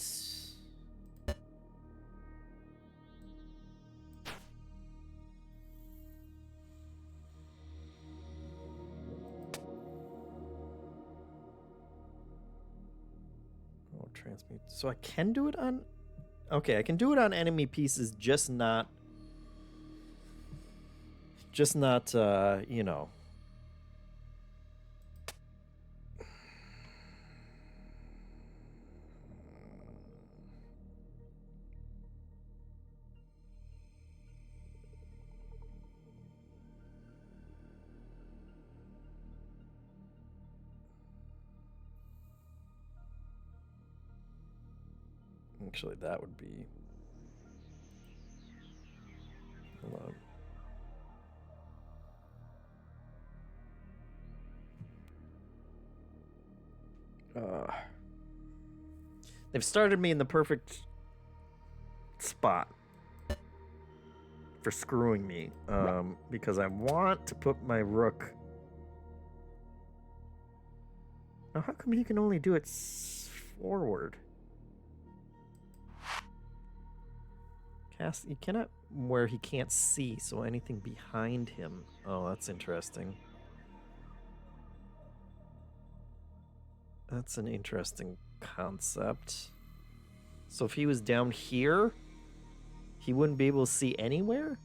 Oh, transmute. So I can do it on... Okay, I can do it on enemy pieces, just not, you know. Actually, that would be... Hold on. They've started me in the perfect spot. for screwing me, because I want to put my rook. Now, how come he can only do it forward? You cannot where he can't see, so anything behind him. Oh, that's interesting. That's an interesting concept. So if he was down here, he wouldn't be able to see anywhere?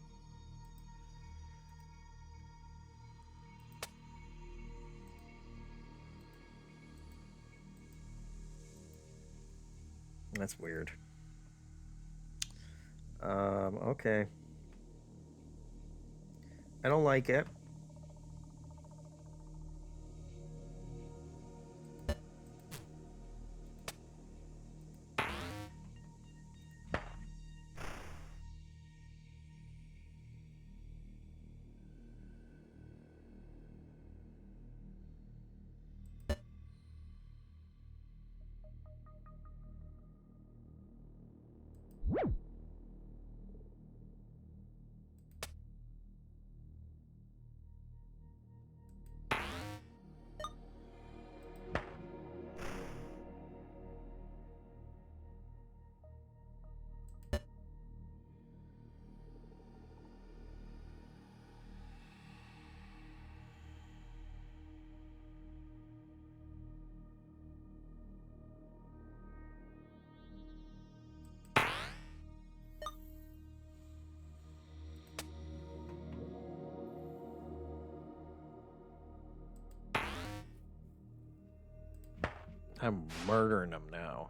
That's weird. Okay. I don't like it. I'm murdering him now.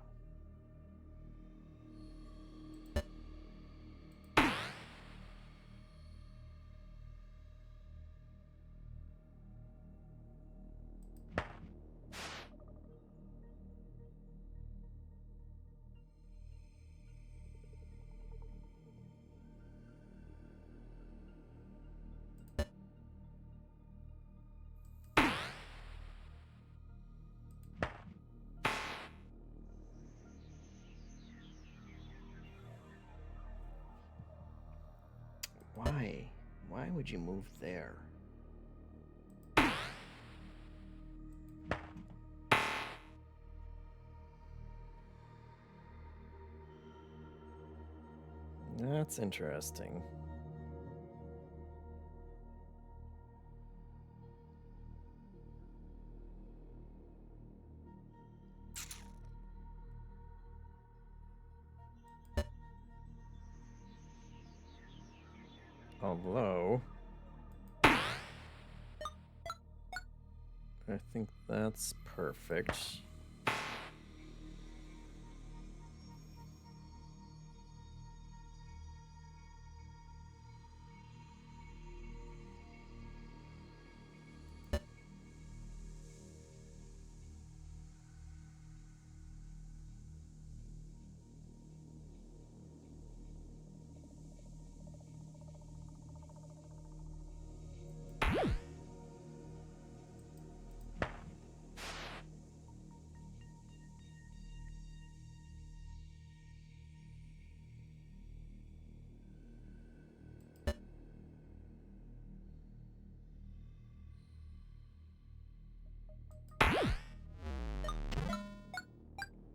Why? Why would you move there? That's interesting. Although, I think that's perfect.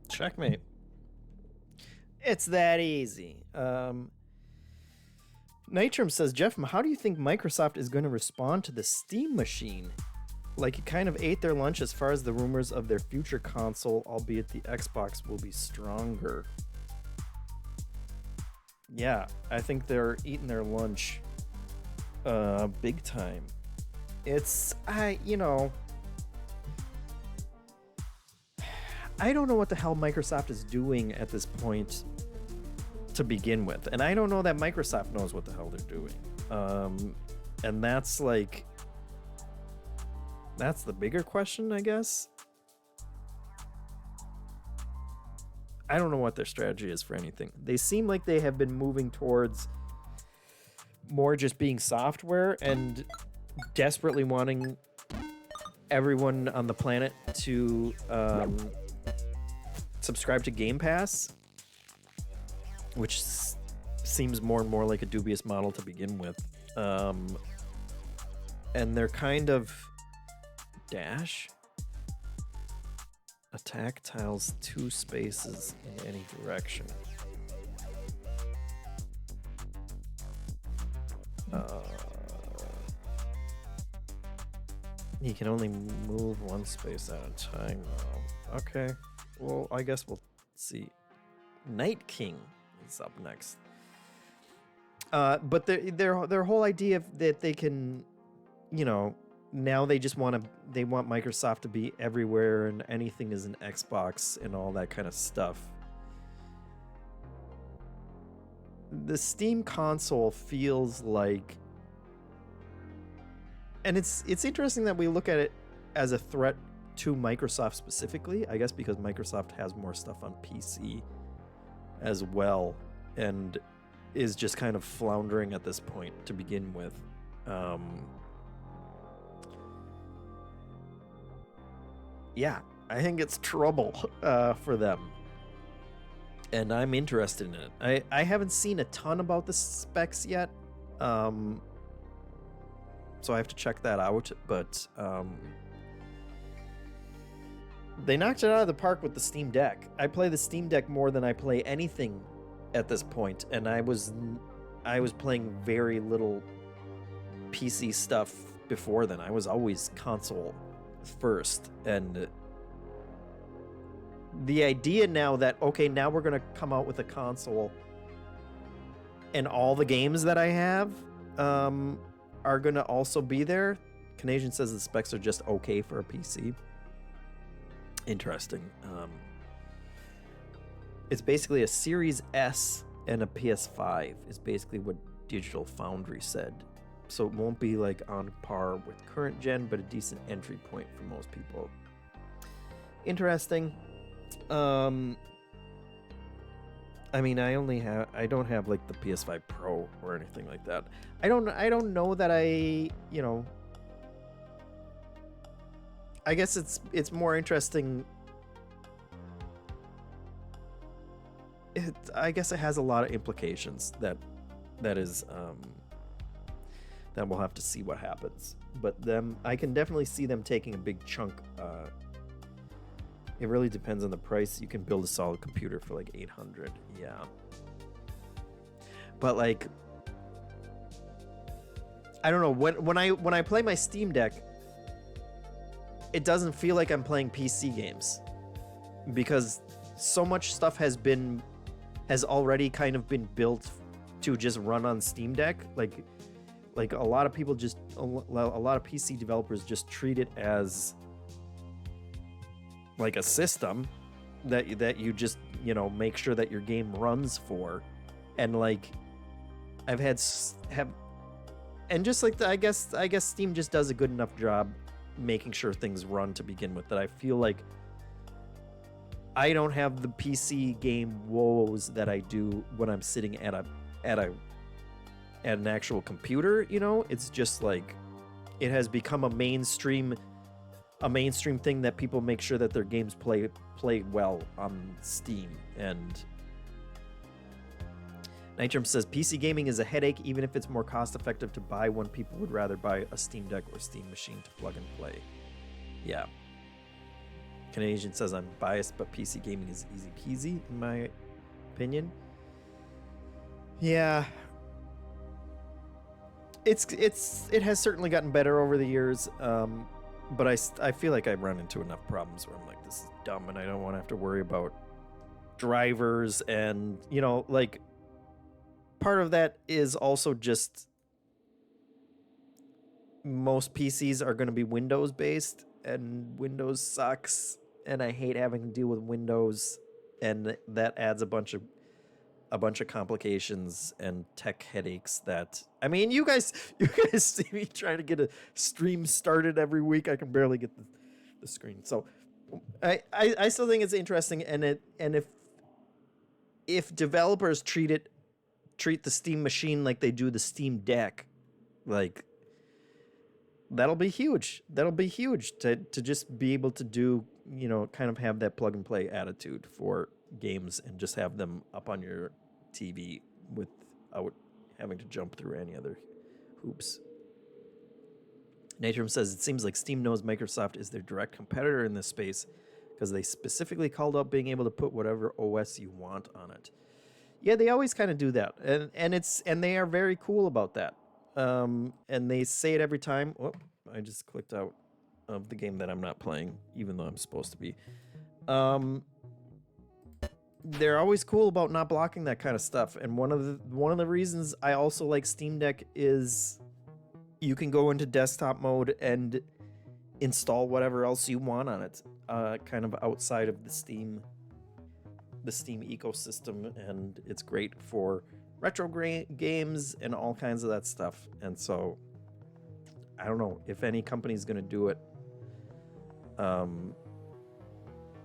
Checkmate. It's that easy. Nitrum says, JeffM, how do you think Microsoft is going to respond to the Steam machine? Like, it kind of ate their lunch as far as the rumors of their future console, albeit the Xbox will be stronger. Yeah, I think they're eating their lunch big time. It's, you know, I don't know what the hell Microsoft is doing at this point to begin with. And I don't know that Microsoft knows what the hell they're doing. And that's like, that's the bigger question, I guess. I don't know what their strategy is for anything. They seem like they have been moving towards more just being software and desperately wanting everyone on the planet to subscribe to Game Pass, which seems more and more like a dubious model to begin with. And they're kind of dash. Attack tiles 2 spaces in any direction. He can only move 1 space at a time now. Okay, well, I guess we'll see. Night King is up next. But their whole idea of that they can, you know, now they just want Microsoft to be everywhere and anything is an Xbox and all that kind of stuff. The Steam console feels like, and it's interesting that we look at it as a threat to Microsoft specifically, I guess because Microsoft has more stuff on PC as well and is just kind of floundering at this point to begin with. Yeah, I think it's trouble for them. And I'm interested in it. I haven't seen a ton about the specs yet. So I have to check that out, but they knocked it out of the park with the Steam Deck. I play the Steam Deck more than I play anything at this point, and I was playing very little PC stuff before then. I was always console first, and the idea now that, okay, now we're going to come out with a console and all the games that I have are going to also be there. Canadian says the specs are just okay for a PC. Interesting. It's basically a Series S and a PS5 is basically what Digital Foundry said. So it won't be like on par with current gen, but a decent entry point for most people. Interesting. I mean, I don't have like the PS5 Pro or anything like that. I don't know that I guess it's more interesting. I guess it has a lot of implications that we'll have to see what happens. But I can definitely see them taking a big chunk. It really depends on the price. You can build a solid computer for like $800. Yeah. But like, I don't know, when I play my Steam Deck, it doesn't feel like I'm playing PC games because so much stuff has already kind of been built to just run on Steam Deck. Like a lot of people a lot of PC developers just treat it as like a system that you just, make sure that your game runs for. And like and just like I guess Steam just does a good enough job making sure things run to begin with that I feel like I don't have the PC game woes that I do when I'm sitting at an actual computer. It's just like it has become a mainstream thing that people make sure that their games play well on Steam. And Nitrum says PC gaming is a headache even if it's more cost effective to buy one. People would rather buy a Steam Deck or Steam machine to plug and play. Yeah. Canadian says I'm biased, but PC gaming is easy peasy in my opinion. Yeah. It has certainly gotten better over the years. But I feel like I run into enough problems where I'm like, this is dumb and I don't want to have to worry about drivers. And, like, part of that is also just most PCs are going to be Windows based and Windows sucks. And I hate having to deal with Windows. And that adds a bunch of complications and tech headaches that, I mean, you guys see me trying to get a stream started every week. I can barely get the screen. So I still think it's interesting. And if developers treat the Steam machine like they do the Steam Deck, like that'll be huge. That'll be huge to just be able to do, kind of have that plug and play attitude for games and just have them up on your TV with without having to jump through any other hoops. Natrum says, it seems like Steam knows Microsoft is their direct competitor in this space because they specifically called out being able to put whatever OS you want on it. Yeah, they always kind of do that, and they are very cool about that. And they say it every time. Oh, I just clicked out of the game that I'm not playing, even though I'm supposed to be. They're always cool about not blocking that kind of stuff. And one of the reasons I also like Steam Deck is you can go into desktop mode and install whatever else you want on it, kind of outside of the Steam ecosystem, and it's great for retro games and all kinds of that stuff. And so I don't know if any company's going to do it.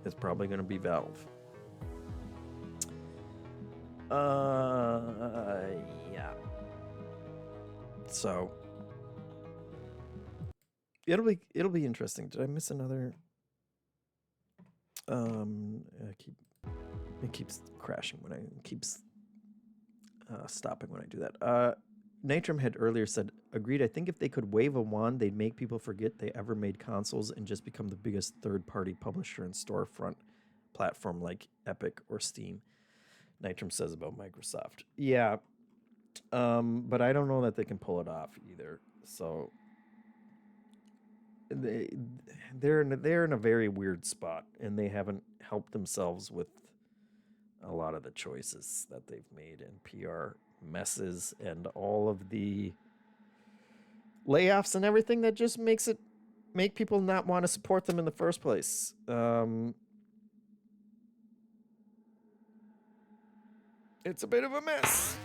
It's probably going to be Valve. Yeah. So it'll be interesting. Did I miss another? It keeps crashing when it keeps stopping when I do that. Natrum had earlier said, agreed, I think if they could wave a wand, they'd make people forget they ever made consoles and just become the biggest third-party publisher and storefront platform like Epic or Steam. Natrum says about Microsoft. Yeah, but I don't know that they can pull it off either. So they're in a very weird spot, and they haven't helped themselves with a lot of the choices that they've made and PR messes and all of the layoffs and everything that just make people not want to support them in the first place. It's a bit of a mess.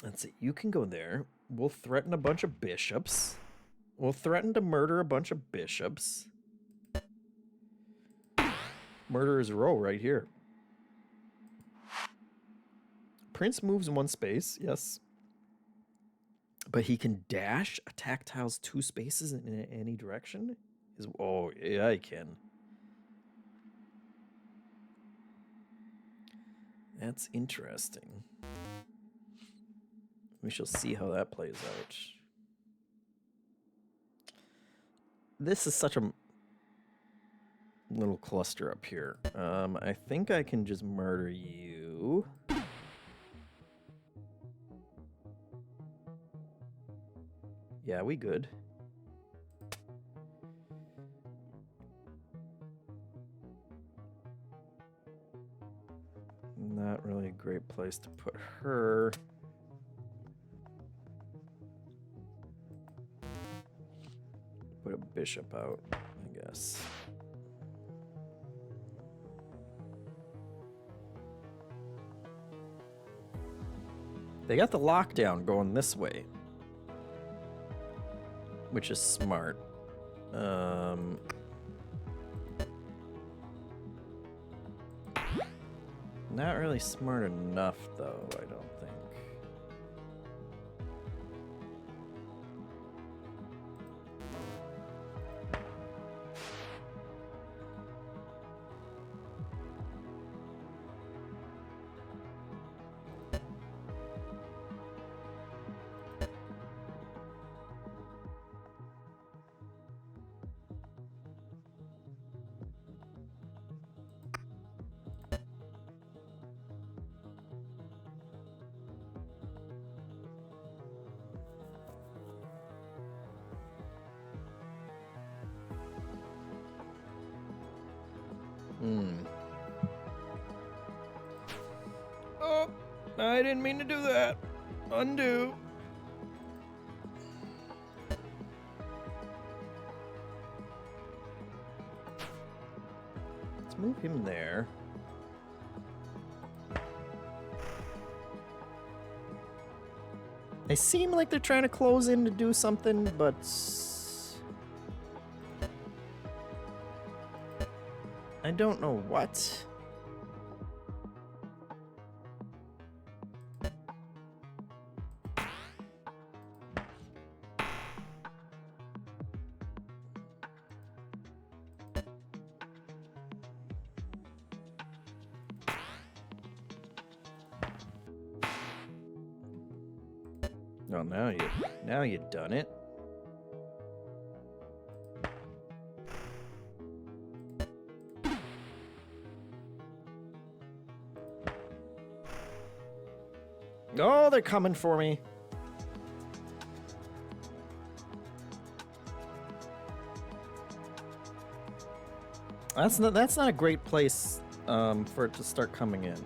Let's see. You can go there. We'll threaten a bunch of bishops. We'll threaten to murder a bunch of bishops. Murderer's Row right here. Prince moves one space, yes. But he can dash, attack tiles 2 spaces in any direction? Oh, yeah, he can. That's interesting. We shall see how that plays out. This is such a little cluster up here. I think I can just murder you. Yeah, we good. Not really a great place to put her. Put a bishop out, I guess. They got the lockdown going this way, which is smart. Not really smart enough, though, I don't think. Oh, I didn't mean to do that. Undo. Let's move him there. They seem like they're trying to close in to do something, but I don't know what. Oh, now you done it. Oh, they're coming for me. That's not a great place for it to start coming in.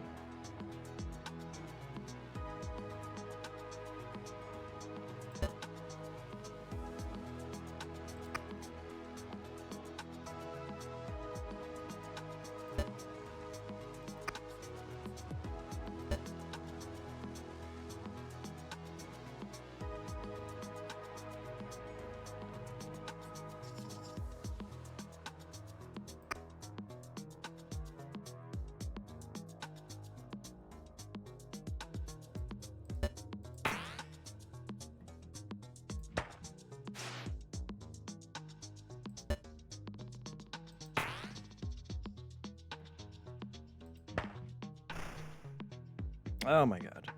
Oh my god.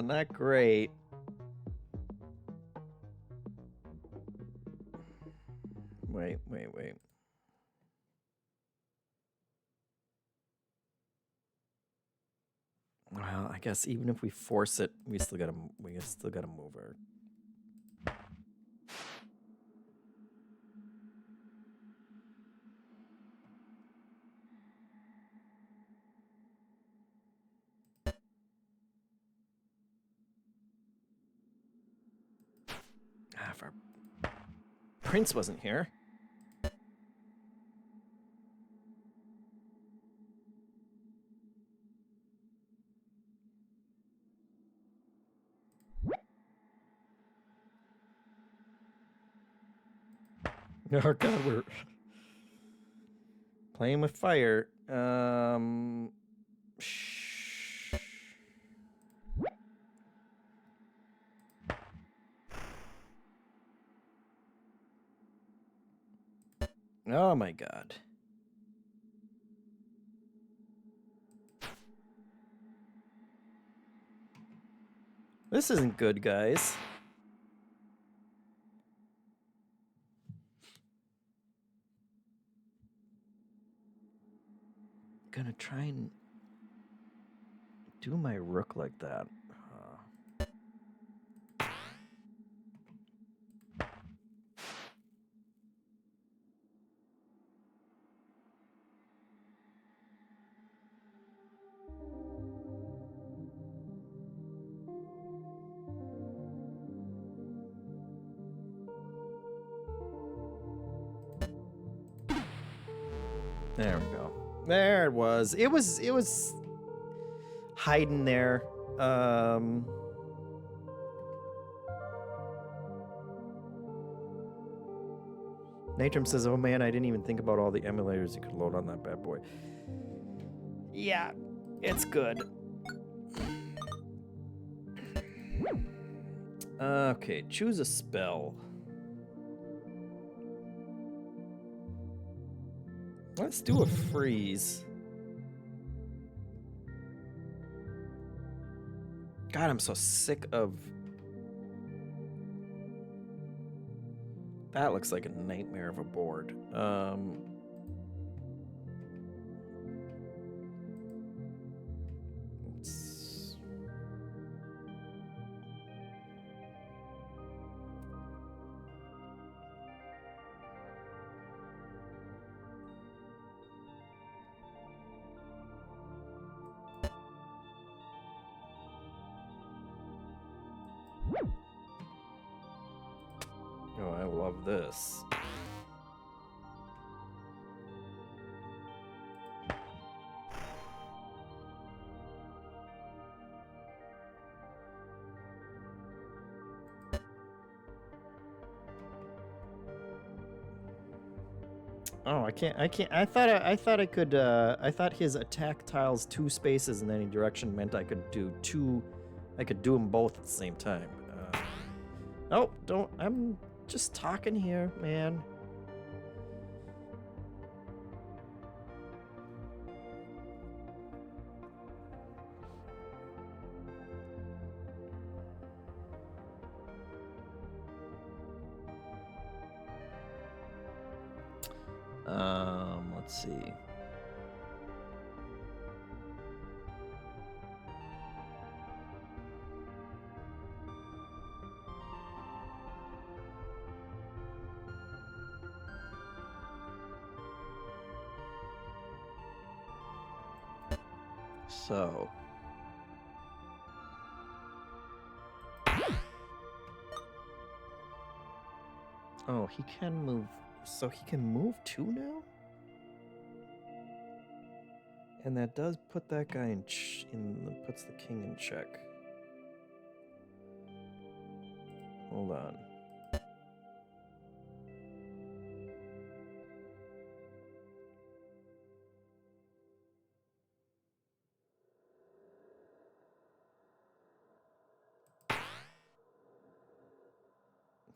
Not great. Wait. Well, I guess even if we force it, we still gotta move her. If our prince wasn't here. Oh god, we're playing with fire. Oh my god. This isn't good, guys. Gonna try and do my rook like that. There we go. There it was. It was hiding there. Natrum says, "Oh man, I didn't even think about all the emulators you could load on that bad boy." Yeah, it's good. Okay, choose a spell. Let's do a freeze. God, I'm so sick of... That looks like a nightmare of a board. Oh, I love this. Oh, I can't. I thought I could. I thought his attack tiles 2 spaces in any direction meant I could do 2. I could do them both at the same time. Oh, don't. I'm just talking here, man. Let's see. So. Oh, he can move. So he can move too now? And that does put that guy puts the king in check. Hold on.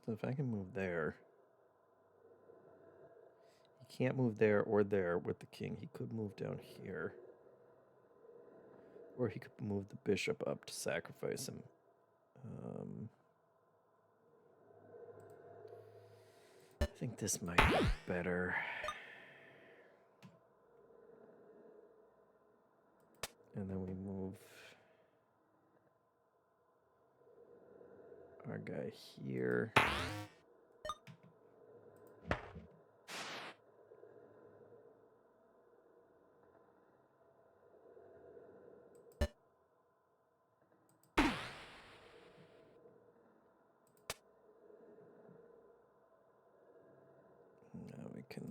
So if I can move there. He can't move there or there with the king. He could move down here. Or he could move the bishop up to sacrifice him. I think this might be better. And then we move our guy here. Now we can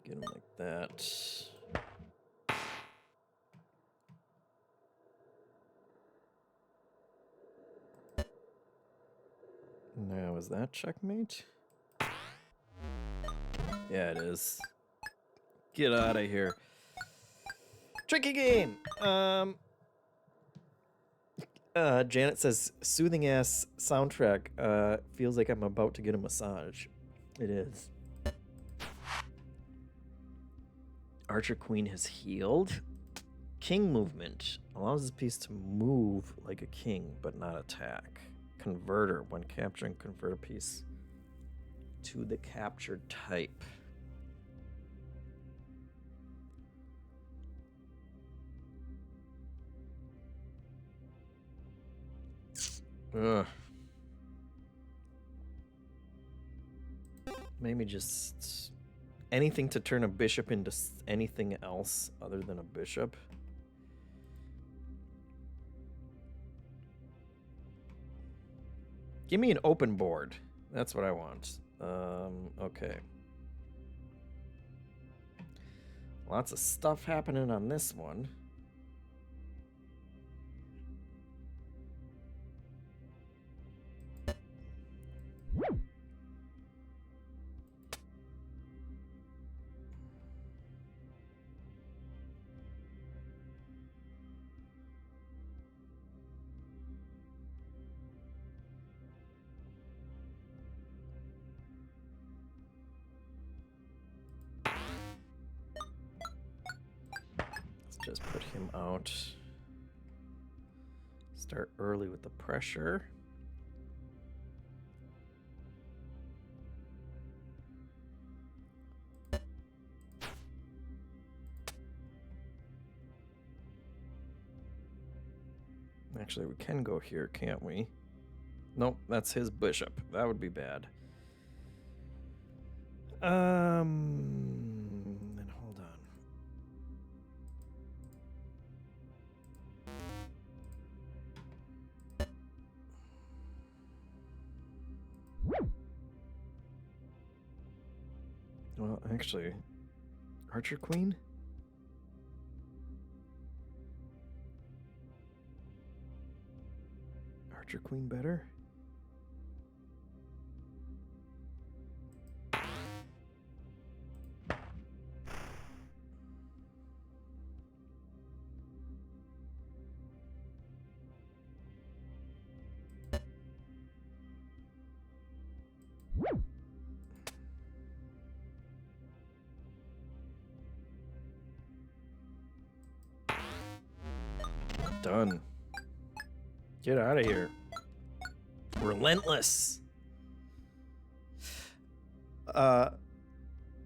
get him like that. Now, is that checkmate? Yeah, it is. Get out of here. Tricky game! Janet says, soothing ass soundtrack. Feels like I'm about to get a massage. It is. Archer Queen has healed. King movement allows this piece to move like a king, but not attack. Converter. When capturing, convert a piece to the captured type. Ugh. Maybe just anything to turn a bishop into anything else other than a bishop. Give me an open board. That's what I want. Okay. Lots of stuff happening on this one. Just put him out. Start early with the pressure. Actually, we can go here, can't we? Nope, that's his bishop. That would be bad. Then hold on. Well, actually, Archer Queen? Archer Queen better? Done. Get out of here. Relentless.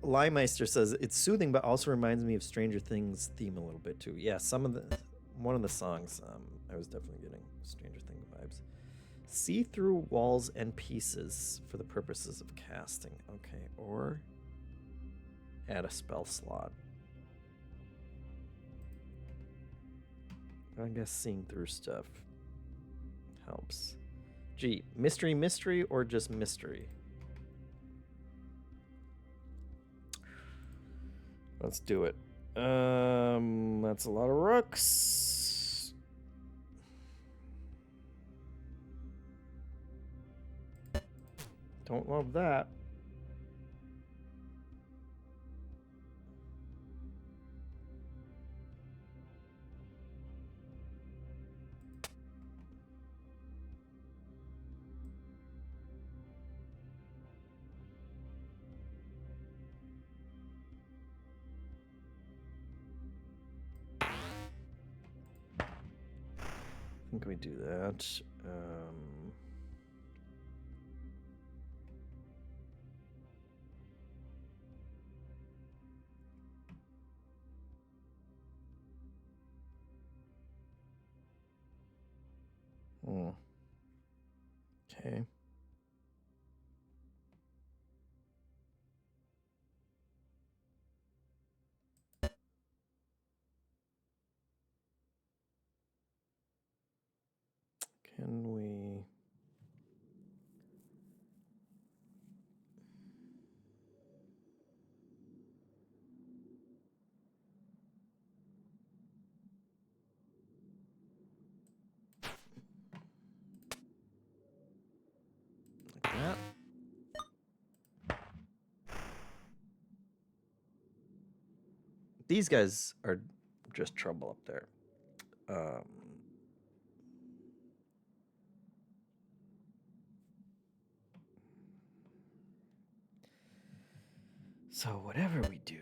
Limeister says it's soothing, but also reminds me of Stranger Things theme a little bit too. Yeah, one of the songs, I was definitely getting Stranger Things vibes. See through walls and pieces for the purposes of casting. Okay, or add a spell slot. I guess seeing through stuff helps. Gee, mystery, or just mystery? Let's do it. That's a lot of rooks. Don't love that. I think we do that. Okay. Can we... like that? These guys are just trouble up there. So whatever we do.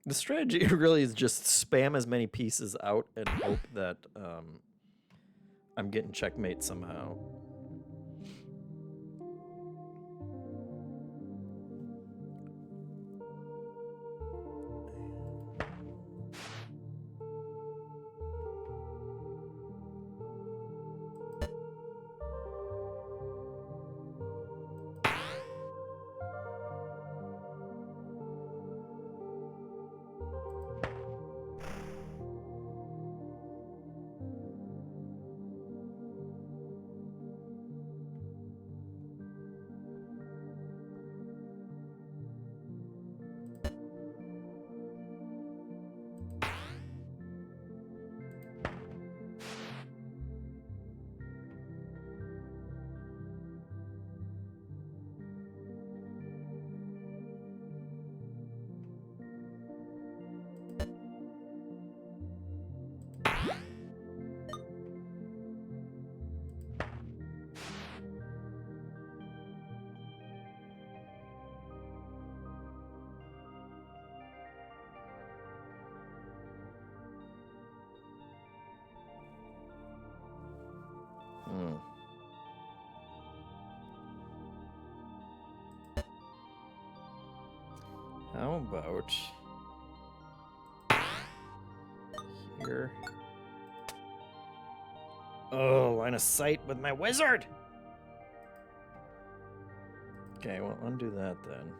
The strategy really is just spam as many pieces out and hope that I'm getting checkmate somehow. How about here? Oh, line of sight with my wizard! Okay, well, undo that then.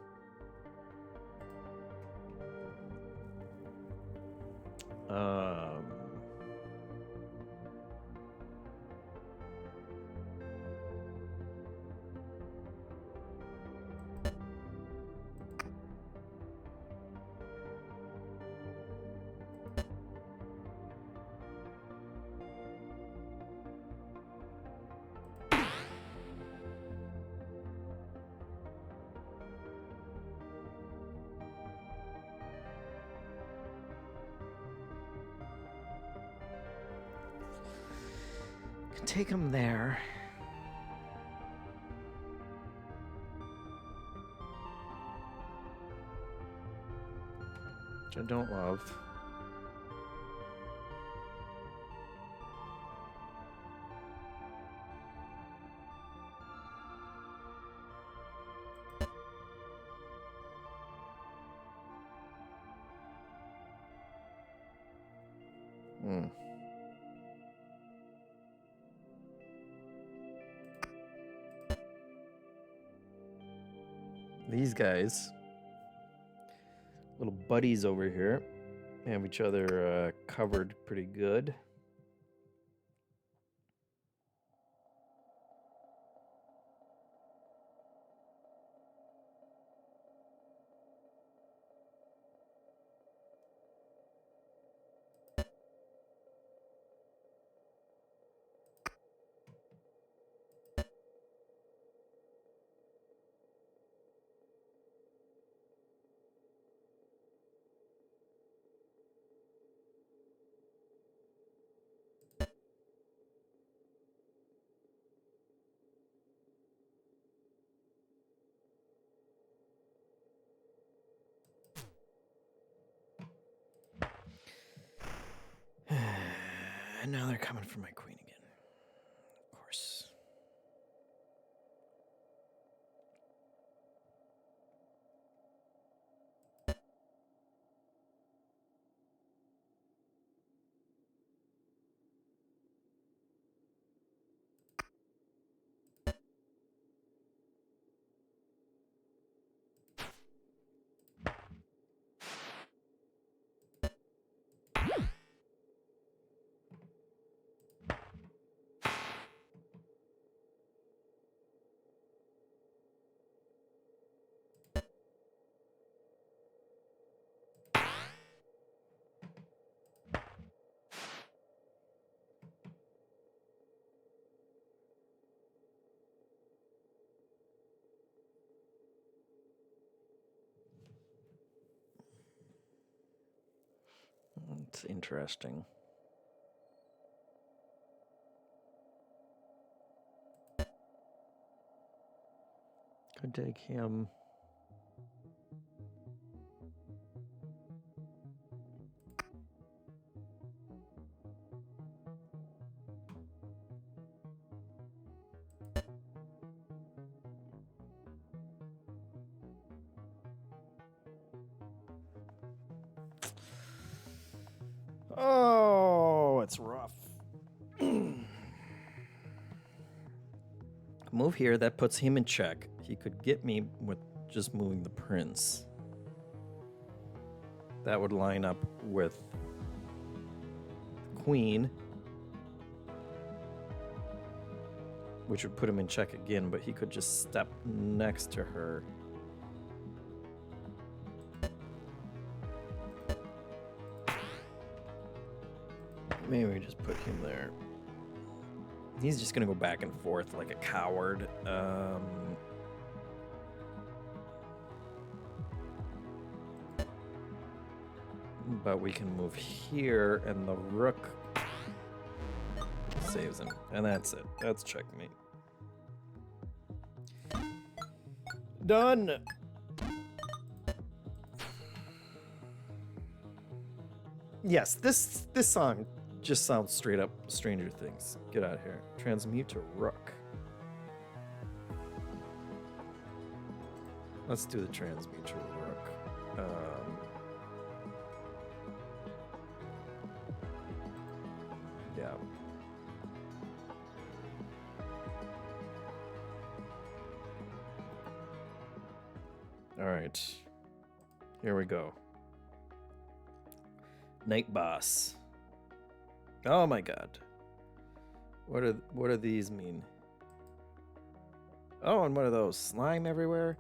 take him there. Which I don't love. These guys, little buddies over here, have each other covered pretty good. And now they're coming for my queen again. Of course. It's interesting. Could take him. Oh, it's rough. Move here, that puts him in check. He could get me with just moving the prince. That would line up with the queen, which would put him in check again, but he could just step next to her. Maybe we just put him there. He's just gonna go back and forth like a coward. But we can move here, and the rook saves him. And that's it. That's checkmate. Done! Yes, this song just sounds straight up Stranger Things. Get out of here. Transmute to rook. Let's do the transmute to rook. Yeah. All right. Here we go. Night boss. Oh my god. What do these mean? Oh, and what are those? Slime everywhere?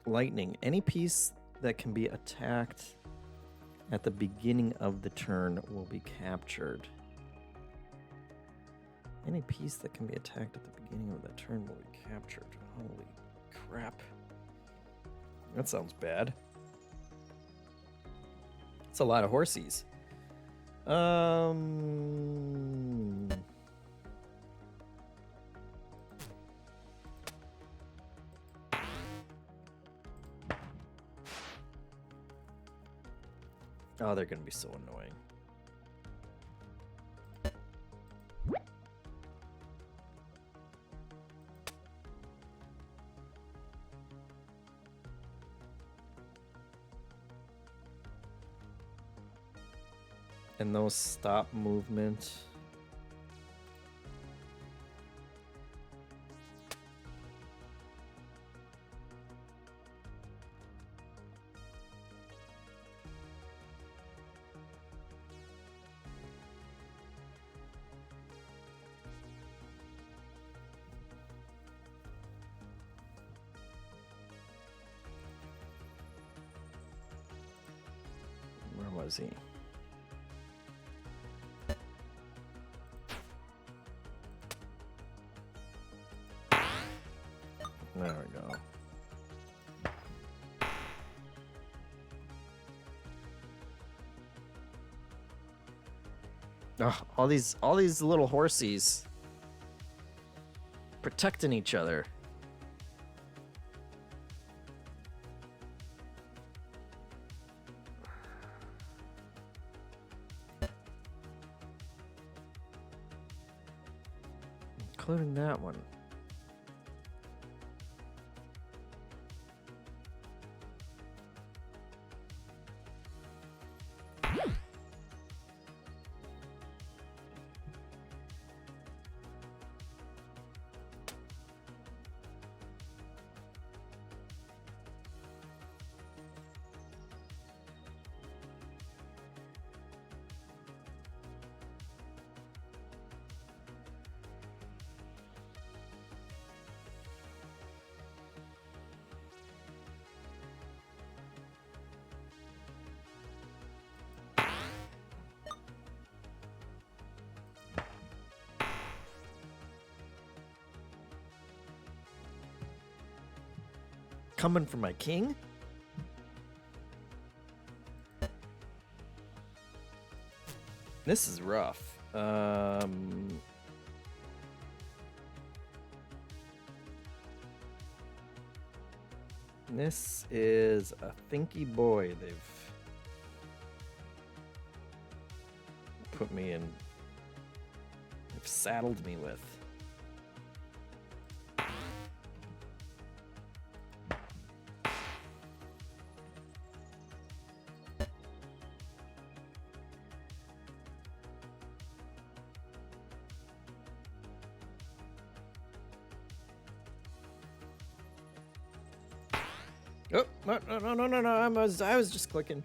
Lightning. Any piece that can be attacked at the beginning of the turn will be captured. Any piece that can be attacked at the beginning of the turn will be captured. Holy crap. That sounds bad. That's a lot of horsies. Oh, they're gonna be so annoying. And those stop movement. Where was he? There we go. Oh, all these little horsies protecting each other. Including that one. Coming for my king? This is rough. This is a thinky boy they've put me in. They've saddled me with. Oh, no. I was just clicking.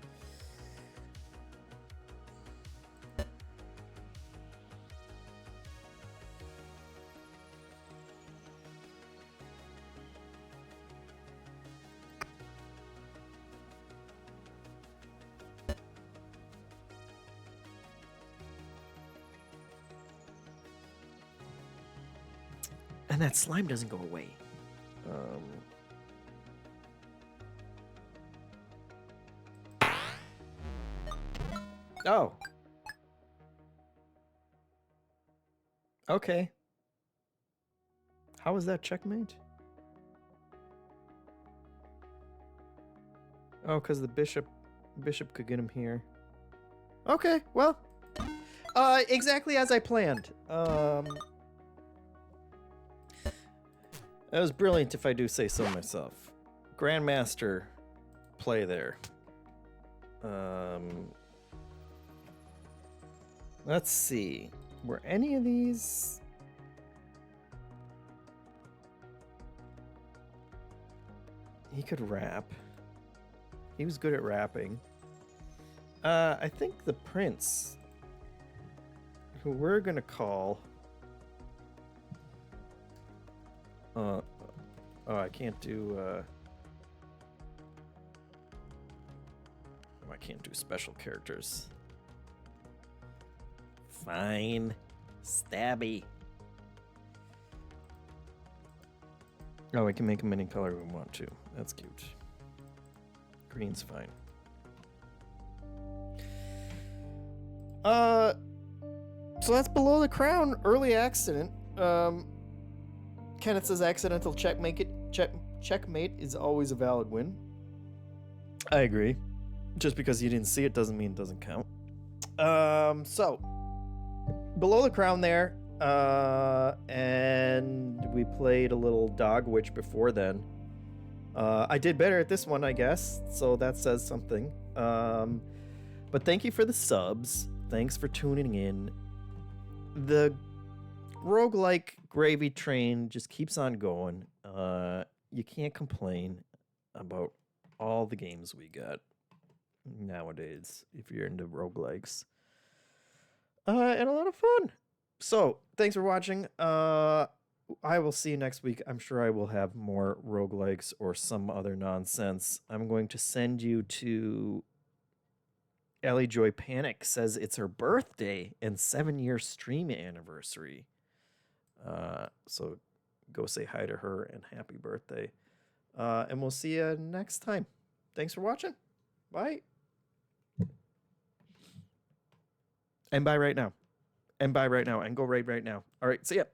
And that slime doesn't go away. Oh. Okay. How was that checkmate? Oh, because the bishop could get him here. Okay, well. Exactly as I planned. That was brilliant if I do say so myself. Grandmaster play there. Let's see. Were any of these... He could rap. He was good at rapping. I think the prince, who we're gonna call... oh, I can't do... I can't do special characters. Fine. Stabby. Oh, we can make him any color we want to. That's cute. Green's fine. So that's Below the Crown, early accident. Kenneth says accidental checkmate. Checkmate is always a valid win. I agree. Just because you didn't see it doesn't mean it doesn't count. So Below the Crown there. And we played a little Dog Witch before then. I did better at this one, I guess, so that says something. But thank you for the subs. Thanks for tuning in. The roguelike gravy train just keeps on going. You can't complain about all the games we got nowadays if you're into roguelikes. And a lot of fun. So, thanks for watching. I will see you next week. I'm sure I will have more roguelikes or some other nonsense. I'm going to send you to Ellie Joy Panic says it's her birthday and 7-year stream anniversary. So go say hi to her and happy birthday. And we'll see you next time. Thanks for watching. Bye. And bye right now. And bye right now. And go right now. All right. See ya.